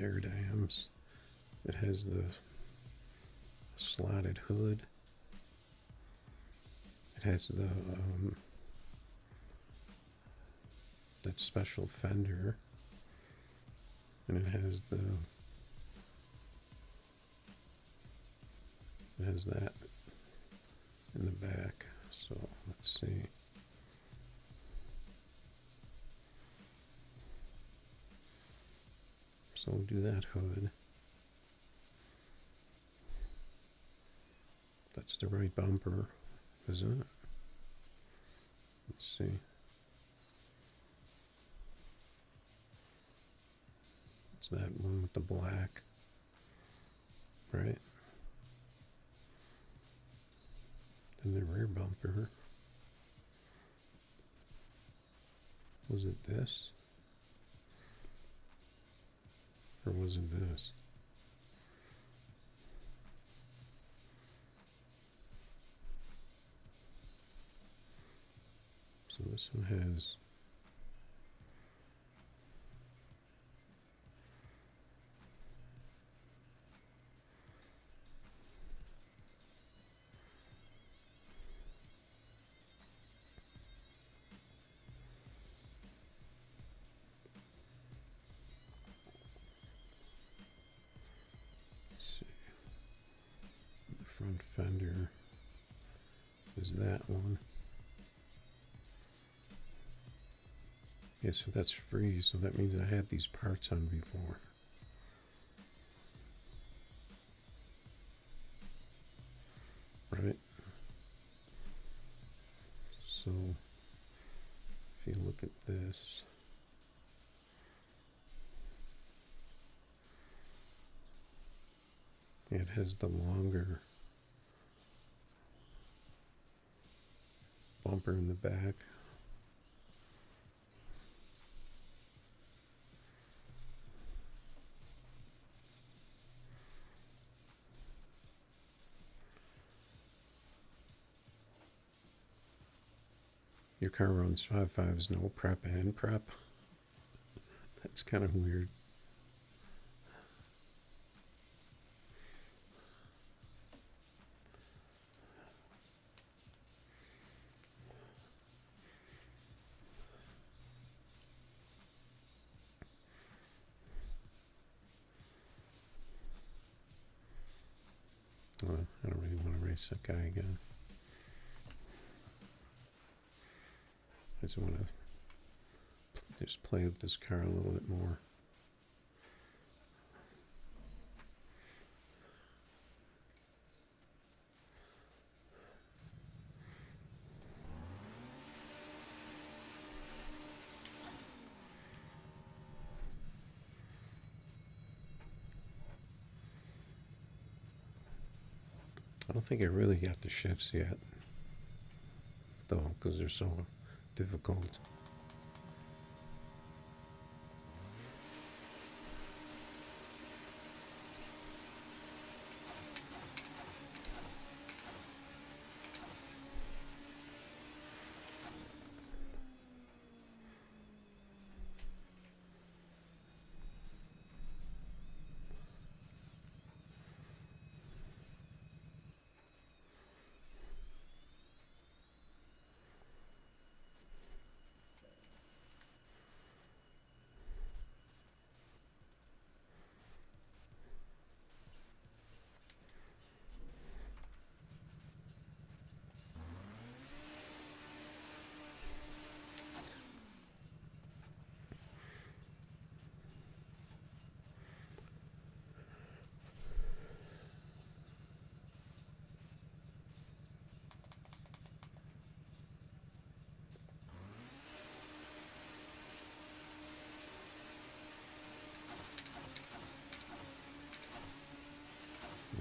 air dams. It has the slotted hood. It has that special fender, and it has that in the back. So let's see. So we'll do that hood. That's the right bumper, isn't it? Let's see. It's that one with the black, right? Then the rear bumper. Was it this? Or was it this? So this one has the front fender is that one. Yeah, so that's free, so that means I had these parts on before. Right? So if you look at this, it has the longer bumper in the back. Your car runs 5.5s, no prep and prep. That's kind of weird. I don't really want to race that guy again. I just want to just play with this car a little bit more. I don't think I really got the shifts yet, though, because they're so difficult.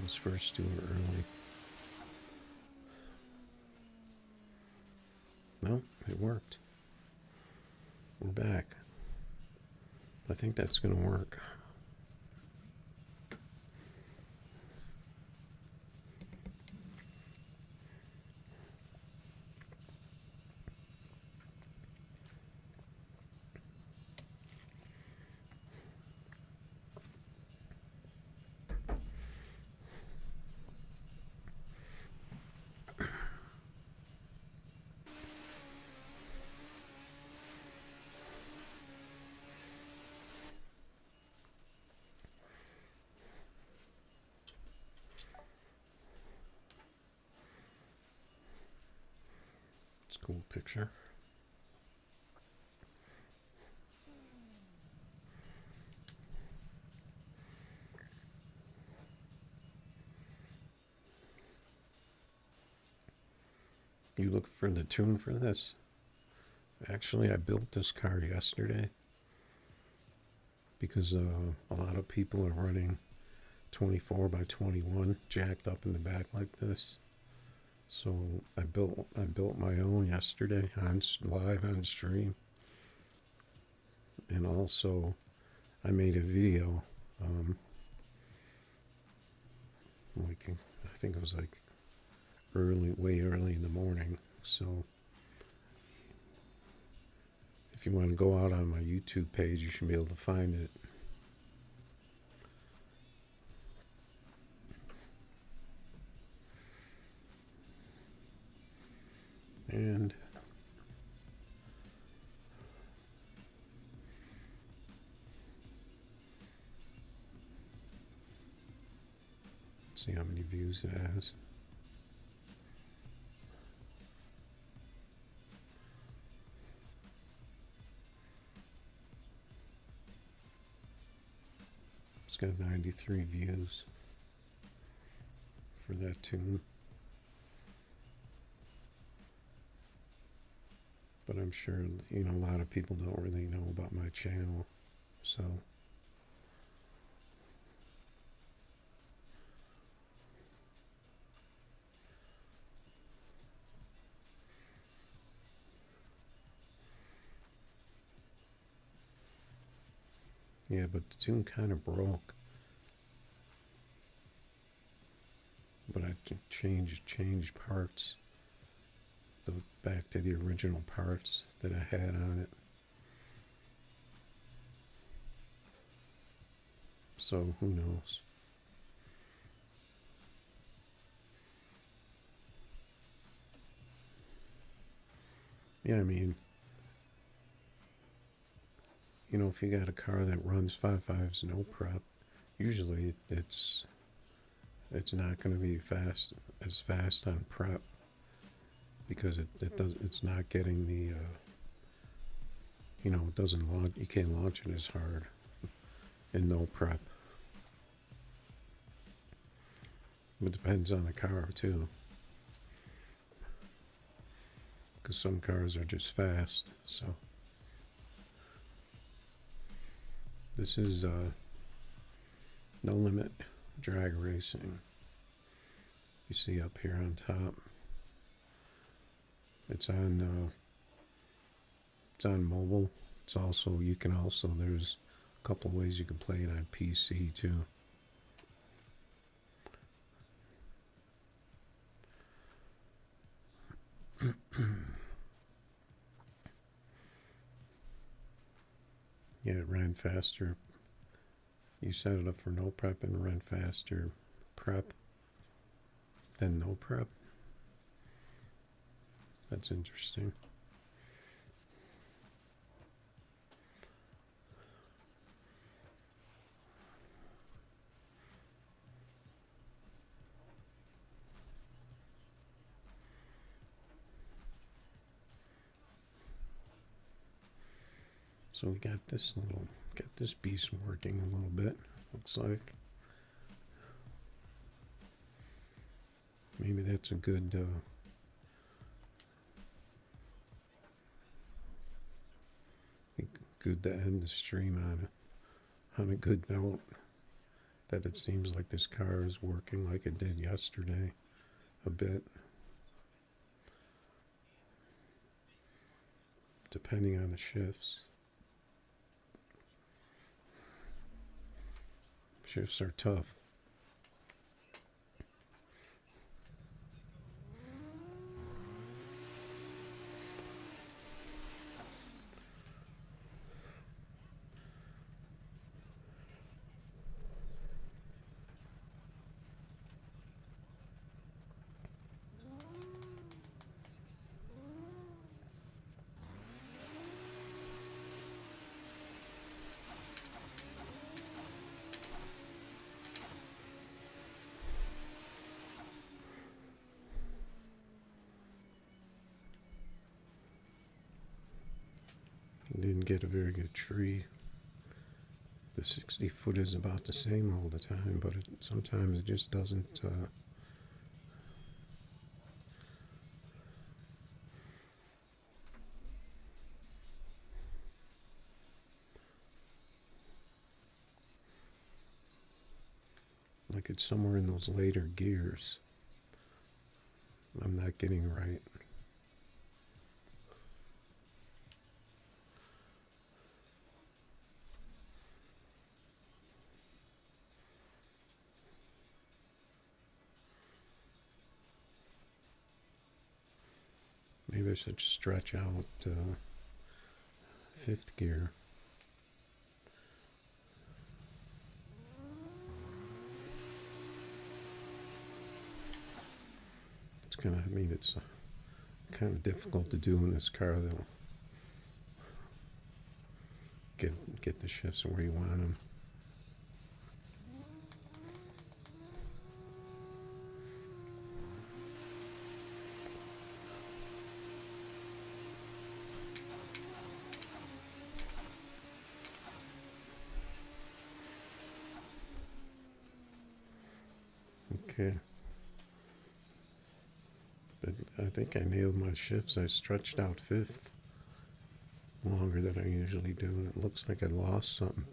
Those first two are early. No, it worked. We're back. I think that's going to work. It's a cool picture. You look for the tune for this? Actually, I built this car yesterday because a lot of people are running 24 by 21 jacked up in the back like this. So I built my own yesterday on live on stream, and also I made a video. Like I think it was like way early in the morning. So if you want to go out on my YouTube page, you should be able to find it. And let's see how many views it has. It's got 93 views for that tune. But I'm sure, you know, a lot of people don't really know about my channel. So yeah, but the tune kind of broke. But I changed parts back to the original parts that I had on it. So who knows? Yeah, I mean, you know, if you got a car that runs 5.5s no prep, usually it's not going to be as fast on prep because it's not getting the you know, it doesn't launch. You can't launch it as hard in no prep. It depends on the car too, because some cars are just fast. So this is No Limit Drag Racing. You see up here on top. It's on mobile. It's also there's a couple of ways you can play it on PC too. Yeah, it ran faster. You set it up for no prep and ran faster prep than no prep. That's interesting. So we got this beast working a little bit. Looks like maybe that's a good good to end the stream on a good note. That it seems like this car is working like it did yesterday a bit, depending on the shifts. Shifts are tough. Didn't get a very good tree. The 60 foot is about the same all the time, but sometimes it just doesn't. Like it's somewhere in those later gears. I'm not getting right. Maybe I should stretch out fifth gear. It's kind of, I mean, it's kind of difficult to do in this car though. Get the shifts where you want them. Okay. But I think I nailed my shifts. I stretched out fifth longer than I usually do, and it looks like I lost something.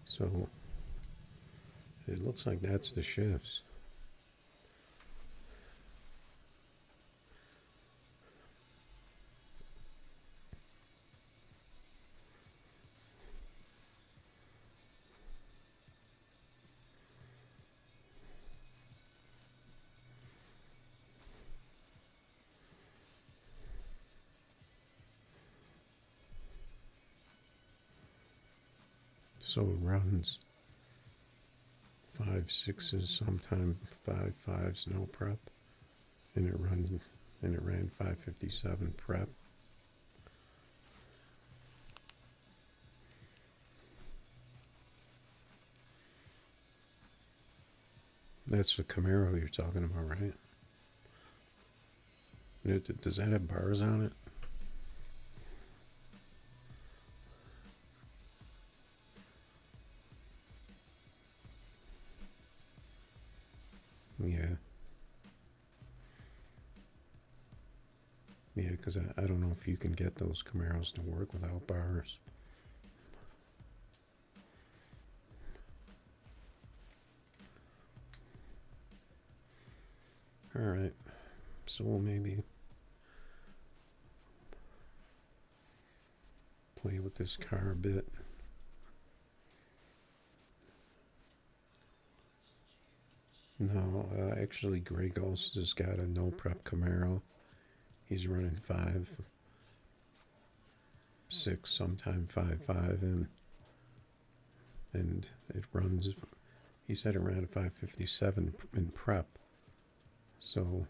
So it looks like that's the shifts. So it runs 5.6s, sometimes 5.5s, no prep, and it ran 5.57 prep. That's the Camaro you're talking about, right? Does that have bars on it? Yeah. Yeah, because I don't know if you can get those Camaros to work without bars. Alright, so we'll maybe play with this car a bit. No, actually Grey Ghost has got a no prep Camaro. He's running 5.6, sometime 5.5, and it runs. He said it ran 5.57 in prep. So,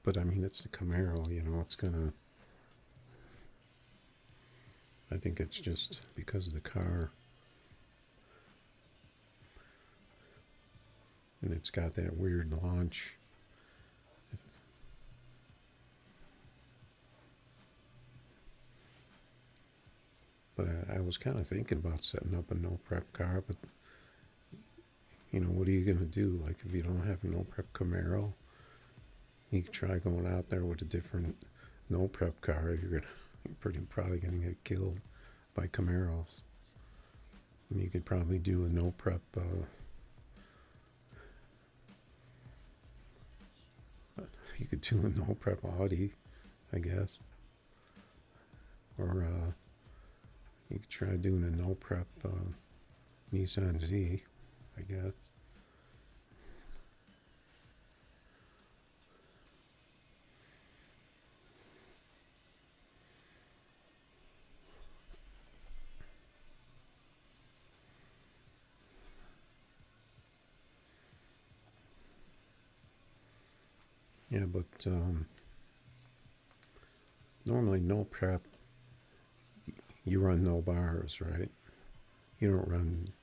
but I mean, it's the Camaro, you know, it's gonna. I think it's just because of the car. And it's got that weird launch. But I was kind of thinking about setting up a no prep car, but you know, what are you gonna do? Like, if you don't have a no prep Camaro, you could try going out there with a different no prep car. You're probably gonna get killed by Camaros. I mean, you could probably do a no prep. You could do a no prep Audi, I guess, or you could try doing a no prep Nissan Z, I guess. Yeah, but normally no prep, you run no bars, right? You don't run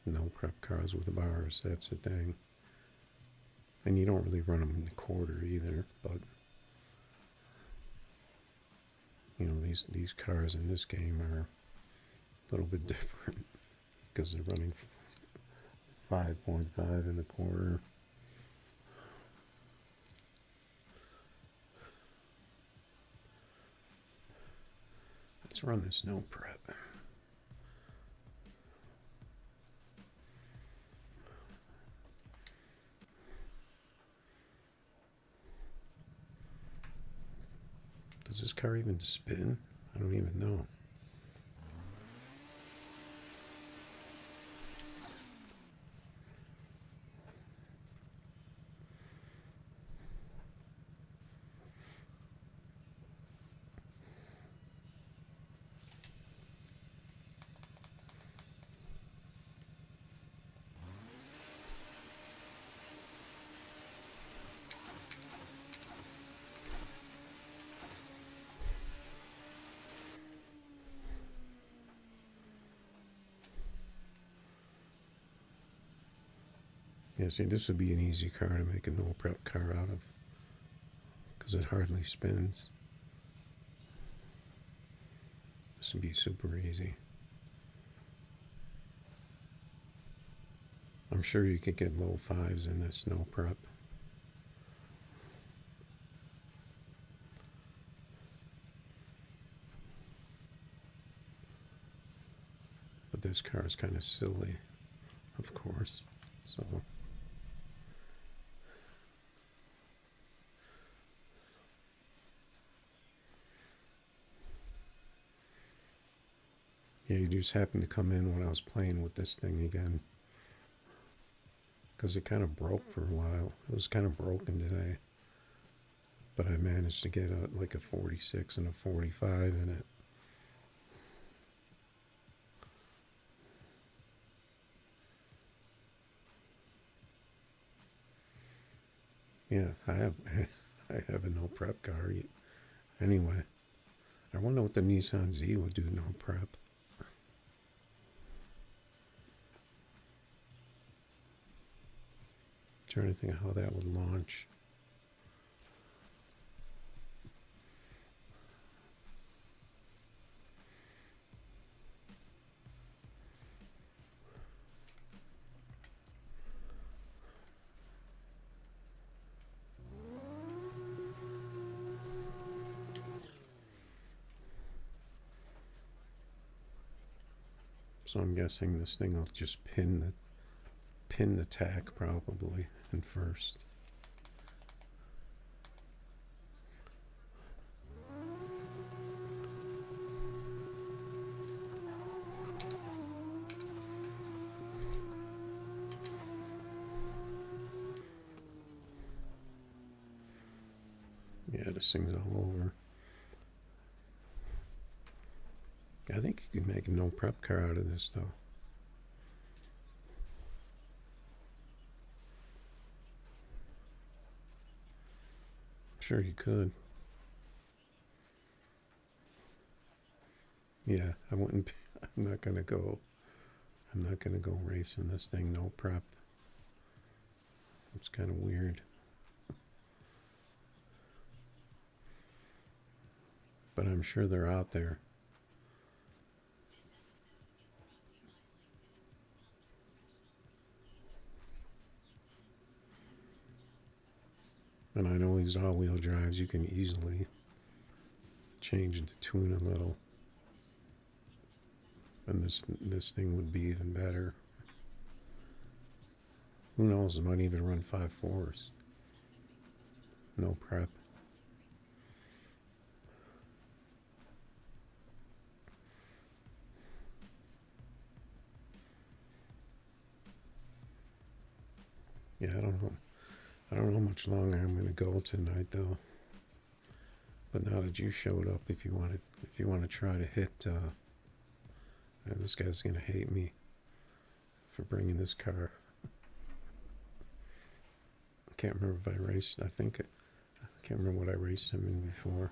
no prep cars with the bars. That's the thing. And you don't really run them in the quarter either. But you know, these cars in this game are a little bit different because they're running 5.5 in the quarter. Let's run this no prep. Does this car even spin? I don't even know. Yeah, see, this would be an easy car to make a no prep car out of because it hardly spins. This would be super easy. I'm sure you could get low fives in this no prep. But this car is kind of silly, of course. So yeah, you just happened to come in when I was playing with this thing again. Because it kind of broke for a while. It was kind of broken today. But I managed to get like a 46 and a 45 in it. Yeah, I have a no prep car. Anyway, I wonder what the Nissan Z would do no prep. Trying to think of how that would launch. So I'm guessing this thing will just pin the tack probably in first. Yeah, this thing's all over. I think you can make a no prep car out of this though. Sure you could. Yeah, I wouldn't. I'm not gonna go racing this thing no prep. It's kind of weird. But I'm sure they're out there. And I know these all-wheel drives, you can easily change the tune a little. And this thing would be even better. Who knows, it might even run 5.4s. No prep. Yeah, I don't know. I don't know how much longer I'm going to go tonight, though. But now that you showed up, if you want to try to hit, this guy's going to hate me for bringing this car. I can't remember if I raced. I can't remember what I raced him in before.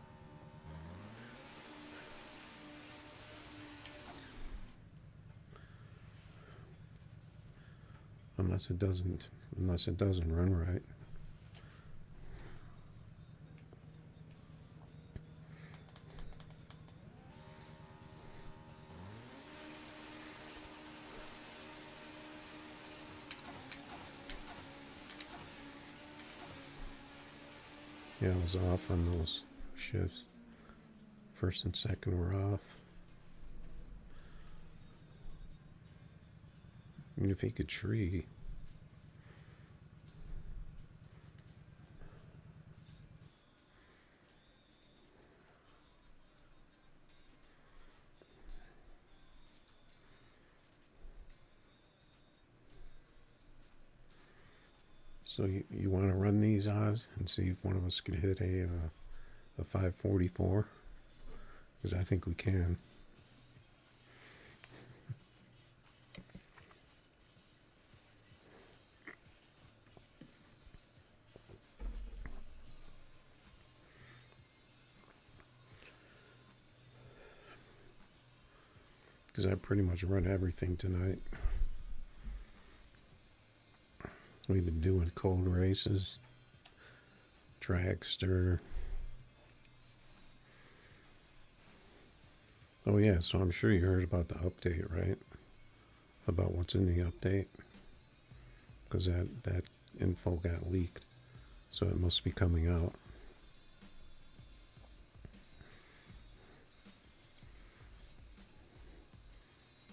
Unless it doesn't run right. Yeah, I was off on those shifts. First and second were off. I mean, if he could tree. So you want to run these odds and see if one of us can hit a 544? Because I think we can. Because I pretty much run everything tonight. We've been doing cold races, dragster. Oh yeah, so I'm sure you heard about the update, right? About what's in the update? Because that info got leaked, so it must be coming out.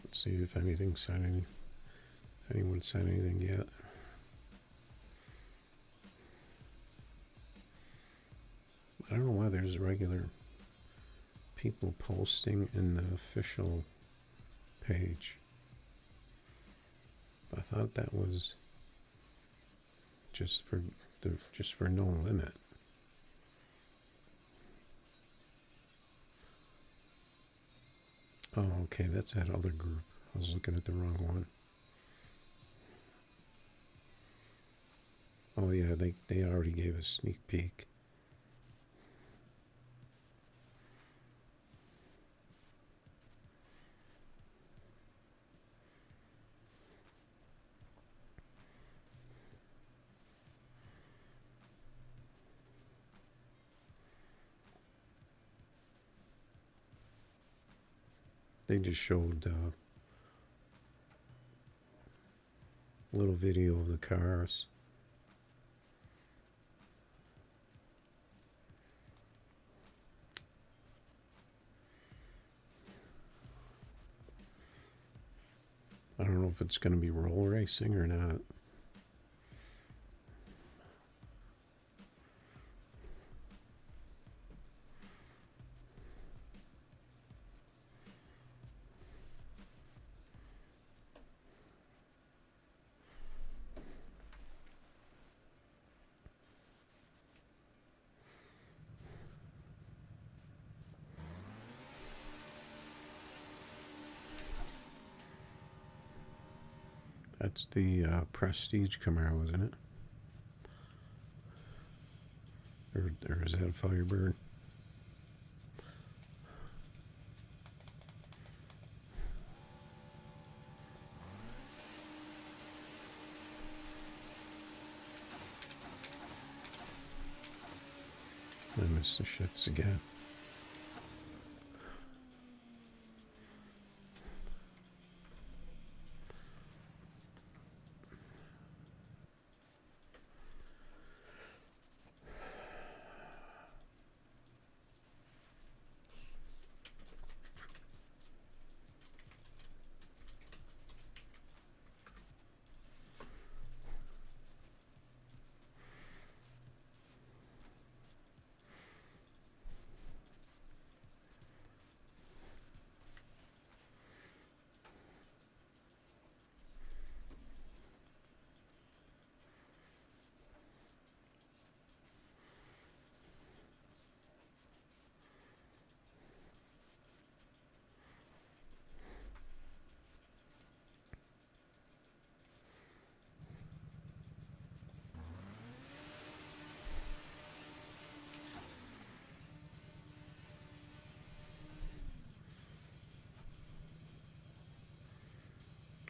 Let's see if anyone said anything yet. I don't know why there's regular people posting in the official page. I thought that was just for No Limit. Oh, okay, that's that other group. I was looking at the wrong one. Oh yeah, they already gave a sneak peek. They just showed a little video of the cars. I don't know if it's going to be roll racing or not. That's the Prestige Camaro, isn't it? Or is that a Firebird? I missed the shifts again.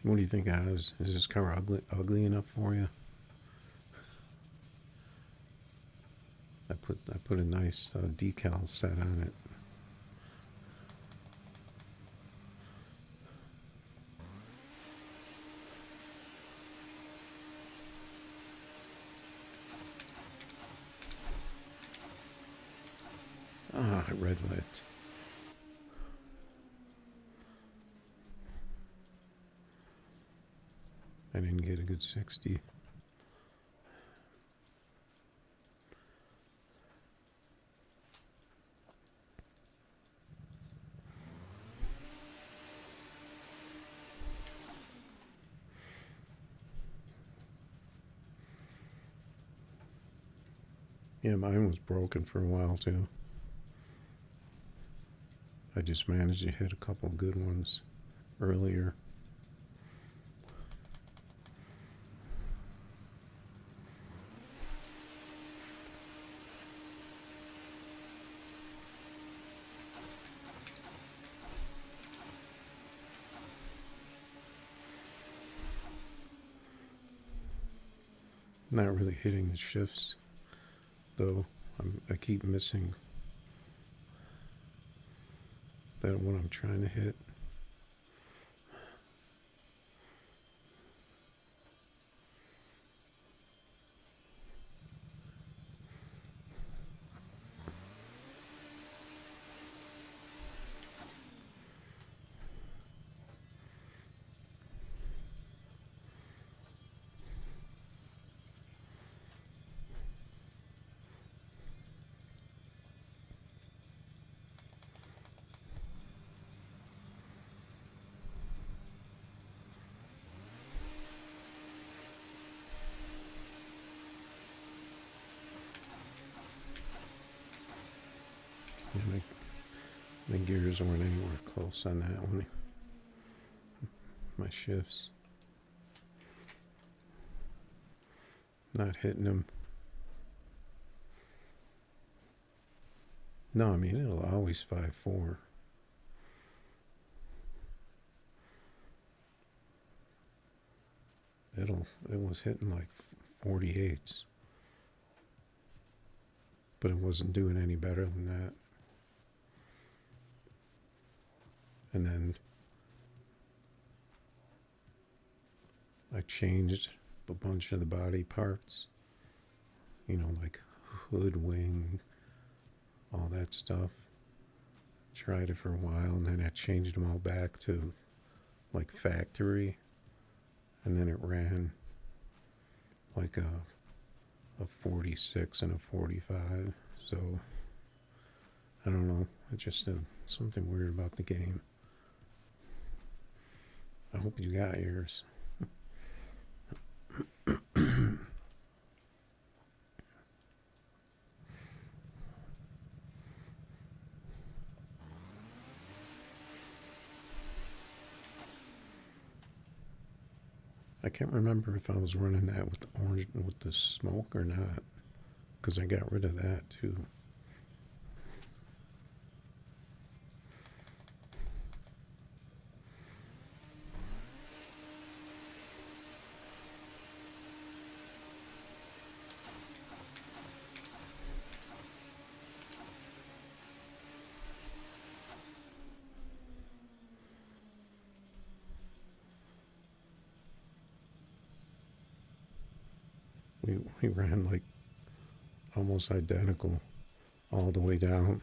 What do you think, Oz? Is this car ugly enough for you? I put a nice decal set on it. lit. I didn't get a good 60. Yeah, mine was broken for a while too. I just managed to hit a couple good ones earlier. Not really hitting the shifts, though. I keep missing that one I'm trying to hit. Yeah, my gears weren't anywhere close on that one. My shifts. Not hitting them. No, I mean, it'll always 5-4. It was hitting like 48s. But it wasn't doing any better than that. And then I changed a bunch of the body parts. You know, like hood, wing, all that stuff. Tried it for a while, and then I changed them all back to like factory. And then it ran like a 46 and a 45. So I don't know. It's just something weird about the game. I hope you got yours. I can't remember if I was running that with the orange with the smoke or not, because I got rid of that too. We ran like almost identical all the way down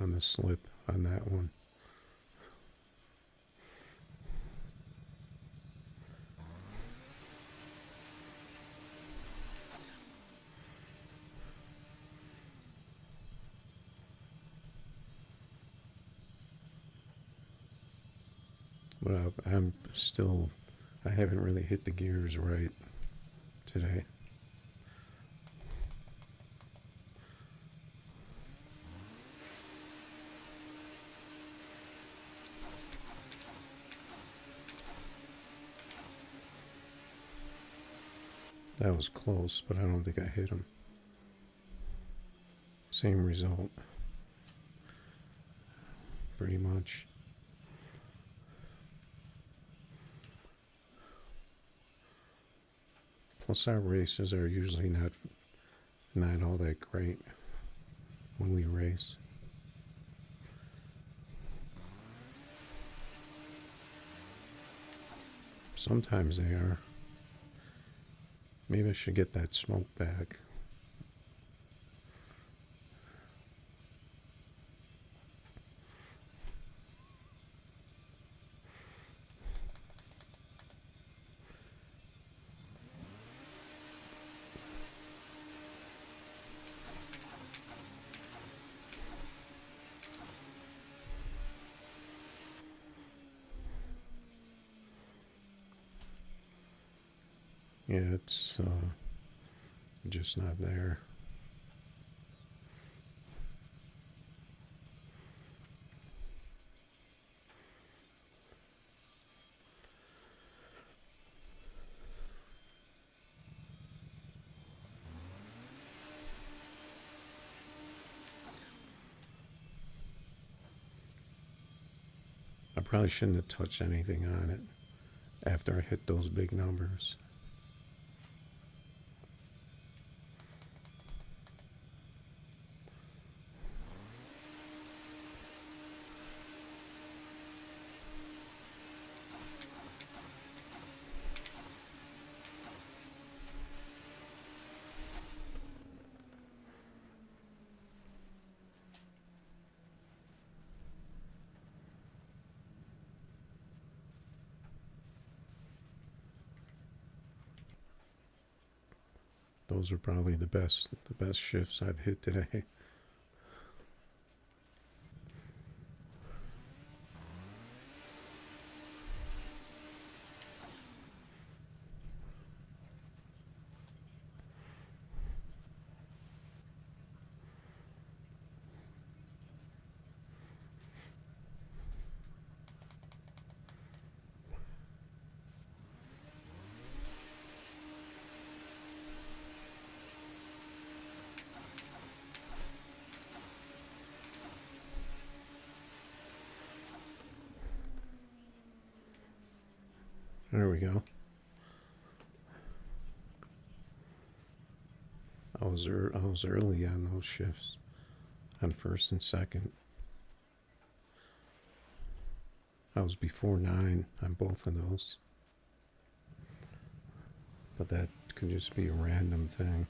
on the slip on that one. But I'm still, I haven't really hit the gears right today. That was close, but I don't think I hit him. Same result, pretty much. Plus, our races are usually not all that great when we race. Sometimes they are. Maybe I should get that smoke back. Yeah, it's just not there. I probably shouldn't have touched anything on it after I hit those big numbers. Those are probably the best shifts I've hit today. There we go. I was early on those shifts, on first and second. I was before 9 on both of those. But that could just be a random thing.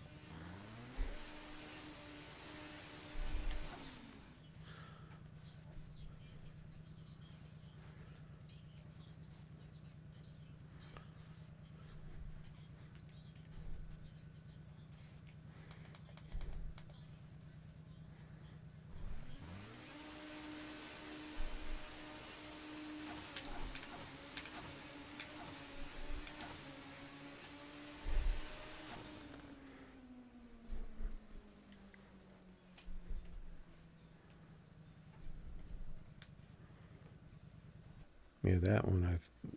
Yeah, that one,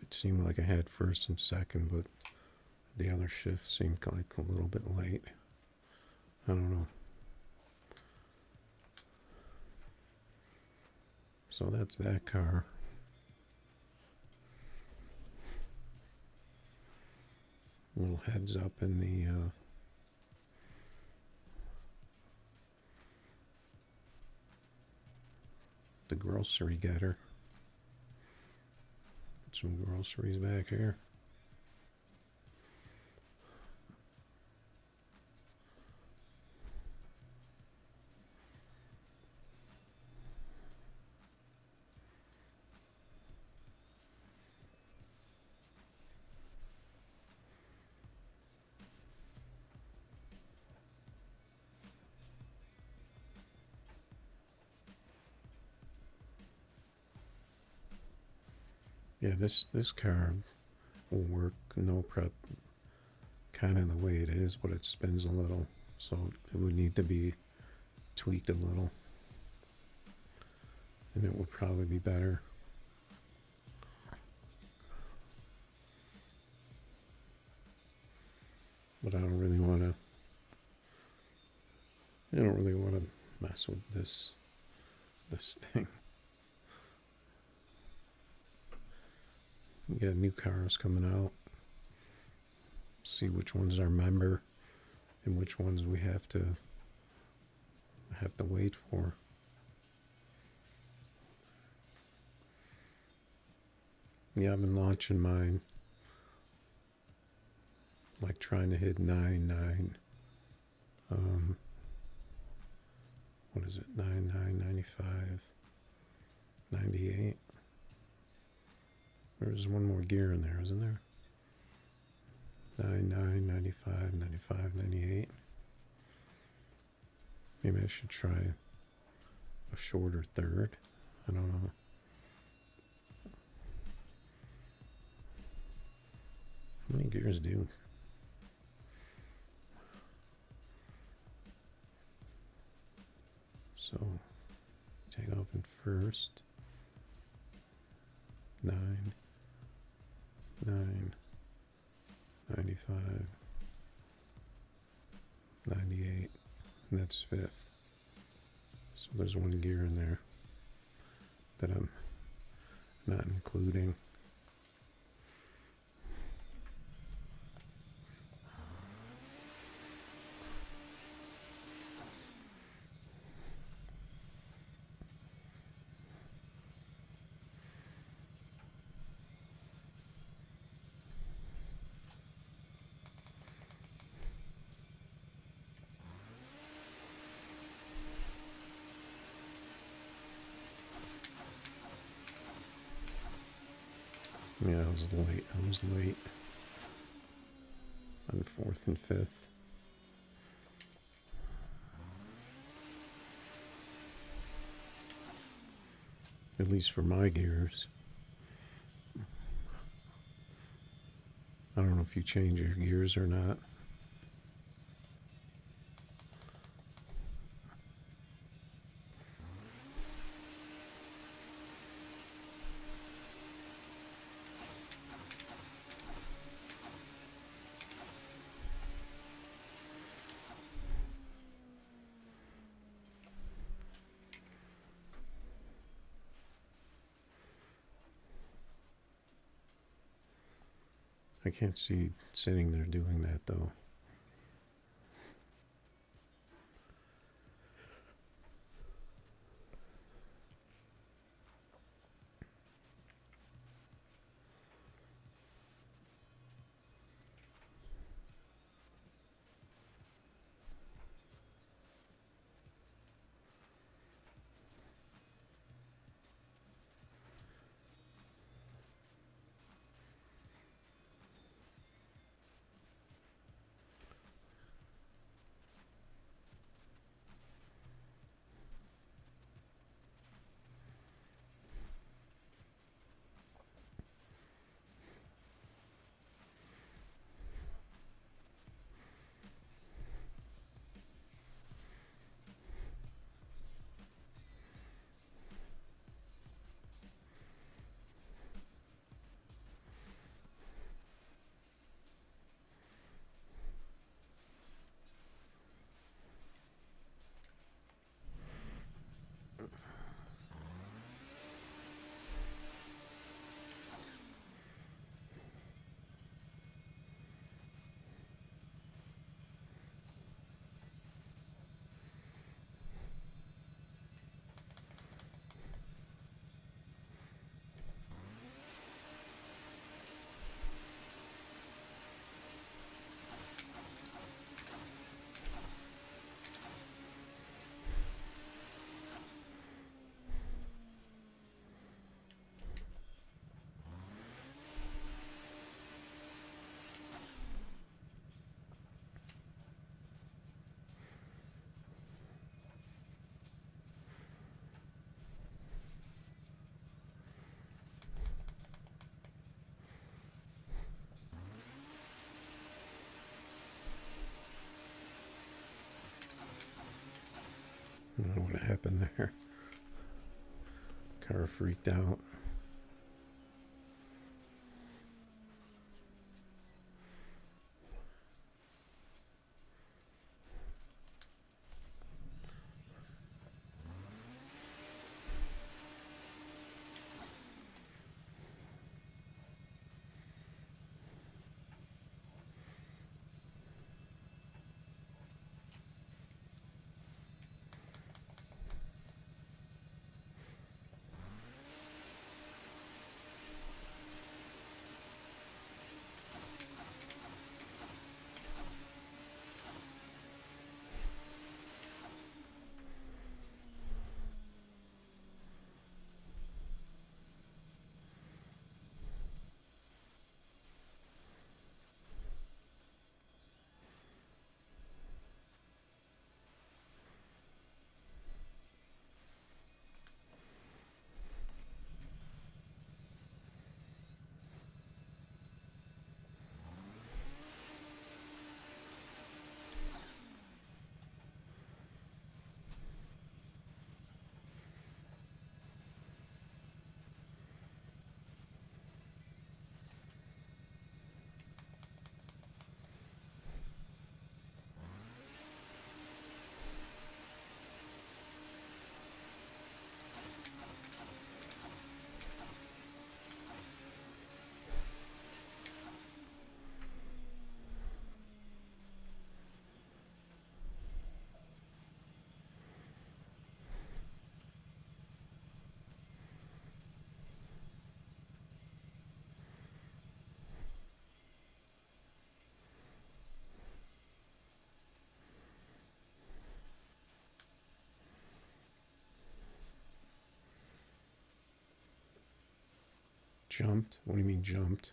it seemed like I had first and second, but the other shift seemed like a little bit late. I don't know. So that's that car. Little heads up in the grocery getter. Put some groceries back here. Yeah, this car will work no prep, kind of the way it is, but it spins a little, so it would need to be tweaked a little, and it would probably be better. But I don't really want to mess with this thing. We got new cars coming out. See which ones are member and which ones we have to wait for. Yeah, I've been launching mine, like trying to hit 9.9. What is it? 9.995, 98. There's one more gear in there, isn't there? 9.9, 95, 95, 98. Maybe I should try a shorter third. I don't know. How many gears do first. 9, 9, 95, 98, and that's fifth. So there's one gear in there that I'm not including. Yeah, I was late. I was late on fourth and fifth. At least for my gears. I don't know if you change your gears or not. I can't see sitting there doing that though. I don't know what happened there. Car freaked out. Jumped? What do you mean jumped?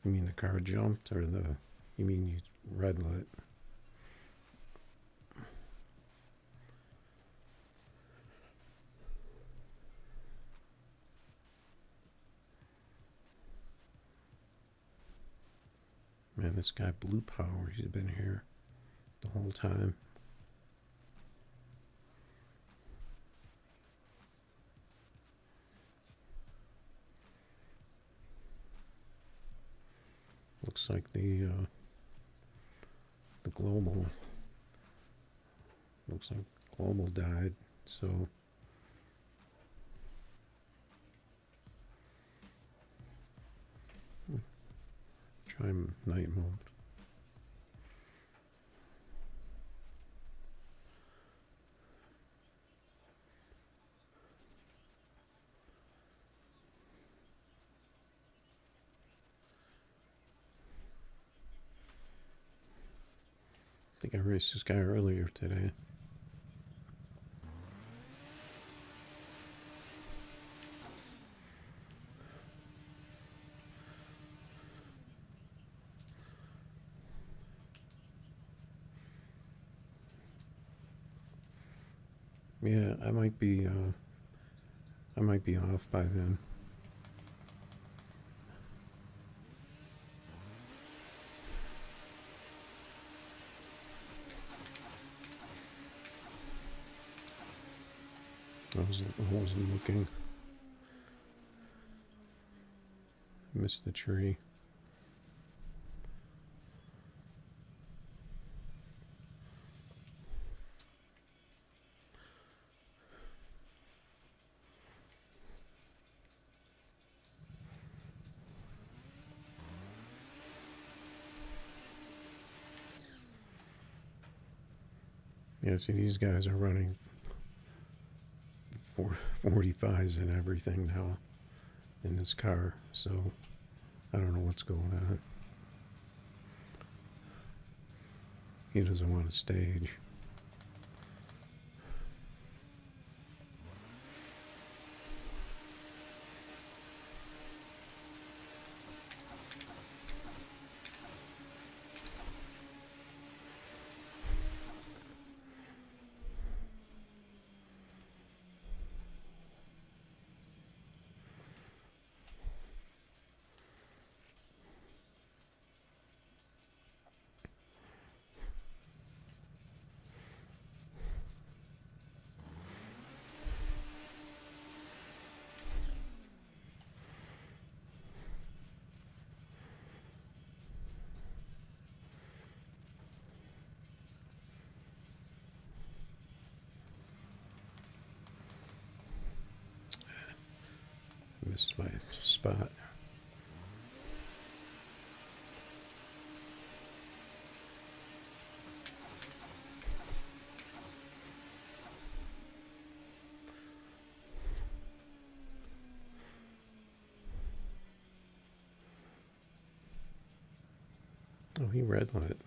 You mean the car jumped, or you mean you red lit? Man, this guy Blue Power, he's been here the whole time. Looks like the global. Looks like global died. So try night mode. I think I raced this guy earlier today. Yeah, I might be off by then. I wasn't looking. Missed the tree. Yeah, see, these guys are running 45s and everything now in this car, so I don't know what's going on. He doesn't want to stage. Missed my spot. Oh, he red lit.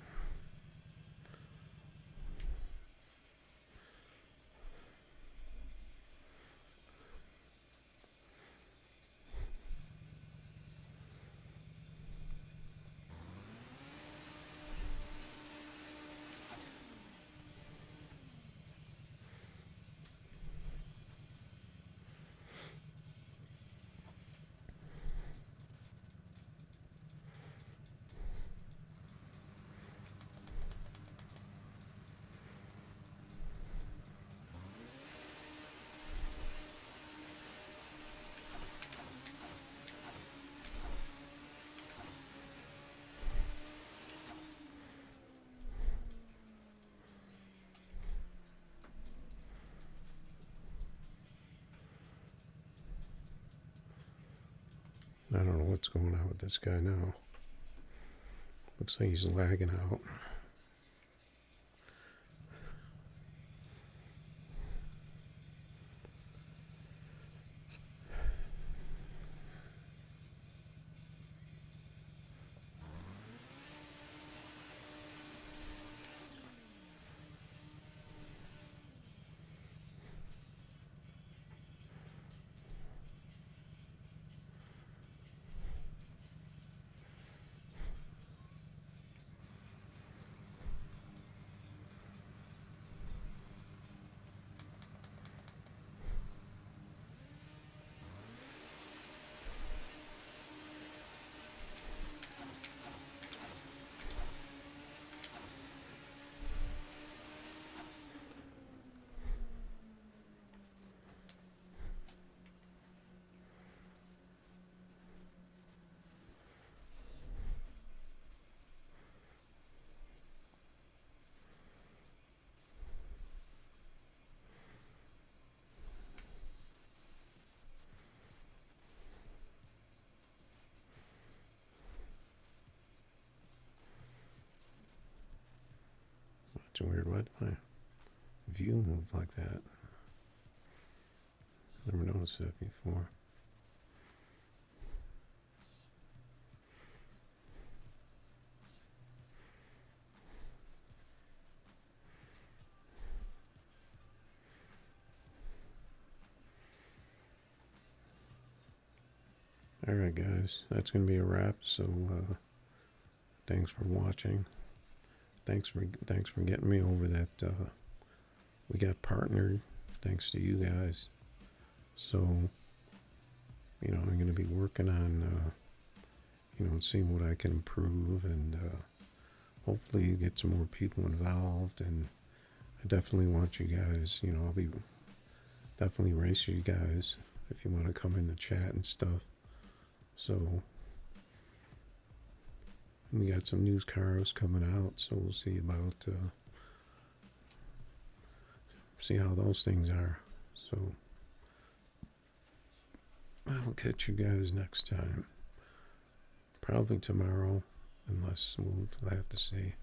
I don't know what's going on with this guy now. Looks like he's lagging out. It's weird. Why did my view move like that? Never noticed that before. Alright guys, that's going to be a wrap, so thanks for watching. Thanks for getting me over that. We got partnered thanks to you guys. So, I'm going to be working on, seeing what I can improve, and hopefully get some more people involved. And I definitely want you guys, I'll be definitely race you guys if you want to come in the chat and stuff. So we got some news cars coming out, so we'll see about see how those things are. So I'll catch you guys next time, probably tomorrow, unless we'll have to see.